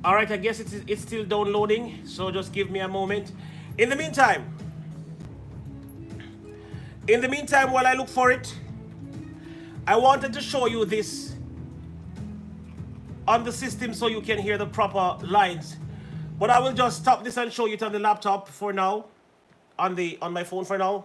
All right. I guess it's still downloading. So just give me a moment. In the meantime, while I look for it, I wanted to show you this on the system so you can hear the proper lines. But I will just stop this and show you it on the laptop for now, on my phone for now.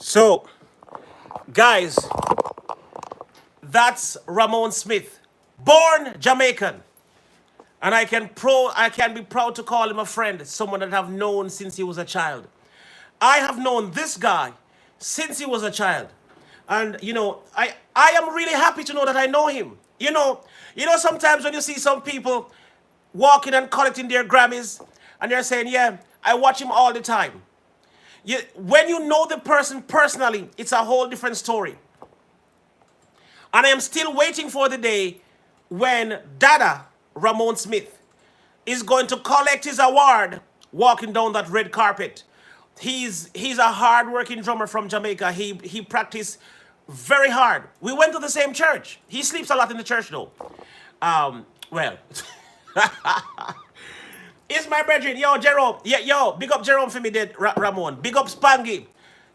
So, guys, that's Ramon Smith, born Jamaican. And I can be proud to call him a friend, someone that I've known since he was a child. I have known this guy since he was a child. And I am really happy to know that I know him. Sometimes when you see some people walking and collecting their Grammys and they're saying, yeah, I watch him all the time. When you know the person personally, it's a whole different story. And I am still waiting for the day when Dada Ramon Smith is going to collect his award walking down that red carpet. He's a hard-working drummer from Jamaica. He practiced very hard. We went to the same church. He sleeps a lot in the church though. Well, it's my brethren. Yo, Jerome. Yeah, yo, big up Jerome for me, dead Ramon. Big up Spangy.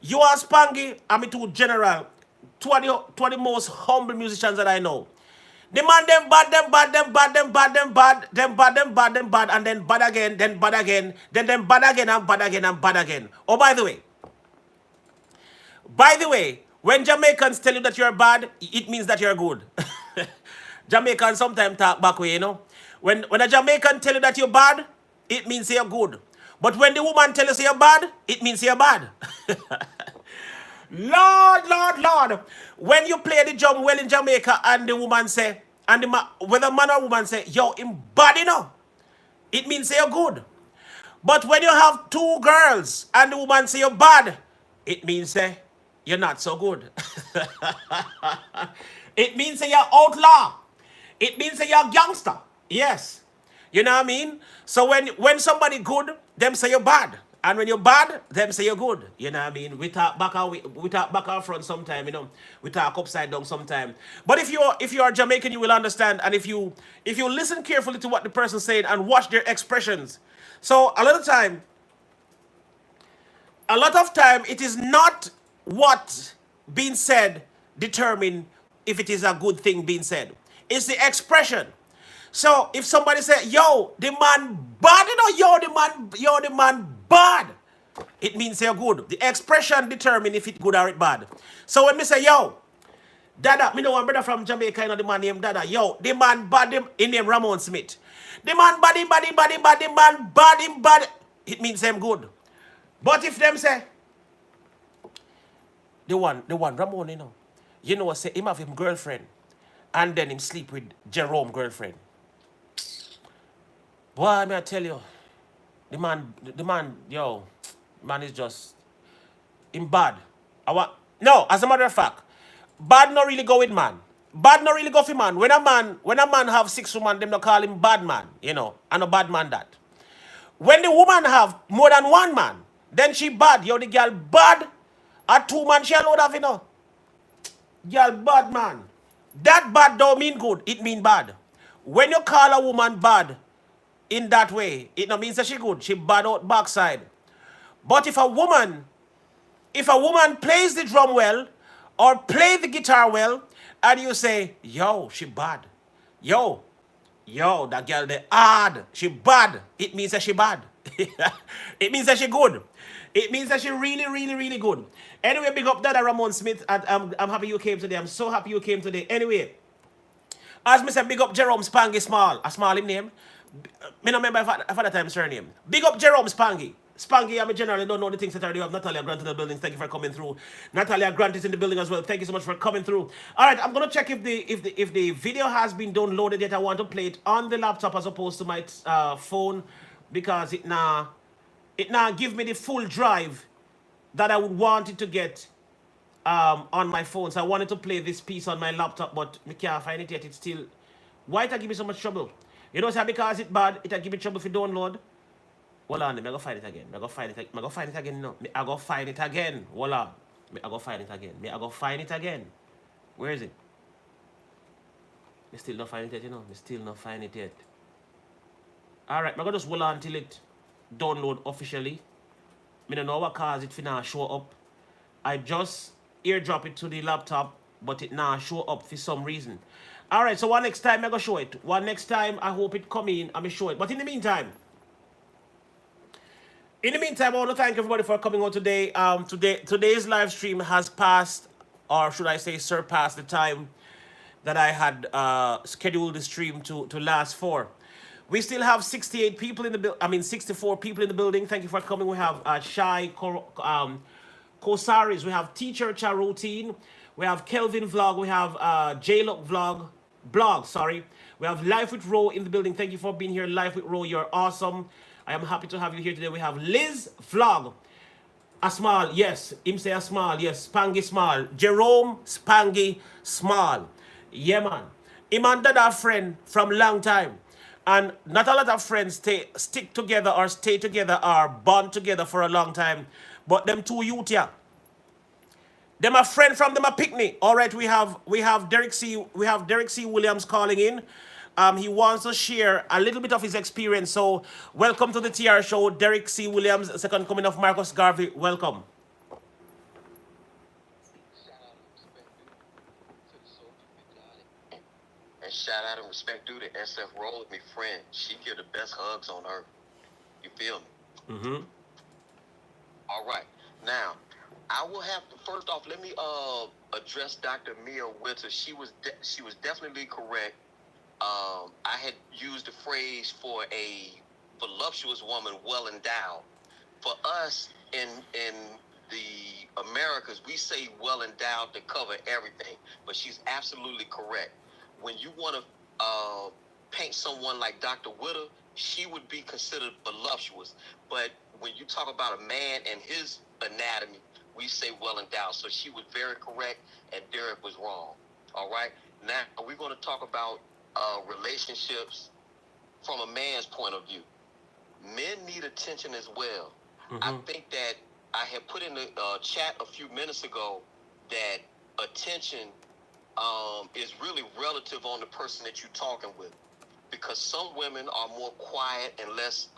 You are Spangy, I'm too general. Two of the most humble musicians that I know. The man them bad, them bad, them bad, them bad, them bad, them bad, them bad, them bad, and then bad again, then bad again, then them bad again and bad again and bad again. Oh, by the way, when Jamaicans tell you that you're bad, it means that you're good. Jamaicans sometimes talk back way, When a Jamaican tell you that you're bad, it means you're good. But when the woman tell you you're bad, it means you're bad. Lord. When you play the drum well in Jamaica and the woman say, whether man or woman say, yo, him bad, it means you're good. But when you have two girls and the woman say you're bad, it means you're not so good. It means you're outlaw. It means you're gangster. Yes. You know what I mean? So when somebody good, them say you're bad. And when you're bad, them say you're good. You know what I mean? We talk back our front sometime, We talk upside down sometime. But if you are Jamaican, you will understand. And if you listen carefully to what the person's saying and watch their expressions. So a lot of time, it is not what being said determine if it is a good thing being said. It's the expression. So if somebody say, yo, the man bad, the man bad, it means you're good. The expression determine if it's good or it's bad. So when me say, yo, Dada, me know one brother from Jamaica, the man named Dada, yo, the man bad, in name Ramon Smith. The man bad, the man bad, it means them good. But if them say, the one Ramon, say him have him girlfriend, and then him sleep with Jerome girlfriend. Boy, may I tell you, the man is just him bad. No, as a matter of fact, bad not really go with man. Bad not really go for man. When a man have 6 women, them not call him bad man, and a bad man that. When the woman have more than 1 man, then she bad. The girl bad. A 2 man she alone have, Girl bad man. That bad don't mean good, it mean bad. When you call a woman bad in that way, it not means that she good. She bad out backside. But if a woman plays the drum well or play the guitar well, and you say, yo, she bad. Yo, that girl they hard. She bad. It means that she bad. It means that she good. It means that she really, really, really good. Anyway, big up Dada Ramon Smith. I'm happy you came today. I'm so happy you came today. Anyway, as me said, big up Jerome Spangy Small. A small him name. Me no remember if at the time surname. Big up Jerome Spangy. Spangy, I generally don't know the things that I do. Have Natalia Grant in the building. Thank you for coming through. Natalia Grant is in the building as well. Thank you so much for coming through. All right, I'm gonna check if the video has been downloaded yet. I want to play it on the laptop as opposed to my phone because it now give me the full drive that I would want it to get on my phone. So I wanted to play this piece on my laptop, but I can't find it yet. It's still why it give me so much trouble. Say because it's bad, it give me trouble for download. Hold on, I go find it again. I go find it again. No, I go find it again. Hold on. I go find it again. Where is it? I still not find it yet, I still not find it yet. Alright, I'm gonna just hold on till it download officially. I don't know what cause it finna show up. I just airdrop it to the laptop, but it now show up for some reason. Alright, so one next time I go show it. One next time I hope it come in and I show it. But in the meantime, In the meantime, I want to thank everybody for coming on today. Today's live stream has passed, or should I say, surpassed the time that I had scheduled the stream to last for. We still have 68 people in the 64 people in the building. Thank you for coming. We have Kosaris, we have Teacher Cha Routine, we have Kelvin Vlog, we have J-Lock Blog, sorry. We have Life with Ro in the building. Thank you for being here, Life with Ro. You're awesome. I am happy to have you here today. We have Liz Vlog. A small, yes. Him say a small, yes. Spangy small. Jerome Spangy small. Yeah, man. Him and that friend from long time. And not a lot of friends stick together or stay together or bond together for a long time. But them two youth here. Them a friend from them a picnic. All right, we have Derek C. Williams calling in. He wants to share a little bit of his experience. So welcome to the TR show, Derek C. Williams, second coming of Marcus Garvey. Welcome. Shout out and respect due to the soldier Big Johnny. And shout out and respect due to SF Roll, my friend. She give the best hugs on earth. You feel me? Mm-hmm. All right. Now, I will have to first off let me address Dr. Mia Winter. She was definitely correct. I had used the phrase for a voluptuous woman, well endowed. For us in the Americas, we say well endowed to cover everything, but she's absolutely correct. When you want to paint someone like Dr. Witter, she would be considered voluptuous. But when you talk about a man and his anatomy, we say well endowed. So she was very correct, and Derek was wrong. All right. Now we're going to talk about relationships from a man's point of view. Men need attention as well. I think that I had put in the chat a few minutes ago that attention is really relative on the person that you're talking with, because some women are more quiet and less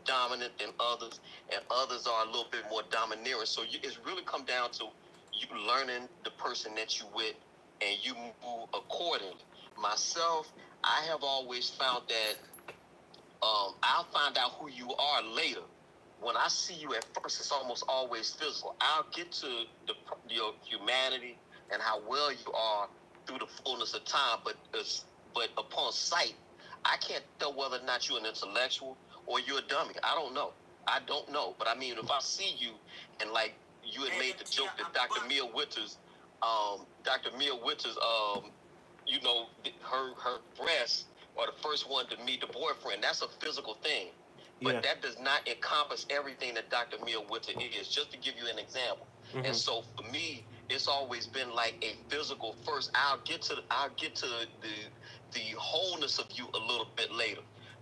dominant than others, and others are a little bit more domineering. So it's really come down to you learning the person that you with, and you move accordingly. Myself, I have always found that I'll find out who you are later. When I see you at first, it's almost always physical. I'll get to your humanity and how well you are through the fullness of time, but upon sight, I can't tell whether or not you're an intellectual or you're a dummy. I don't know. But I mean, if I see you and like you had made the joke that Dr. Mia Winters, you know, her breasts are the first one to meet the boyfriend. That's a physical thing. But that does not encompass everything that Dr. Mia Winter is, just to give you an example. And so for me, it's always been like a physical first. I'll get to the wholeness of you a little bit later.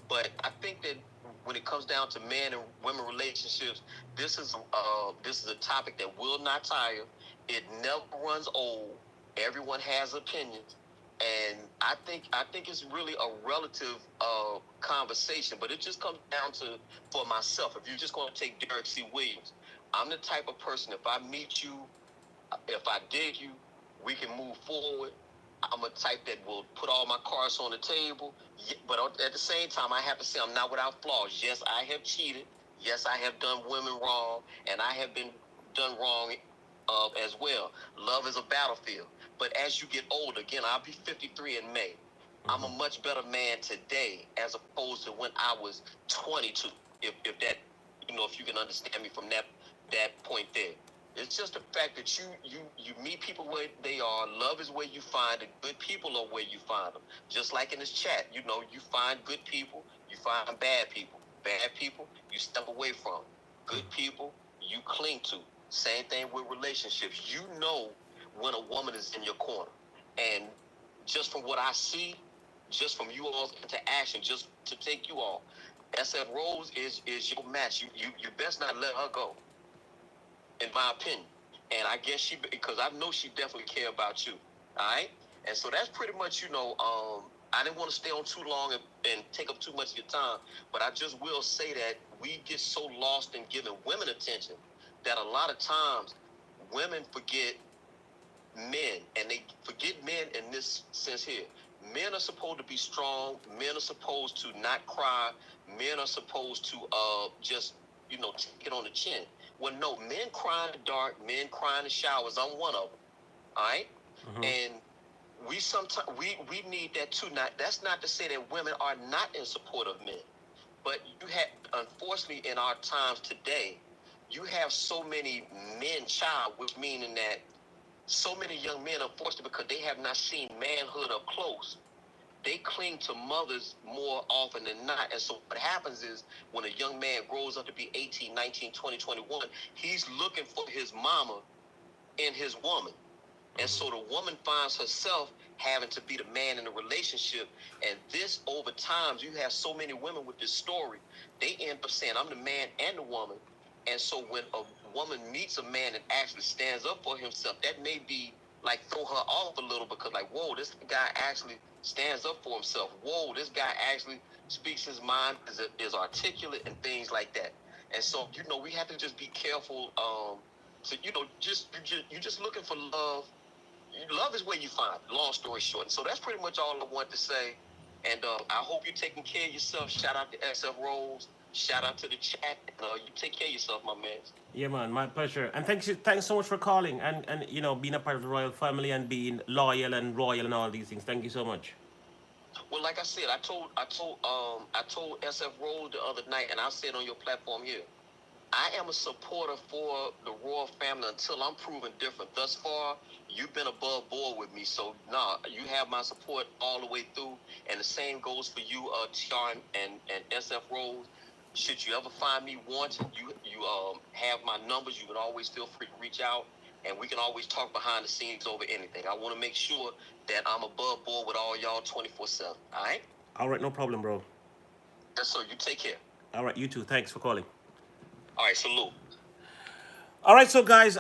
But I think that when it comes down to man and women relationships, this is a topic that will not tire. It never runs old. Everyone has opinions. And I think it's really a relative conversation, but it just comes down to, for myself, if you're just going to take Derek C. Williams, I'm the type of person, if I meet you, if I dig you, we can move forward. I'm a type that will put all my cards on the table, but at the same time, I have to say I'm not without flaws. Yes, I have cheated. Yes, I have done women wrong, and I have been done wrong as well. Love is a battlefield. But as you get older, again, I'll be 53 in May. I'm a much better man today as opposed to when I was 22. If that, if you can understand me from that point there. It's just the fact that you meet people where they are. Love is where you find it. Good people are where you find them. Just like in this chat, you find good people, you find bad people. Bad people, you step away from. Good people, you cling to. Same thing with relationships. You know when a woman is in your corner. And just from what I see, just from you all's interaction, just to take you all, SF Rose is your match. You best not let her go, in my opinion. And I guess because I know she definitely care about you. All right? And so that's pretty much, I didn't want to stay on too long and take up too much of your time, but I just will say that we get so lost in giving women attention that a lot of times women forget men, and they forget men in this sense here. Men are supposed to be strong. Men are supposed to not cry. Men are supposed to just, take it on the chin. Well, no, men cry in the dark, men cry in the showers. I'm one of them. All right, and we sometimes we need that too. Now, that's not to say that women are not in support of men, but you have, unfortunately, in our times today, you have so many men child, which meaning that so many young men, unfortunately, because they have not seen manhood up close, they cling to mothers more often than not. And so what happens is when a young man grows up to be 18, 19, 20, 21, he's looking for his mama in his woman. And so the woman finds herself having to be the man in the relationship. And this, over time, you have so many women with this story, they end up saying, I'm the man and the woman. And so when a woman meets a man and actually stands up for himself, that may be like throw her off a little, because like, whoa, this guy actually stands up for himself. Whoa, this guy actually speaks his mind, is articulate and things like that. And so, we have to just be careful. So, you're just looking for love. Love is where you find it, long story short. So that's pretty much all I want to say. And I hope you're taking care of yourself. Shout out to SF Rose. Shout out to the chat. You take care of yourself, my man. Yeah, man, my pleasure. And thanks so much for calling and being a part of the royal family and being loyal and royal and all these things. Thank you so much. Well, like I said, I told SF Rose the other night, and I said on your platform here, I am a supporter for the royal family until I'm proven different. Thus far, you've been above board with me, so you have my support all the way through. And the same goes for you, TR and SF Rose. Should you ever find me wanting, you have my numbers. You can always feel free to reach out, and we can always talk behind the scenes over anything. I want to make sure that I'm above board with all y'all 24/7. All right? All right, no problem, bro. Yes, sir. You take care. All right, you too. Thanks for calling. All right, salute. All right, so guys,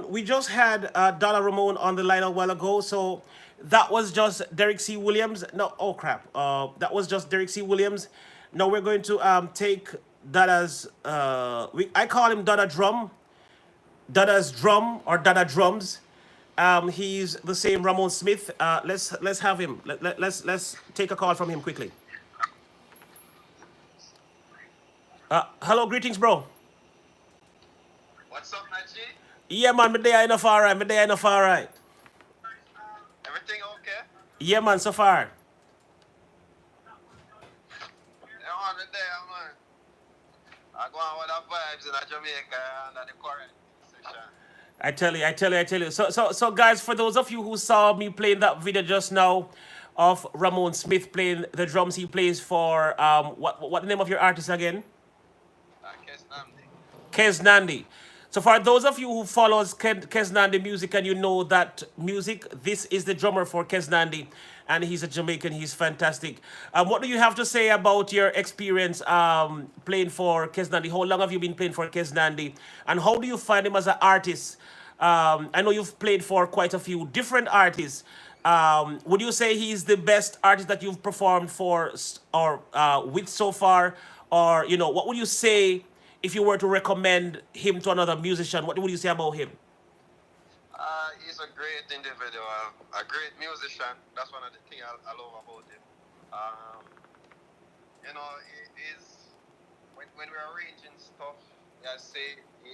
we just had Donna Ramon on the line a while ago. So that was just Derek C. Williams. No, oh crap. That was just Derek C. Williams. Now we're going to take Dada's. I call him Dada Drum. Dada's Drum or Dada Drums. He's the same Ramon Smith. Let's have him. Let's take a call from him quickly. Hello, greetings, bro. What's up, Najee? Yeah, man, my day enough alright. Everything okay? Yeah, man, so far. Yeah, on the day, man. I go on with the vibes in Jamaica under the current session. I tell you. So, guys, for those of you who saw me playing that video just now of Ramon Smith playing the drums, he plays for what the name of your artist again? Kes Nandi. So for those of you who follows Kes Nandi music and you know that music, this is the drummer for Kes Nandi, and he's a Jamaican. He's fantastic. What do you have to say about your experience playing for Kes Nandi? How long have you been playing for Kes Nandi, and how do you find him as an artist? I know you've played for quite a few different artists. Would you say he's the best artist that you've performed for or with so far, or what would you say? If you were to recommend him to another musician, what would you say about him? He's a great individual, a great musician. That's one of the things I love about him. He's when we're arranging stuff, he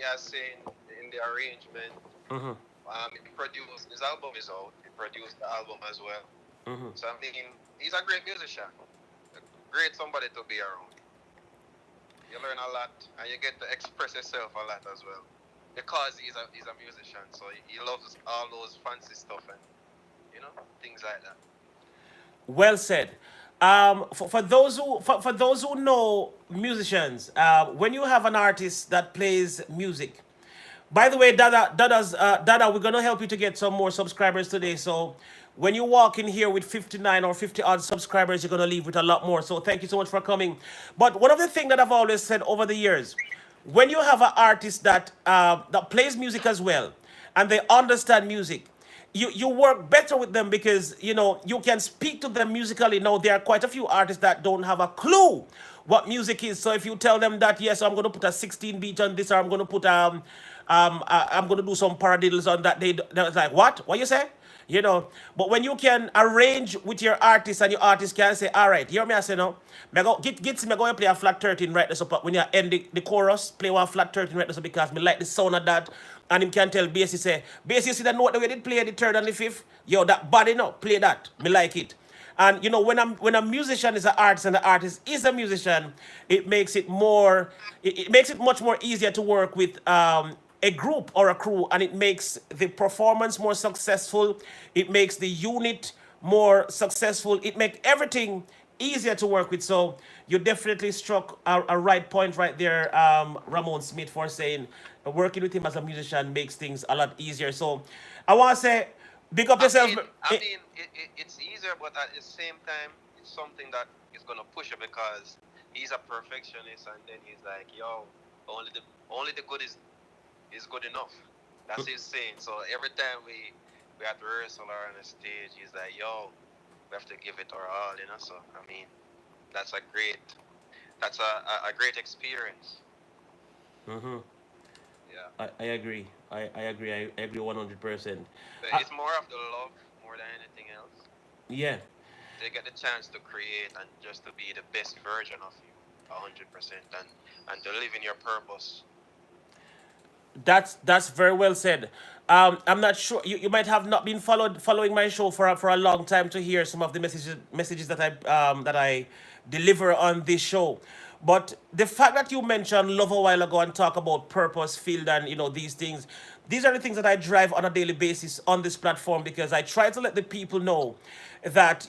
has say in the arrangement. He produced his album is out. He produced the album as well. So I mean, he's a great musician, a great somebody to be around. You learn a lot, and you get to express yourself a lot as well, because he's a musician. So he loves all those fancy stuff and things like that. Well said. For those who know musicians, when you have an artist that plays music. By the way, Dada, we're gonna help you to get some more subscribers today. So when you walk in here with 59 or 50 odd subscribers, you're going to leave with a lot more. So thank you so much for coming. But one of the things that I've always said over the years, when you have an artist that plays music as well, and they understand music, you work better with them because, you can speak to them musically. Now, there are quite a few artists that don't have a clue what music is. So if you tell them that, yes, I'm going to put a 16 beat on this, or I'm going to put, I'm going to do some paradiddles on that, they're like, what? What you say? you know. But when you can arrange with your artist and your artist can say, all right, hear me I say no, me go me go and play a flat 13 right this up when you end the chorus, play one flat 13 right this up because me like the sound of that. And him can tell Bassy say, Bassy, you see that note the way they play the third and the fifth? Yo, that body no, play that. Me like it. And you know, when a musician is an artist and the artist is a musician, it makes it more, it makes it much more easier to work with a group or a crew, and it makes the performance more successful. It makes the unit more successful. It makes everything easier to work with. So you definitely struck a right point right there, Ramon Smith, for saying working with him as a musician makes things a lot easier. So I want to say, big up yourself. It's easier, but at the same time, it's something that is gonna push it because he's a perfectionist, and then he's like, "Yo, only the good is good enough." That's his saying. So every time we at rehearsal or on the stage, he's like, "Yo, we have to give it our all," you know. So I mean, that's a great experience. Mhm. Yeah. I agree. I agree. I agree 100%. But it's more of the love more than anything else. Yeah, They get the chance to create and just to be the best version of you, 100%, and to live in your purpose. that's very well said. I'm not sure you might have not been following my show for a long time to hear some of the messages that I deliver on this show. But the fact that you mentioned love a while ago and talk about purpose, field, and these things, these are the things that I drive on a daily basis on this platform because I try to let the people know that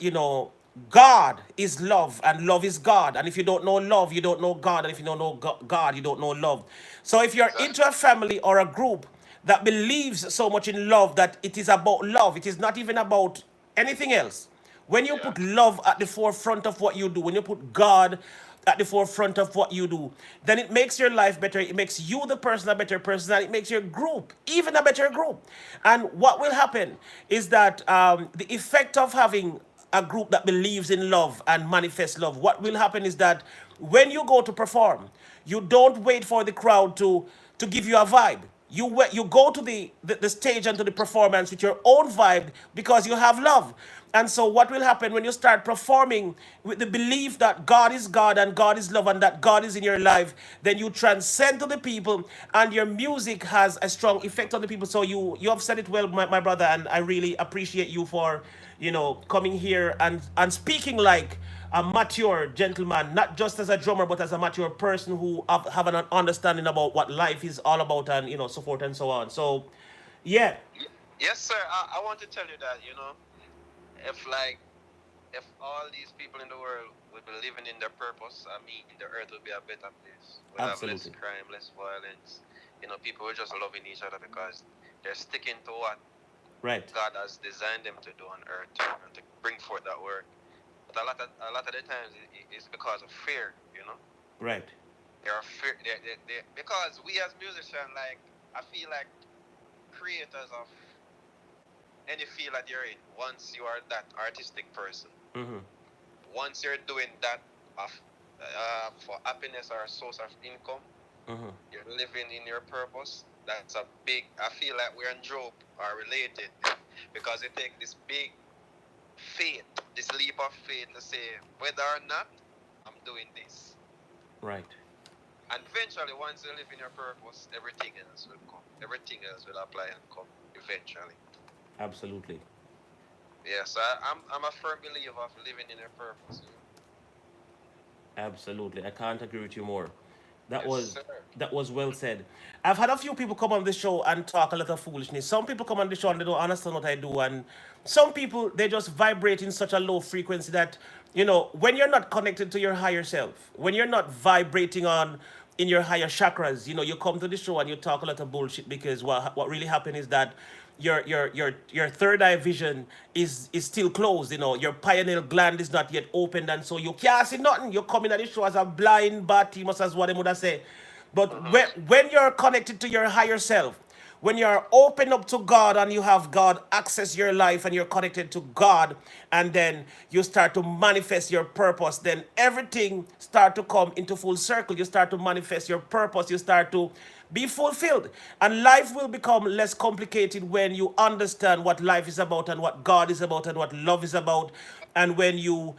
God is love and love is God. And if you don't know love, you don't know God. And if you don't know God, you don't know love. So if you're into Exactly. a family or a group that believes so much in love that it is about love, it is not even about anything else. When you Yeah. put love at the forefront of what you do, when you put God at the forefront of what you do, then it makes your life better. It makes you, the person, a better person, and it makes your group even a better group. And what will happen is that the effect of having a group that believes in love and manifests love, what will happen is that when you go to perform, you don't wait for the crowd to give you a vibe. You go to the stage and to the performance with your own vibe because you have love. And so what will happen when you start performing with the belief that God is God and God is love and that God is in your life, then you transcend to the people and your music has a strong effect on the people. So you have said it well, my brother, and I really appreciate you for coming here and speaking like a mature gentleman, not just as a drummer, but as a mature person who have an understanding about what life is all about and so forth and so on. So, yeah, Yes, sir. I want to tell you that if like if all these people in the world would be living in their purpose, I mean, the earth would be a better place. We'll have less absolutely, crime, less violence. People will just loving each other because they're sticking to what right, God has designed them to do on earth and to bring forth that work. But a lot of the times it's because of fear. right, There are fear because we as musicians, like I feel like creators of any field that you're in, once you are that artistic person, mm-hmm, once you're doing that of for happiness or a source of income, mm-hmm, you're living in your purpose. That's a big. I feel like we and Job are related because they take this big faith, this leap of faith to say whether or not I'm doing this. right, And eventually, once you live in your purpose, everything else will come. Everything else will apply and come eventually. absolutely. Yes, I'm a firm believer of living in your purpose. Absolutely. I can't agree with you more. That Yes, was sir. that was well said. I've had a few people come on this show and talk a lot of foolishness. Some people come on the show and they don't understand what I do, and some people they just vibrate in such a low frequency that when you're not connected to your higher self, when you're not vibrating on in your higher chakras, you come to the show and you talk a lot of bullshit because what really happened is that your third eye vision is still closed. Your pineal gland is not yet opened, and so you can't see nothing. You're coming at the show as a blind Bartimaeus, as what they would have said. But Mm-hmm. when you're connected to your higher self, when you're open up to God and you have God access your life and you're connected to God, and then you start to manifest your purpose, then everything start to come into full circle. You start to manifest your purpose. You start to Be fulfilled. And life will become less complicated when you understand what life is about and what God is about and what love is about. And when you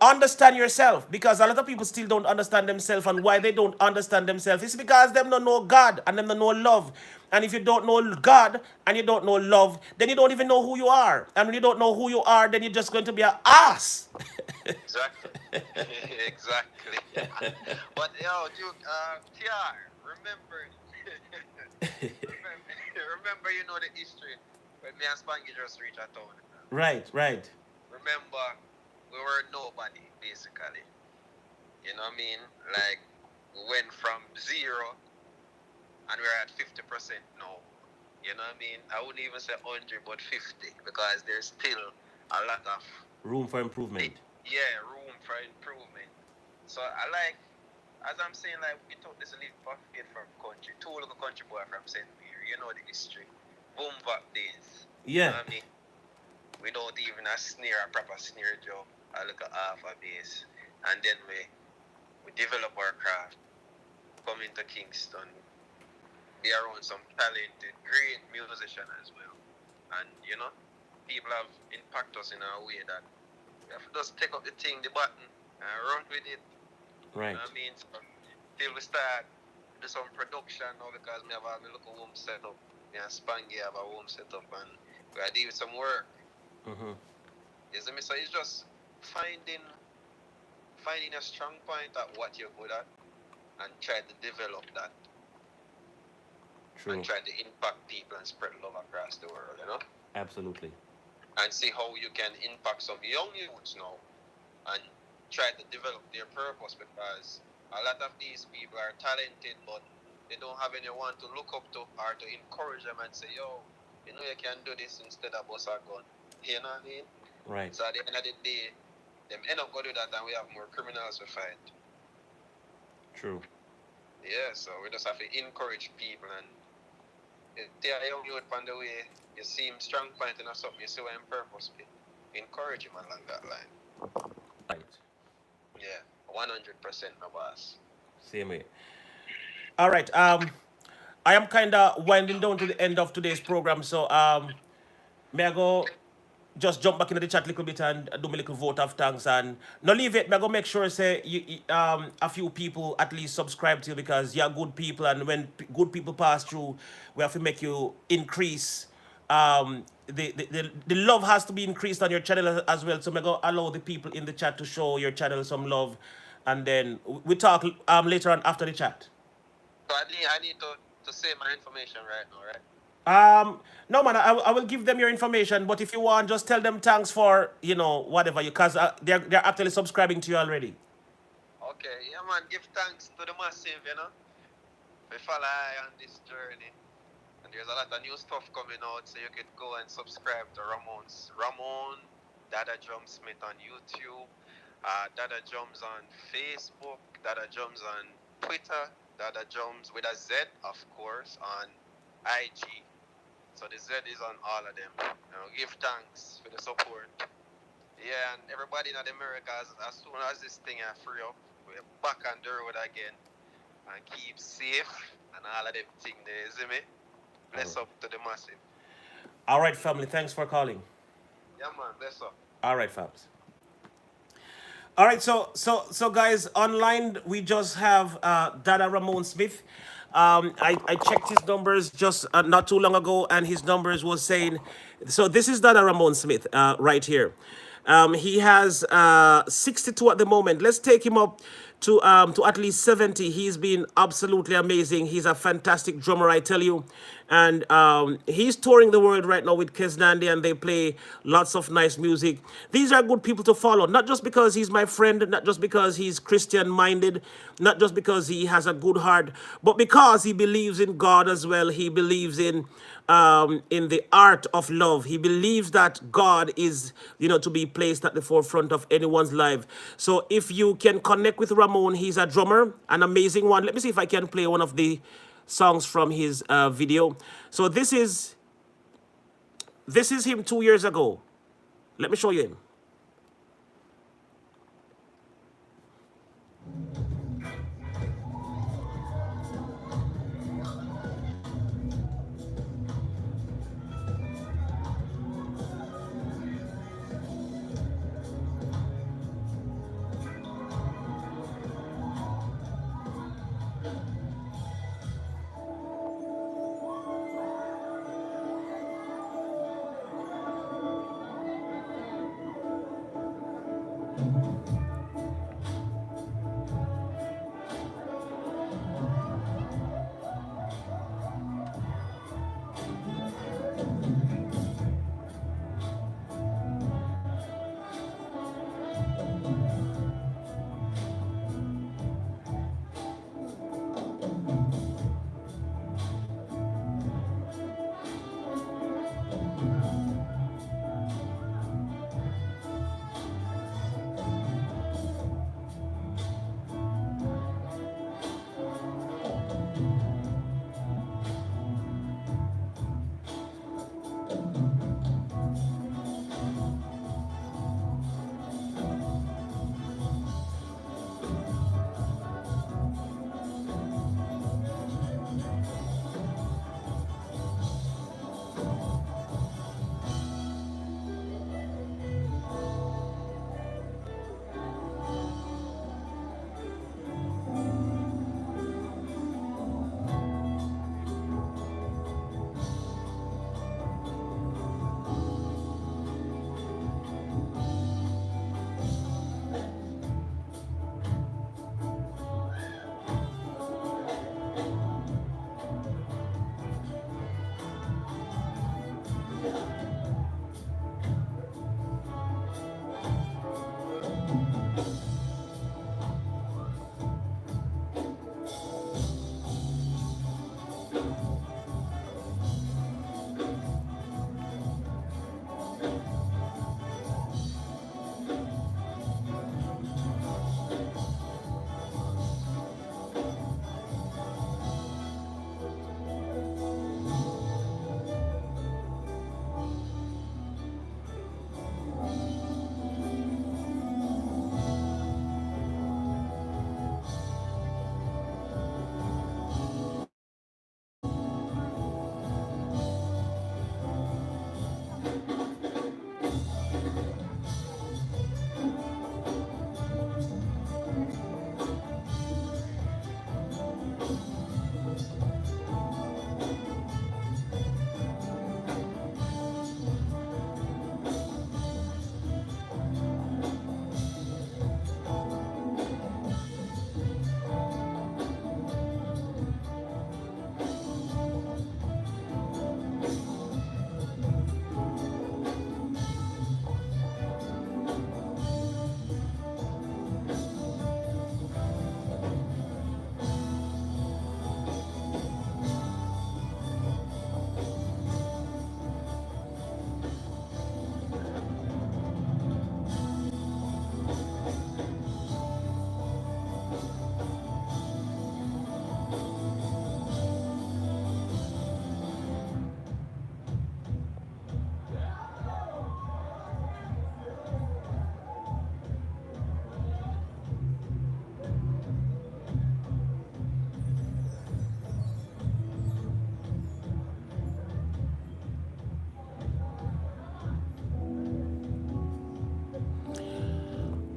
understand yourself. Because a lot of people still don't understand themselves. And why they don't understand themselves is because them don't know God and them don't know love. And if you don't know God and you don't know love, then you don't even know who you are. And when you don't know who you are, then you're just going to be an ass. Exactly. Exactly. But yo, Duke, TR, remember, remember, remember, you know the history when me and Spanky just reached a town. Right, right. Remember, we were nobody basically. You know what I mean? Like we went from zero and we're at 50% now. You know what I mean? I wouldn't even say 100, but 50 because there's still a lot of Room for improvement. room for improvement. So I like, as I'm saying, like we took this leap of faith from country, two little country boy from St. Mary, you know the history. Boom bap days. You Yeah. know what I mean? Without even a snare, a proper snare drum, a little half a bass. And then we develop our craft, come into Kingston, be around some talented, great musician as well. And people have impacted us in a way that we have to just take up the thing, the button, and run with it. Right. You know what I mean? So, till we start do some production now because we have a little home set up. Me and Spangy have a home set up and we are doing some work. Mm-hmm. You see me? So it's just finding a strong point at what you're good at and try to develop that. True. And try to impact people and spread love across the world, Absolutely. And see how you can impact some young youths now and try to develop their purpose because a lot of these people are talented but they don't have anyone to look up to or to encourage them and say, yo, you can do this instead of bust a gun. You know what I mean? Right. So at the end of the day, them end up going to do that and we have more criminals to fight. True. Yeah, so we just have to encourage people and tell a young youth on the way, you see him strong point in something, you see what him purpose be. Encourage him along that line. Right. Yeah, 100% my boss. Same way. All right. I am kind of winding down to the end of today's program, so may I go just jump back into the chat a little bit and do my little vote of thanks and no leave it. May I go make sure say a few people at least subscribe to you because you're good people and when good people pass through, we have to make you increase. The love has to be increased on your channel as well. So may I go allow the people in the chat to show your channel some love, and then we talk later on after the chat. So I need to say my information right now, right? No man, I will give them your information, but if you want, just tell them thanks for whatever you, cause they're actually subscribing to you already. Okay, yeah man, give thanks to the massive, we follow I on this journey, and there's a lot of new stuff coming out, so you can go and subscribe to Ramon Dada Drumsmith on YouTube, Dada Drums on Facebook, Dada Drums on Twitter, Dada Drums with a Z, of course, on IG. So the Z is on all of them. Give thanks for the support. Yeah, and everybody in America, as soon as this thing is free up, we're back on the road again. And keep safe and all of them things there, you see me? Bless up to the massive. All right, family, thanks for calling. Yeah, man, bless up. All right, fams. All right, so guys, online we just have Dada Ramon Smith. I checked his numbers just not too long ago, and his numbers was saying, so this is Dada Ramon Smith right here. He has 62 at the moment. Let's take him up to at least 70. He's been absolutely amazing. He's a fantastic drummer, I tell you. And he's touring the world right now with Kesnandi, and they play lots of nice music. These are good people to follow, not just because he's my friend, not just because he's Christian-minded, not just because he has a good heart, but because he believes in God as well. He believes in the art of love. He believes that God is, to be placed at the forefront of anyone's life. So if you can connect with Ramon, he's a drummer, an amazing one. Let me see if I can play one of the songs from his video. So this is him 2 years ago. Let me show you him.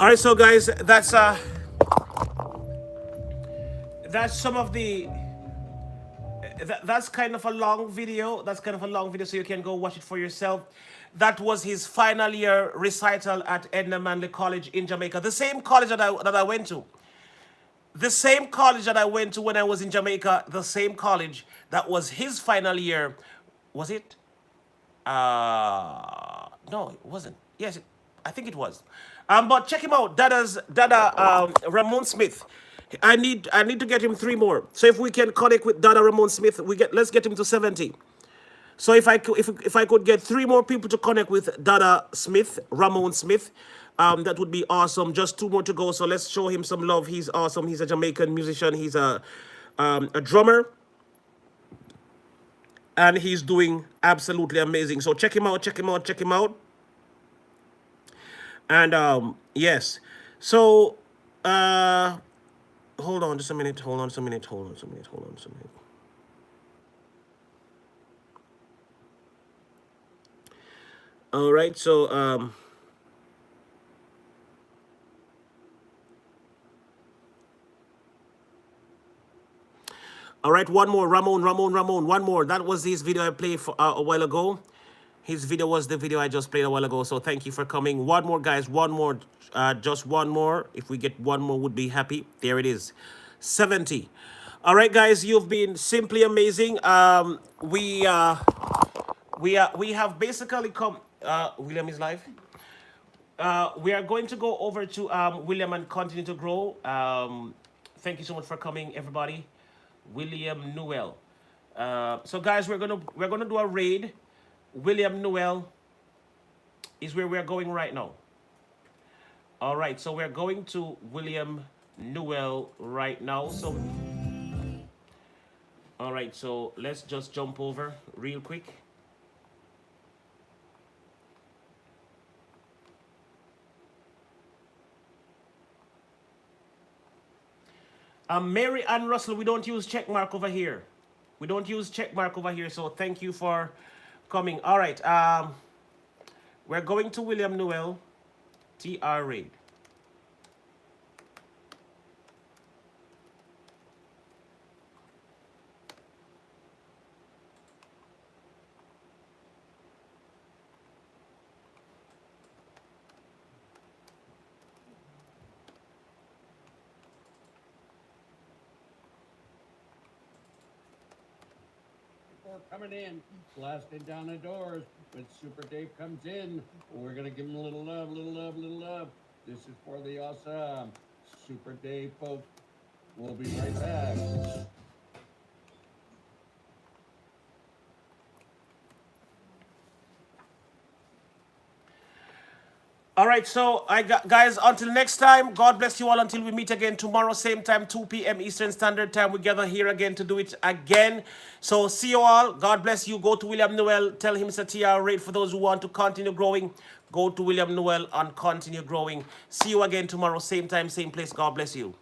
All right, so guys, that's some of the that's kind of a long video. That's kind of a long video, so you can go watch it for yourself. That was his final year recital at Edna Manley College in Jamaica, the same college that I went to. The same college that I went to when I was in Jamaica, the same college that was his final year. Was it? No, it wasn't. Yes, I think it was. But check him out, Dada Ramon Smith. I need to get him 3 more. So if we can connect with Dada Ramon Smith, let's get him to 70. So if I could get 3 more people to connect with Dada Smith, Ramon Smith, that would be awesome. Just 2 more to go. So let's show him some love. He's awesome. He's a Jamaican musician. He's a drummer, and he's doing absolutely amazing. So check him out. Check him out. Check him out. And yes. So hold on just a minute. Hold on just a minute. Hold on just a minute. Hold on just a minute. All right. So all right, one more. Ramon. One more. That was his video I played for a while ago. His video was the video I just played a while ago. So thank you for coming. One more, guys. One more. Just one more. If we get one more, would be happy. There it is. 70. All right, guys. You've been simply amazing. We have basically come. William is live. We are going to go over to William and continue to grow. Thank you so much for coming, everybody. William Newell. So guys, we're gonna do a raid. William Newell is where we're going right now. All right, so we're going to William Newell right now. So all right, so let's just jump over real quick. Mary Ann Russell, we don't use check mark over here. We don't use check mark over here, so thank you for coming. All right, we're going to William Newell, TR Raid. before coming in, blasting down the doors. When Super Dave comes in, we're gonna give him a little love, little love, little love. This is for the awesome Super Dave folks. We'll be right back. All right, so guys, until next time, God bless you all until we meet again tomorrow, same time, 2 p.m. Eastern Standard Time. We gather here again to do it again. So see you all. God bless you. Go to William Noel. Tell him Satya rate for those who want to continue growing. Go to William Noel and continue growing. See you again tomorrow, same time, same place. God bless you.